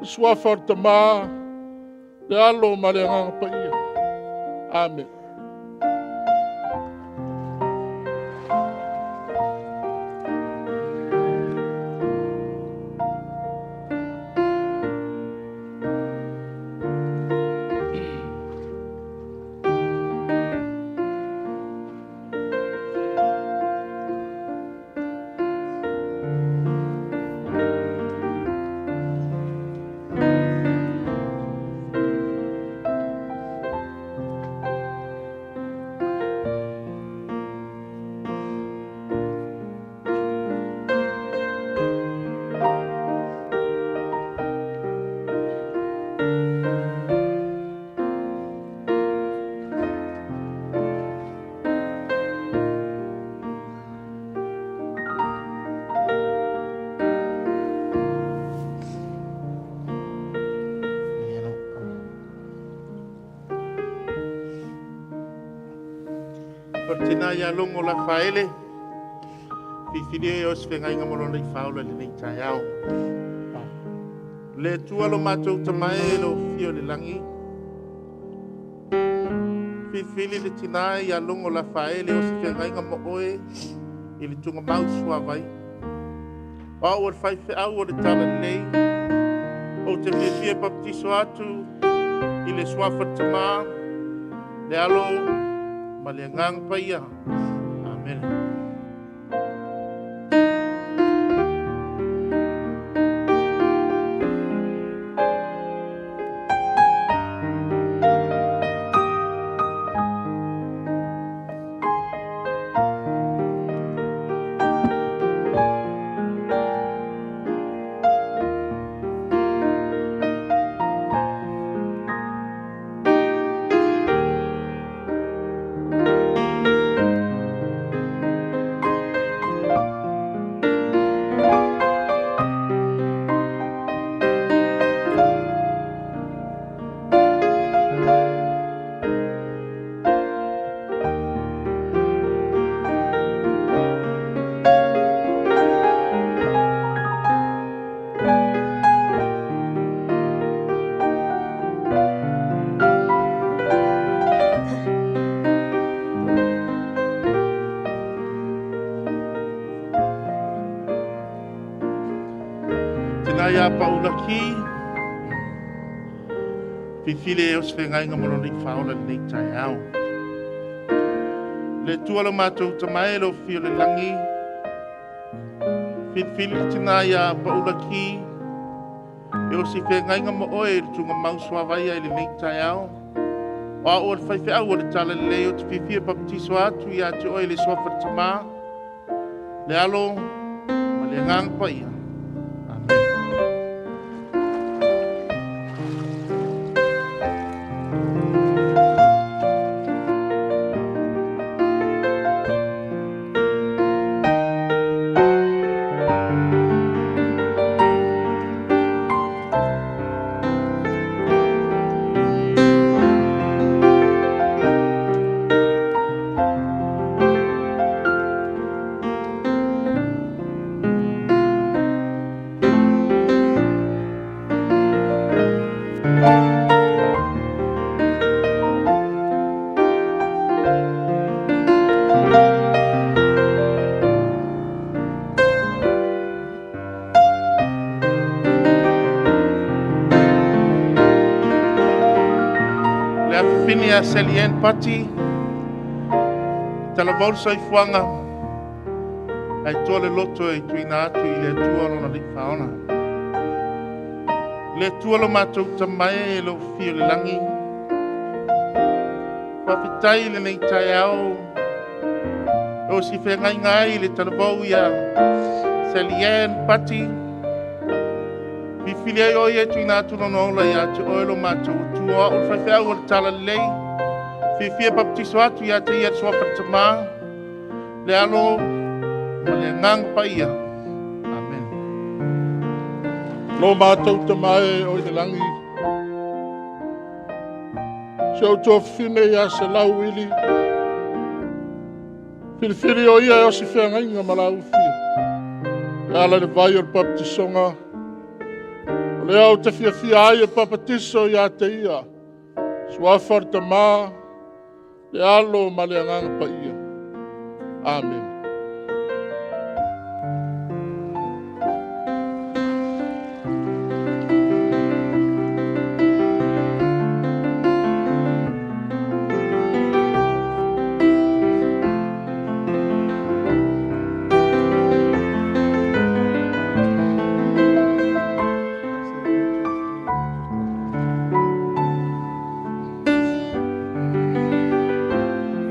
[SPEAKER 3] Suafar tamā. Le alo ma le ngapa ia. Amen.
[SPEAKER 7] Tina ya longo la faele. Fifide os fenga inga mono le faula le nei tai au. Le tua lo matou tamae lo fio le langi. Fifili le tina ya longo la faele os fenga inga mo oe. Ili tunga mau sua vai. O o fai fe au o le tala nei. O te fie baptiso atu. Ile sua fatama. Le alo Maliangang pa ia. Amen. Tina paulaki. Fifile os fenga inga mono le faula le nei tai au. Le tua lo matou tamae lo fio le langi. Fifile tina ya paulaki. E o si fenga inga mo oe le tunga mau sua vai ai le nei tai au. O a ora fai fea o le tala le leo te fifia baptiso atu ia te oe le sofa tama. Le alo ma le ngang pa ia. Finia selien pati tala bolsa I fuanga ai tole loto e tuina atu I le tua lona li faona le tua lo matou tamae e lo fio le langi papitai le nei tai au o si whengai ngai le tala bau ia selien pati Fifili ai o ia tuina tuna no la ia te oilo mātou tua o whaiwhau o tala lei. Fifia baptiso atu ia te ia sua patamā. Le alo ma le ngang pa ia. Amen.
[SPEAKER 3] Lo mātou te mai o i langi. Se o tō whine ia se lau Willie. Whiriwhiri o ia e o si whengainga ma lau whia. E ala le vai o le baptisonga. O le au te whia ai e papatiso ia te ia. Suafar te mā. Le alo ma le anganga pa ia. Amen.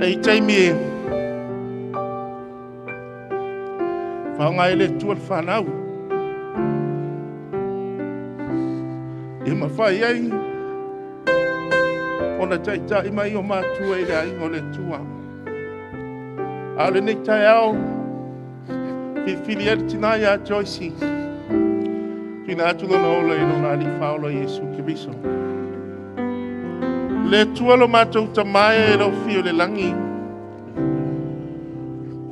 [SPEAKER 7] Ei taimi whaonga ele tual whanau. E mawhai ai ona tai mai o mātua i rai o le tua. Ale nei tai au whiwhiri eri tina ia Joyce. Tina atu lona ola i lona ali whaola Jesu Kiriso. Le tua lo mātou tamai e lo fio le langi.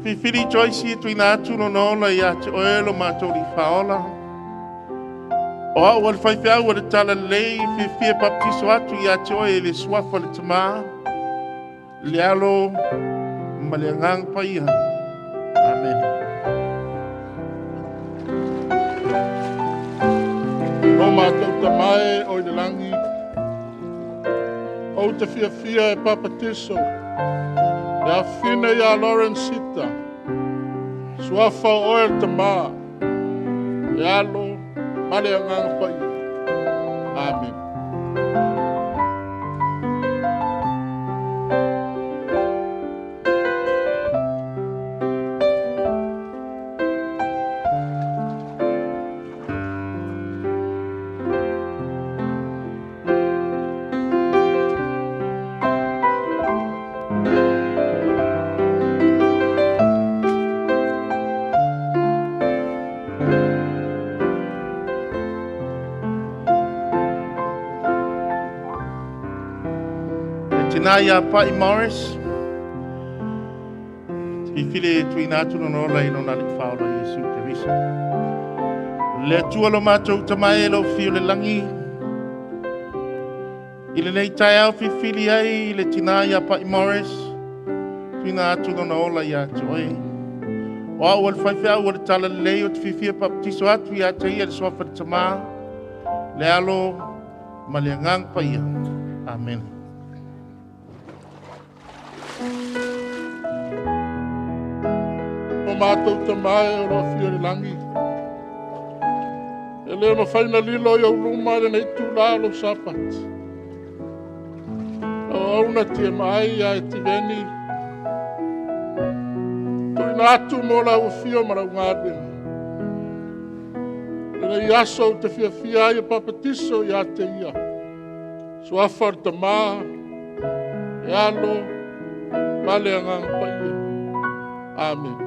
[SPEAKER 7] Whiwhiri Joyce tuina atu no nola i ate oe lo mātou li whaola. O au al whaiwhau le tala lei whiwhia baptiso atu i ate oe le suafa le tamā. Le alo ma le ngang pa ia. Amen.
[SPEAKER 3] Lo mātou tamai o i langi. O te whia e papatiso. E a whine ia Lorenzita. Suafa oe te mā. E alo male angang pai. Amen.
[SPEAKER 7] Tina ia Pai Morris. Whiwhiri tuina atu no nola i nona li whaola Jesu Kiriso. Le tua lo mātou tamai e lo fio le langi. I le nei tai au whiwhiri ai i le tina ia Pai Morris. Tuina atu no nola i atu oi. O au al whaiwhau o le tala lei o te whiwhia baptiso atu i atu i le sofa le tamā. Le alo ma le ngang pa ia. Amen.
[SPEAKER 3] O mātou te mai o roa fio le langi. E leo ma whaina lilo i au luma le nei ITULA lo Sabbath. O auna tia mai a e tiveni. Tui nātu mo la ua fio mara ungadena. Le nei aso te fia i a papatiso i a te ia. Suafar te mā. E alo. Male angang pa ia. Amen.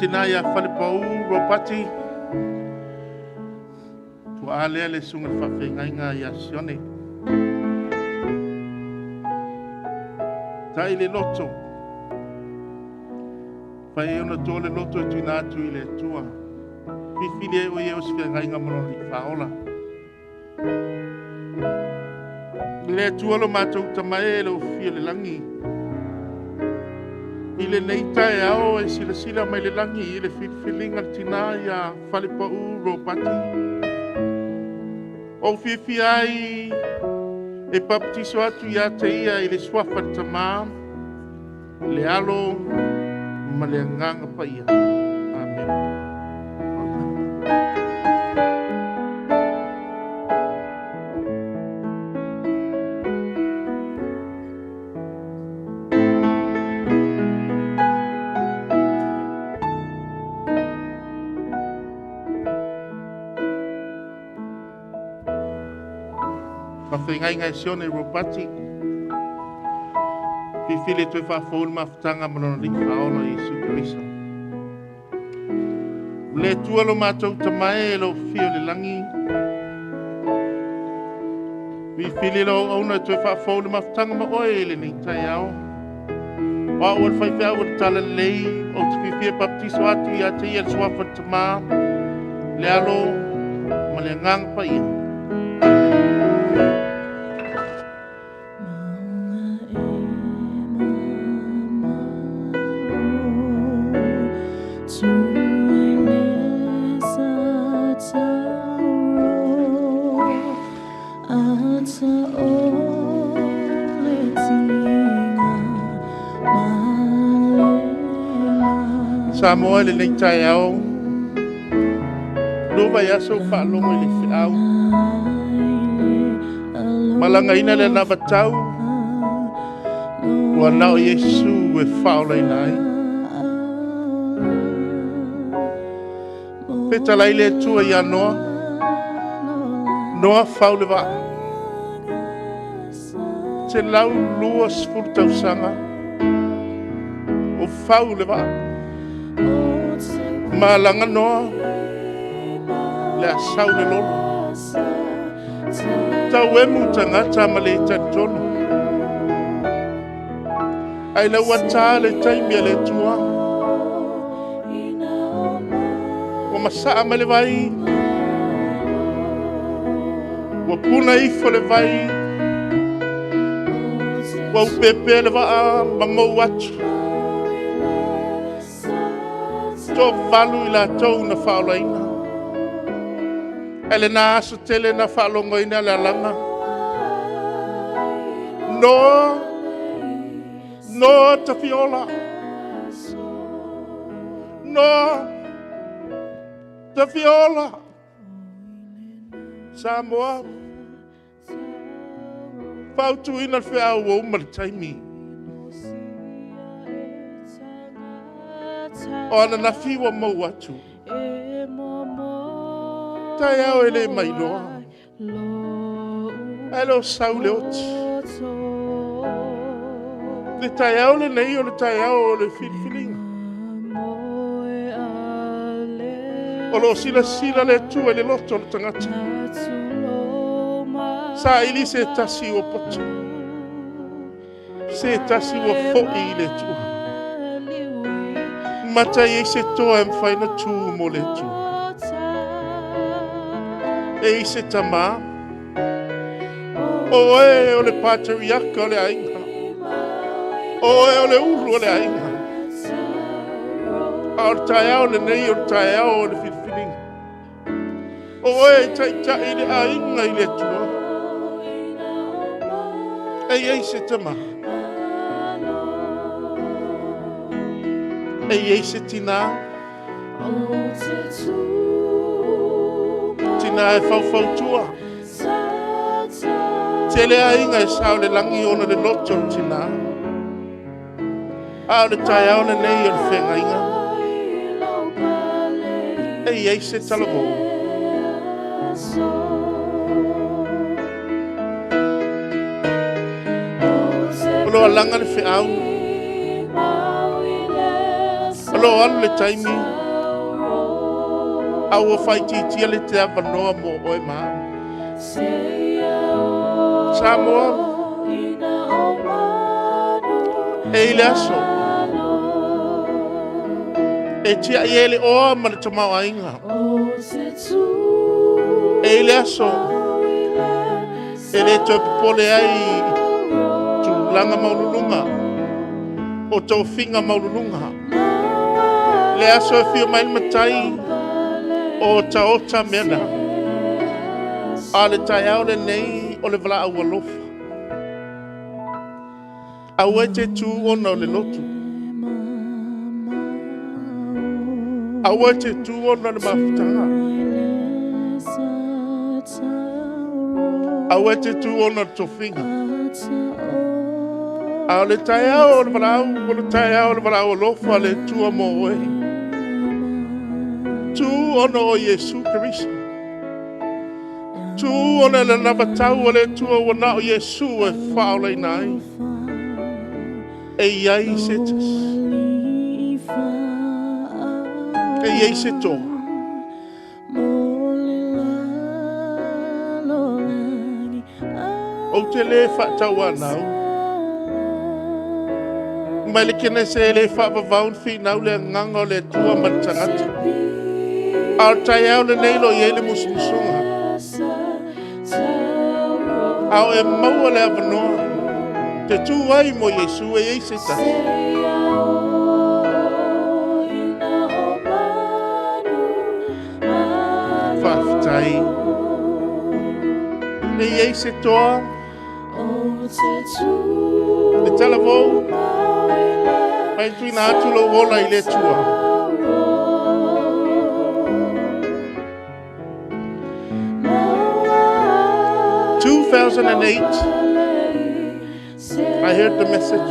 [SPEAKER 7] Tina ia whalepau ropati. Tua alea le sunga whawhengainga ia sione. Tai le loto. Whai ona tō le loto e tuina atu i le tua. Whiwhiri e o i e o si whengainga mono li whaola. Le tua lo mātou tamai e lo fia le langi. I le nei tae ao e sila mai le langi i le whiwhilinga tina ia whalepau ropati. O whiwhi ai e baptiso atu ia te ia i le suafa tamā. le alo ma le nganga pa ia. Amen. Mawhingai ngai sione ropati. Fifili tue whafolu mawhtanga malona li whaola Yesu Kristo. Le tualo mātou tamae lo fio le langi. Fifili lo auna tue whafolu mawhtanga ma oe le nei tai ao. Wa ua whaiwhau o tala lei o te fifia baptiso atu i a te ia suafa tama. Le alo ma le ngang pa ia. Samoa le nei tai au. Luva ia so whaalongo i le whiau. Malanga ina le na batau. Ua nao Yesu e whaola i nai. Peta lai le tua ia noa. Noa whau le waa. Te lau lua sfuru tau sanga. O whau le waa. Malanga noa le asau le lolo tau emu tangata ma le tatono ai la wata le taimia le tua wa masaa ma le vai wa puna ifo le vai wa upepe le waa mango watu to valu i la tau na whaolaina. Ele na aso tele na whaolongoina le alanga. No tawhiola. No tawhiola. Samoa. Whautu ina whea ua umar taimi. O ana na fiwa mau atu. Tai au ele mai loa. Elo sau le oti. Le tai au le nei o le tai au o le filfilinga. O lo sila le tu e le loto le tangata. Sa ili se tasi o poto. Se tasi o fo'i le tua. Mata i se toa em whaina tū mo le tū. E i se tama. O e o le pātariaka o le ainga. O e o le uru o le ainga. A o le tai au le nei o le tai au o le whiwhiringa. O e tai i le ainga i le tua. E se tama. E se tina. Tina e fau tua. Tele ainga e sao le langi ona le loto tina. A le tai au le nei o le whenga inga. E se talabo. Olo alanga le wheau. Alo anu le taimi. Au o whai titia le te awanoa mo oe maa. Samoa. E le aso. E tia i ele oa ma le tamau ainga. E le aso. E le toi pole ai. Tu langa maululunga. O tau finga maululunga. Le aso e fio mai matai o taota mena. A le tai au le nei o le wala au alofa. Aua te tu ona o le lotu. Aua te tu ona le mafutanga. Aua te tu ona le tofinga. Au le tai au o le varau, o le tai au o le varau o lofa le tua mo oe. Tu ona o Yesu Keriso. Tu ona le navatau o le tua wana o Yesu e whaolei nai. E iai se tas. E iai se tō. O te le whaatau anau. Mai le kene se le whaavavaun whinau le nganga o le tua matangata. Au tai au le neilo i ele musumusunga. Au e maua le avanoa. Te tu ai mo Yesu e ei se tas. Whaafitai. E ei se toa. Le talavou. Mai tuina atu lo wola i le tua. I heard the message,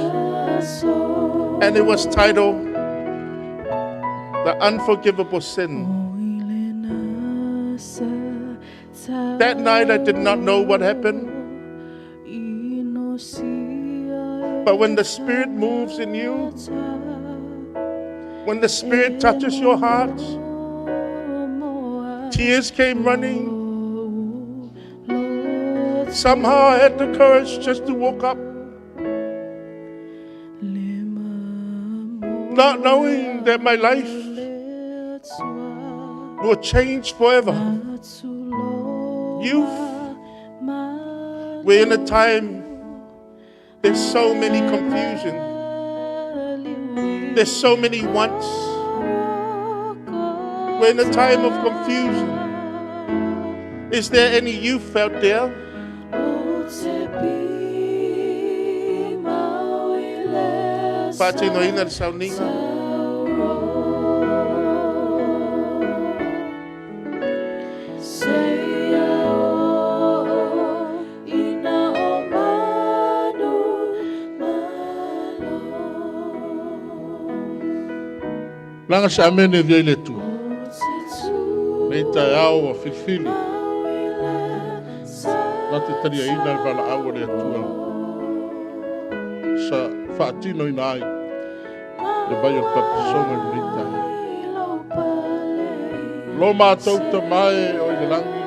[SPEAKER 7] and it was titled The Unforgivable Sin. That night I did not know what happened, but when the Spirit moves in you, when the Spirit touches your heart, tears came running. Somehow I had the courage just to walk up, not knowing that my life will change forever. Youth, we're in a time, there's so many confusion. There's so many wants. We're in a time of confusion. Is there any youth out there? Pati no ina le sauninga.
[SPEAKER 3] Langa sa amene via ile tua. Nei tai au a whiwhili. Nā te tari a ina wala au le tua. Sa whaatino ina ai. Le bai o papu songa nei tai. Lo mātou ta mai o i langi.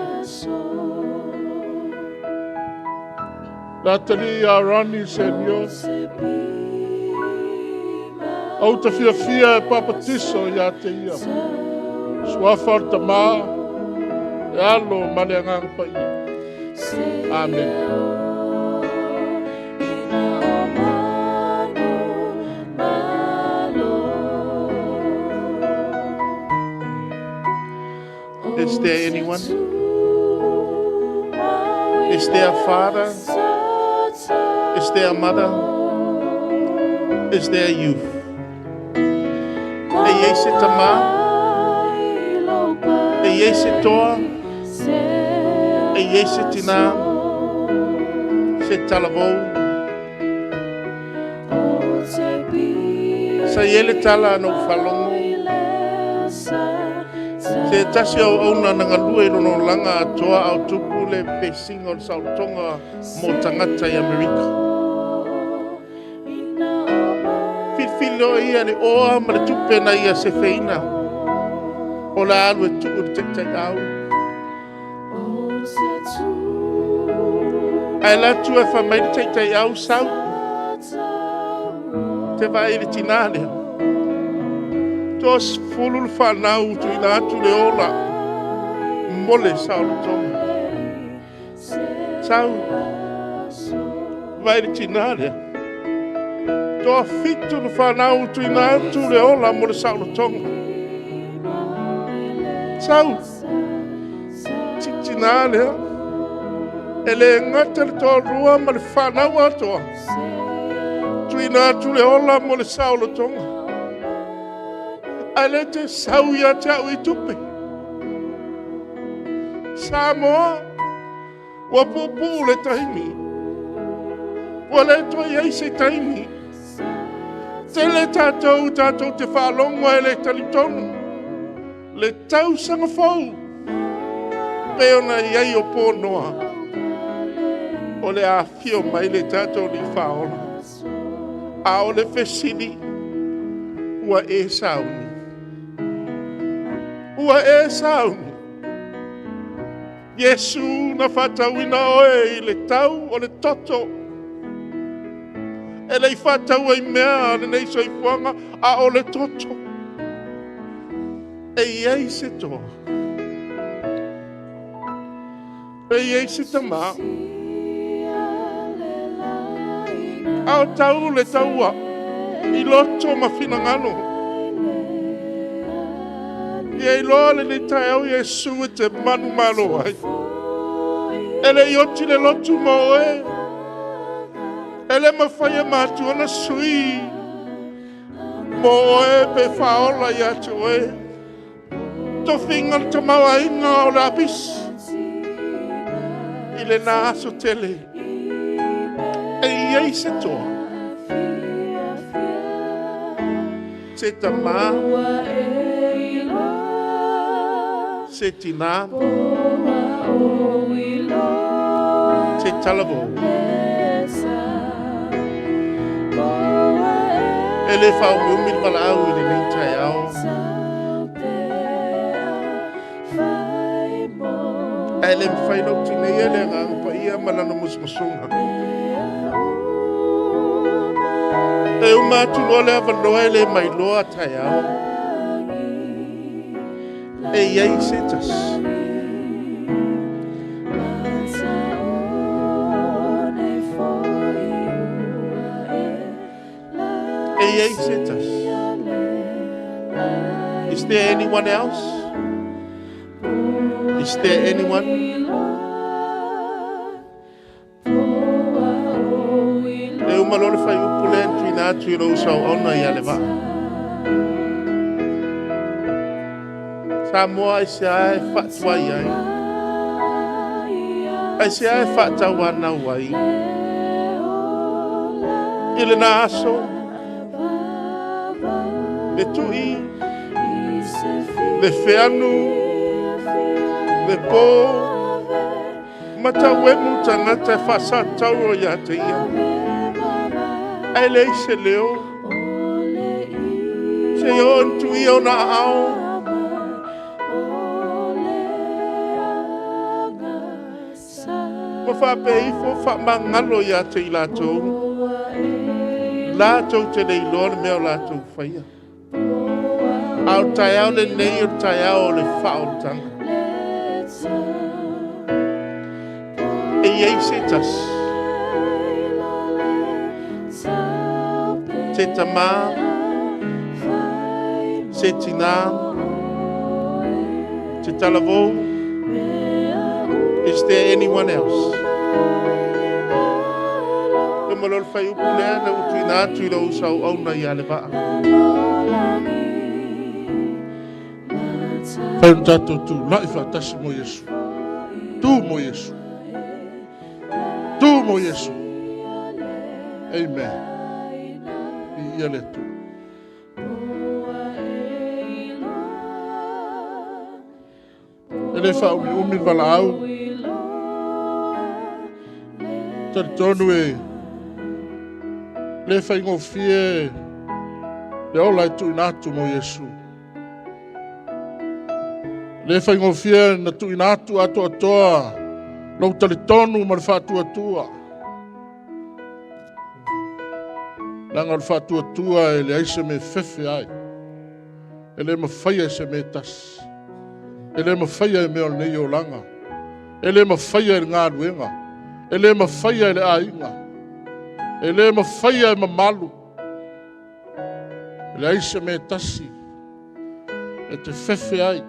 [SPEAKER 3] Nā tari a rani senio. Au ta fia e papatiso ia te ia. Suafar ta mā. E alo male angang pa ia. Amen.
[SPEAKER 7] Is there anyone? Is there a father? Is there a mother? Is there a youth? E se tama, e se toa, e se tina, se talavou. Sa yele tala no falongo. Se tasi au auna nanga lue no langa toa au tupu le pesinga o sautonga mo tangata i Amerika. Filo ia le oa ma le tupe na ia se feina. O la alu e tuku te tai au. Ai la tu e wha mai te tai au sau. Te vai le tinale. Tos fulul whanau tu ina atu le ola. Mole sau le tonga. Sau. Vai le tinale. Toa fitu le whanau tu ina atu le ola mo le sau le tonga. Sau. Titina lea. E le ngata le toa rua ma le whanau atoa.
[SPEAKER 3] Wina atu le ola mo le saulo tonga. Ale te sau ia te au I tupe. Samoa, wa pupu le taimi. Wa le toi ei se taimi. Te le tātou te whaalonga e le talitonu. Le tau sanga fau. Peona iei o pōnoa. O le a fio mai le tātou ni whaona. A o le fesini. Ua e sauni. Ua e sauni. Yesu na whatauina oe I le tau o le toto. E lei whatau ai mea le nei soifuanga a o le toto. E iei se toa. E iei se tama. Ao tau le taua. I loto ma finangano. Iei loa le ni tae au Yesu e te manu malo ai. E le ioti le lotu mo e. Ele ma whaia mātu ana sui. Mo e pe whaola I atu e. To whinga le tamawa inga o le apis. I le nā aso tele. E iei se toa. Se tamā. Se tina. Se talavo. Ele fau miumil malau I le nei tai au. Ele mwhai nau tine ele ngā pa ia malana musmasunga. E umatu loa le avanoa ele mai loa tai au. E iei setas. Is there anyone else? Is there anyone? E umalole fai upulentu ina atu I rau sau ona I aleva. Samoa I se ae whatua iai. Ai se ae whatau ana wai. Ile na aso. Le tui. Le feanu. Le po. Mata wemu tangata whasa tau o ia te ia. Ai le se leo. Se o ntui o na ao. Ko whapei fo whamangalo ia te I lātou. Lātou te nei lona mea o lātou whaia. Au tai au le nei o tai au le whaotanga. E iei se tas. Se tamā. Se tina. Se talavou. Is there anyone else? E malol fai upulea na utu ina atu I lau sau au na I ale waa. Fai un tato tu, lai whatasi mo Yesu. Tu mo Yesu. Tu mo Yesu. Amen. I ale tu. Ele wha umi wala au. Tari tonu e. Le wha ingo fie. Le ola tu inatu mo Yesu. Le wha ingo fie na tu inatu ato atoa. Lau tari tonu ma le wha atua tua. Langa le wha atua tua e le aise me fefe ai. Ele ma whaia se me tas. Ele ma whaia e mea nei o langa. Ele ma whaia e ngā ruenga. Ele ma whaia e le ainga. Ele ma whaia e ma malu. Ele aise me tasi. E te fefe ai.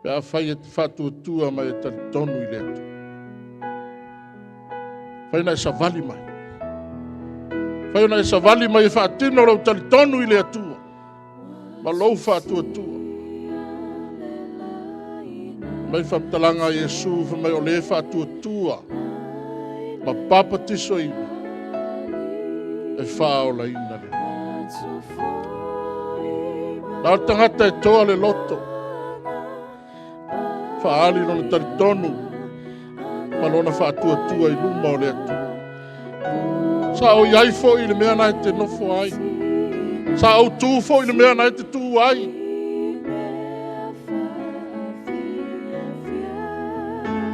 [SPEAKER 3] Pe a whaia te whatua tua mai e tari tonu I leto. Whaina e sa vali mai. Pai ona e savali mai e whaatino rau talitonu i le atua. Ma lou whaatuatua. Mai whamtalanga Iesu, mai o le whaatuatua. Ma papa tiso ina. E whao la ina le. Nā tangata e toa le loto. Whaali no le talitonu. Ma lona whaatuatua i luma o le atua. Sa o iai fo i le mea nai te nofo ai. Sa o tū fo i le mea nai te tū ai.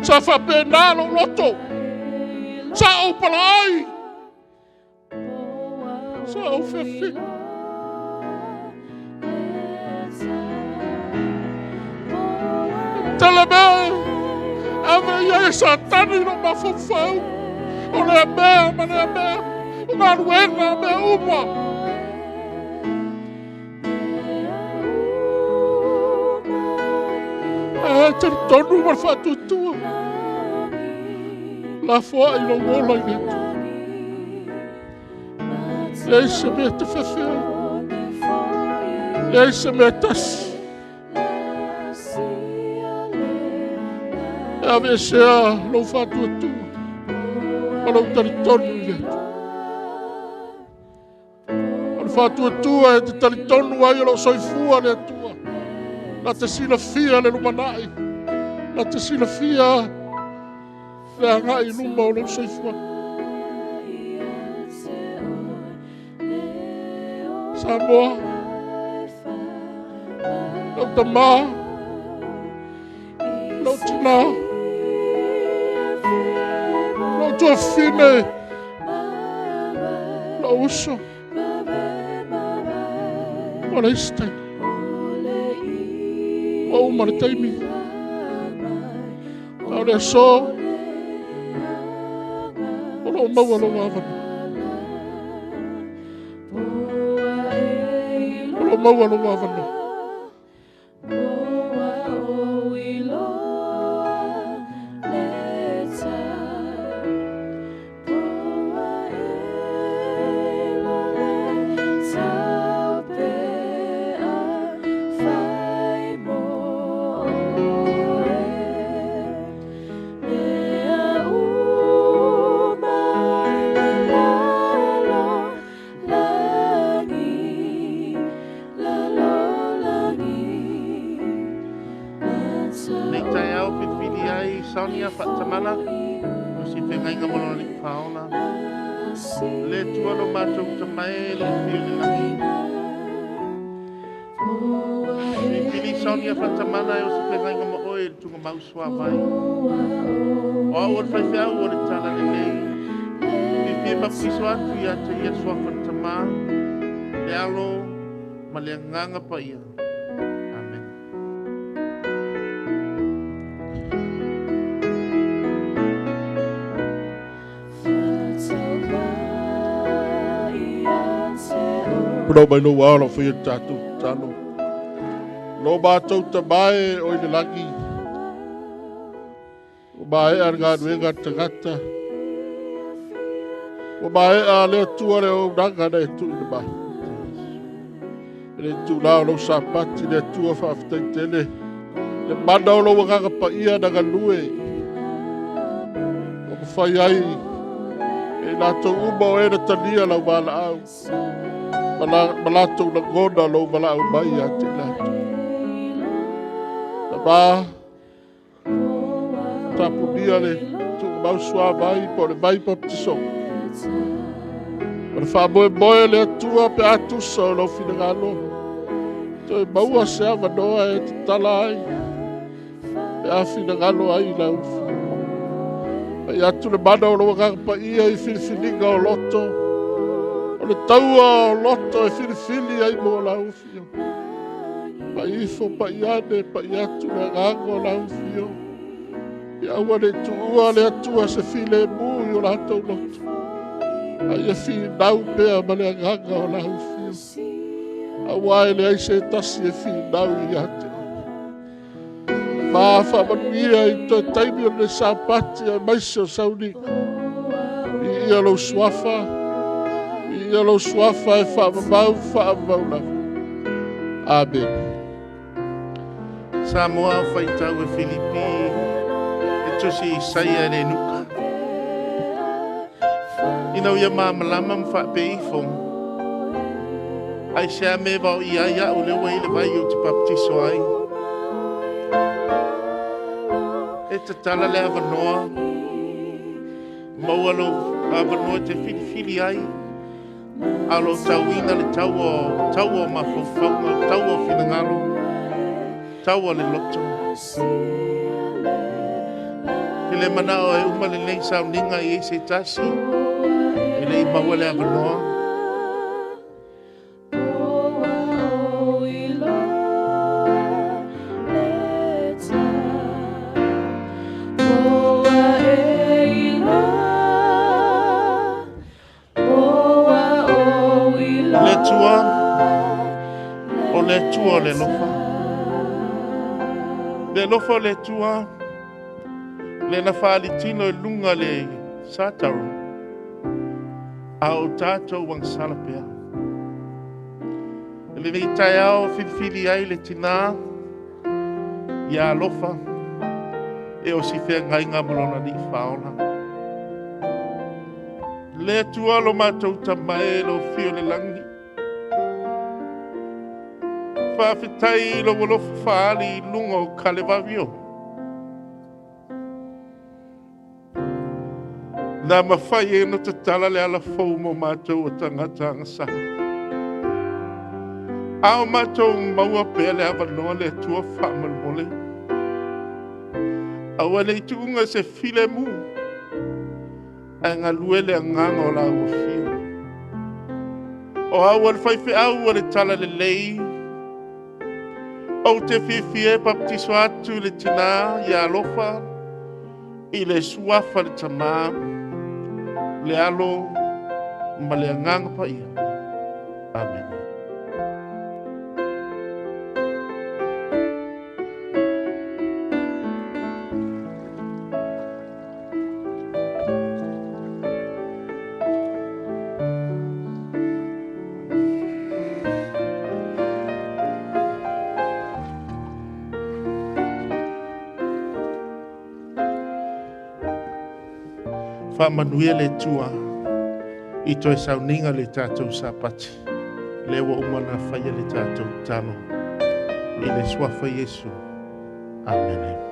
[SPEAKER 3] Sa whapena lo loto. Sa o pala ai. Sa o whewhi. Tele mea. Ave iai sa tani no mawhawhau. O lea mea, ma lea mea. O ngā ruenga mea uma. Tari tonu mar whatutua. La fua i lo ngola i netu. Leise mea te whewhea. Leise mea tasi. Ave sea lo whatutua. Kalau tari tonu i netu. Al whatutua e te tari tonu ai o lo soifua le atua. La te sila fia le lumanai. La te sila fia le angai luma o le soifua. Samoa. Lau tama. Lau tina. Lau tua fine. Lau uso. Lau istai. O mare taimi. Lau le so. O lo maua lo wawanu. O lo maua lo wawanu.
[SPEAKER 7] Sonia Fatamala, si pengai ngamolo ni Paula. Le tua lo matou tamai lo fili lagi. Fili Sonia Fatamala o si pengai ngamolo oe tu ngamau suavai. O o FEAU o le tala le nei. Vivi mapiso atu ia te ia sua Fatama. Le alo ma le nganga pa ia. Pura mai no wala fia tatu tano. Lo batou tabae o ile lagi. O bae arga duenga tagata. O bae a leo tua leo nanga na tu ile bae. Ele tu lao lo sapati le tua whaftaitele. Le mana o lo wakaka pa ia naga lue. O mwhai ai. E nato uma o ena tania lau wala au. Malato na gona lo malau mai a te lato. Ta ba tapu dia le tu mau sua mai po le mai po tiso. Ora fa boe le tua pe atu so lo finagalo. To mau a se ava noa e te tala ai. Pe a finagalo ai la ufi. Ai atu le mana o lo wakaka pa ia I filifilinga o loto. O le taua o loto e filifili ai mo la ufio. Pa ifo, pa iane, pa iatu le gango la ufio. Ia ua le tuua le atua se file mui o la tau loto. Ai e fi nau pea ma le ganga o la ufio. A wae le aise tasi e fi nau I ate. Ma fa manuia I to taimi o le sapati a maise o saunika. I ia lo swafa.
[SPEAKER 3] ia lo suafa e whaamamau lava. Amen.
[SPEAKER 7] Samoa whaitau e Filipi, e tosi Isaia le nuka. Ina uia māmalama mwhape i whong. Ai sea me vau ia o le wai le vai o te baptiso ai. E te tala le avanoa. Maua lo avanoa te fili ai. Alo tauina le tau o mawhawhaunga, tau o whinangalo. Tau o le loto. Ke le manao e uma le nei sauninga i e se tasi. E le i maua le avanoa. Le lofa. Le lofa le tua. Le na whaalitino e lunga le sataru. A o tātou wang salapea. Le nei tai ao whiwhiri ai le tina. Ia lofa. E o si whea ngai ngā mulona ni whaona. Le tua lo mātou tamae lo whio le langi. Whawhitai lo wolofu whaali lunga o kalewawio. Nā mawhai e no te tala le ala fau mo mātou o tangata angasaha. Ao mātou maua pēr le awanoa le tua whaamulmole. Awa le tuunga se file mu. A ngā lue le anganga o la uafia. O awa le whaiwhi au le tala le lei. O te whiwhie baptiso atu le tina i alofa i le suafa le tamā le alo ma le anganga pa ia. Amen. Whamanuia le tua i toi sauninga le tātou sapati. Le wa umana whaia le tātou tano. I le swafa Yesu. Amen.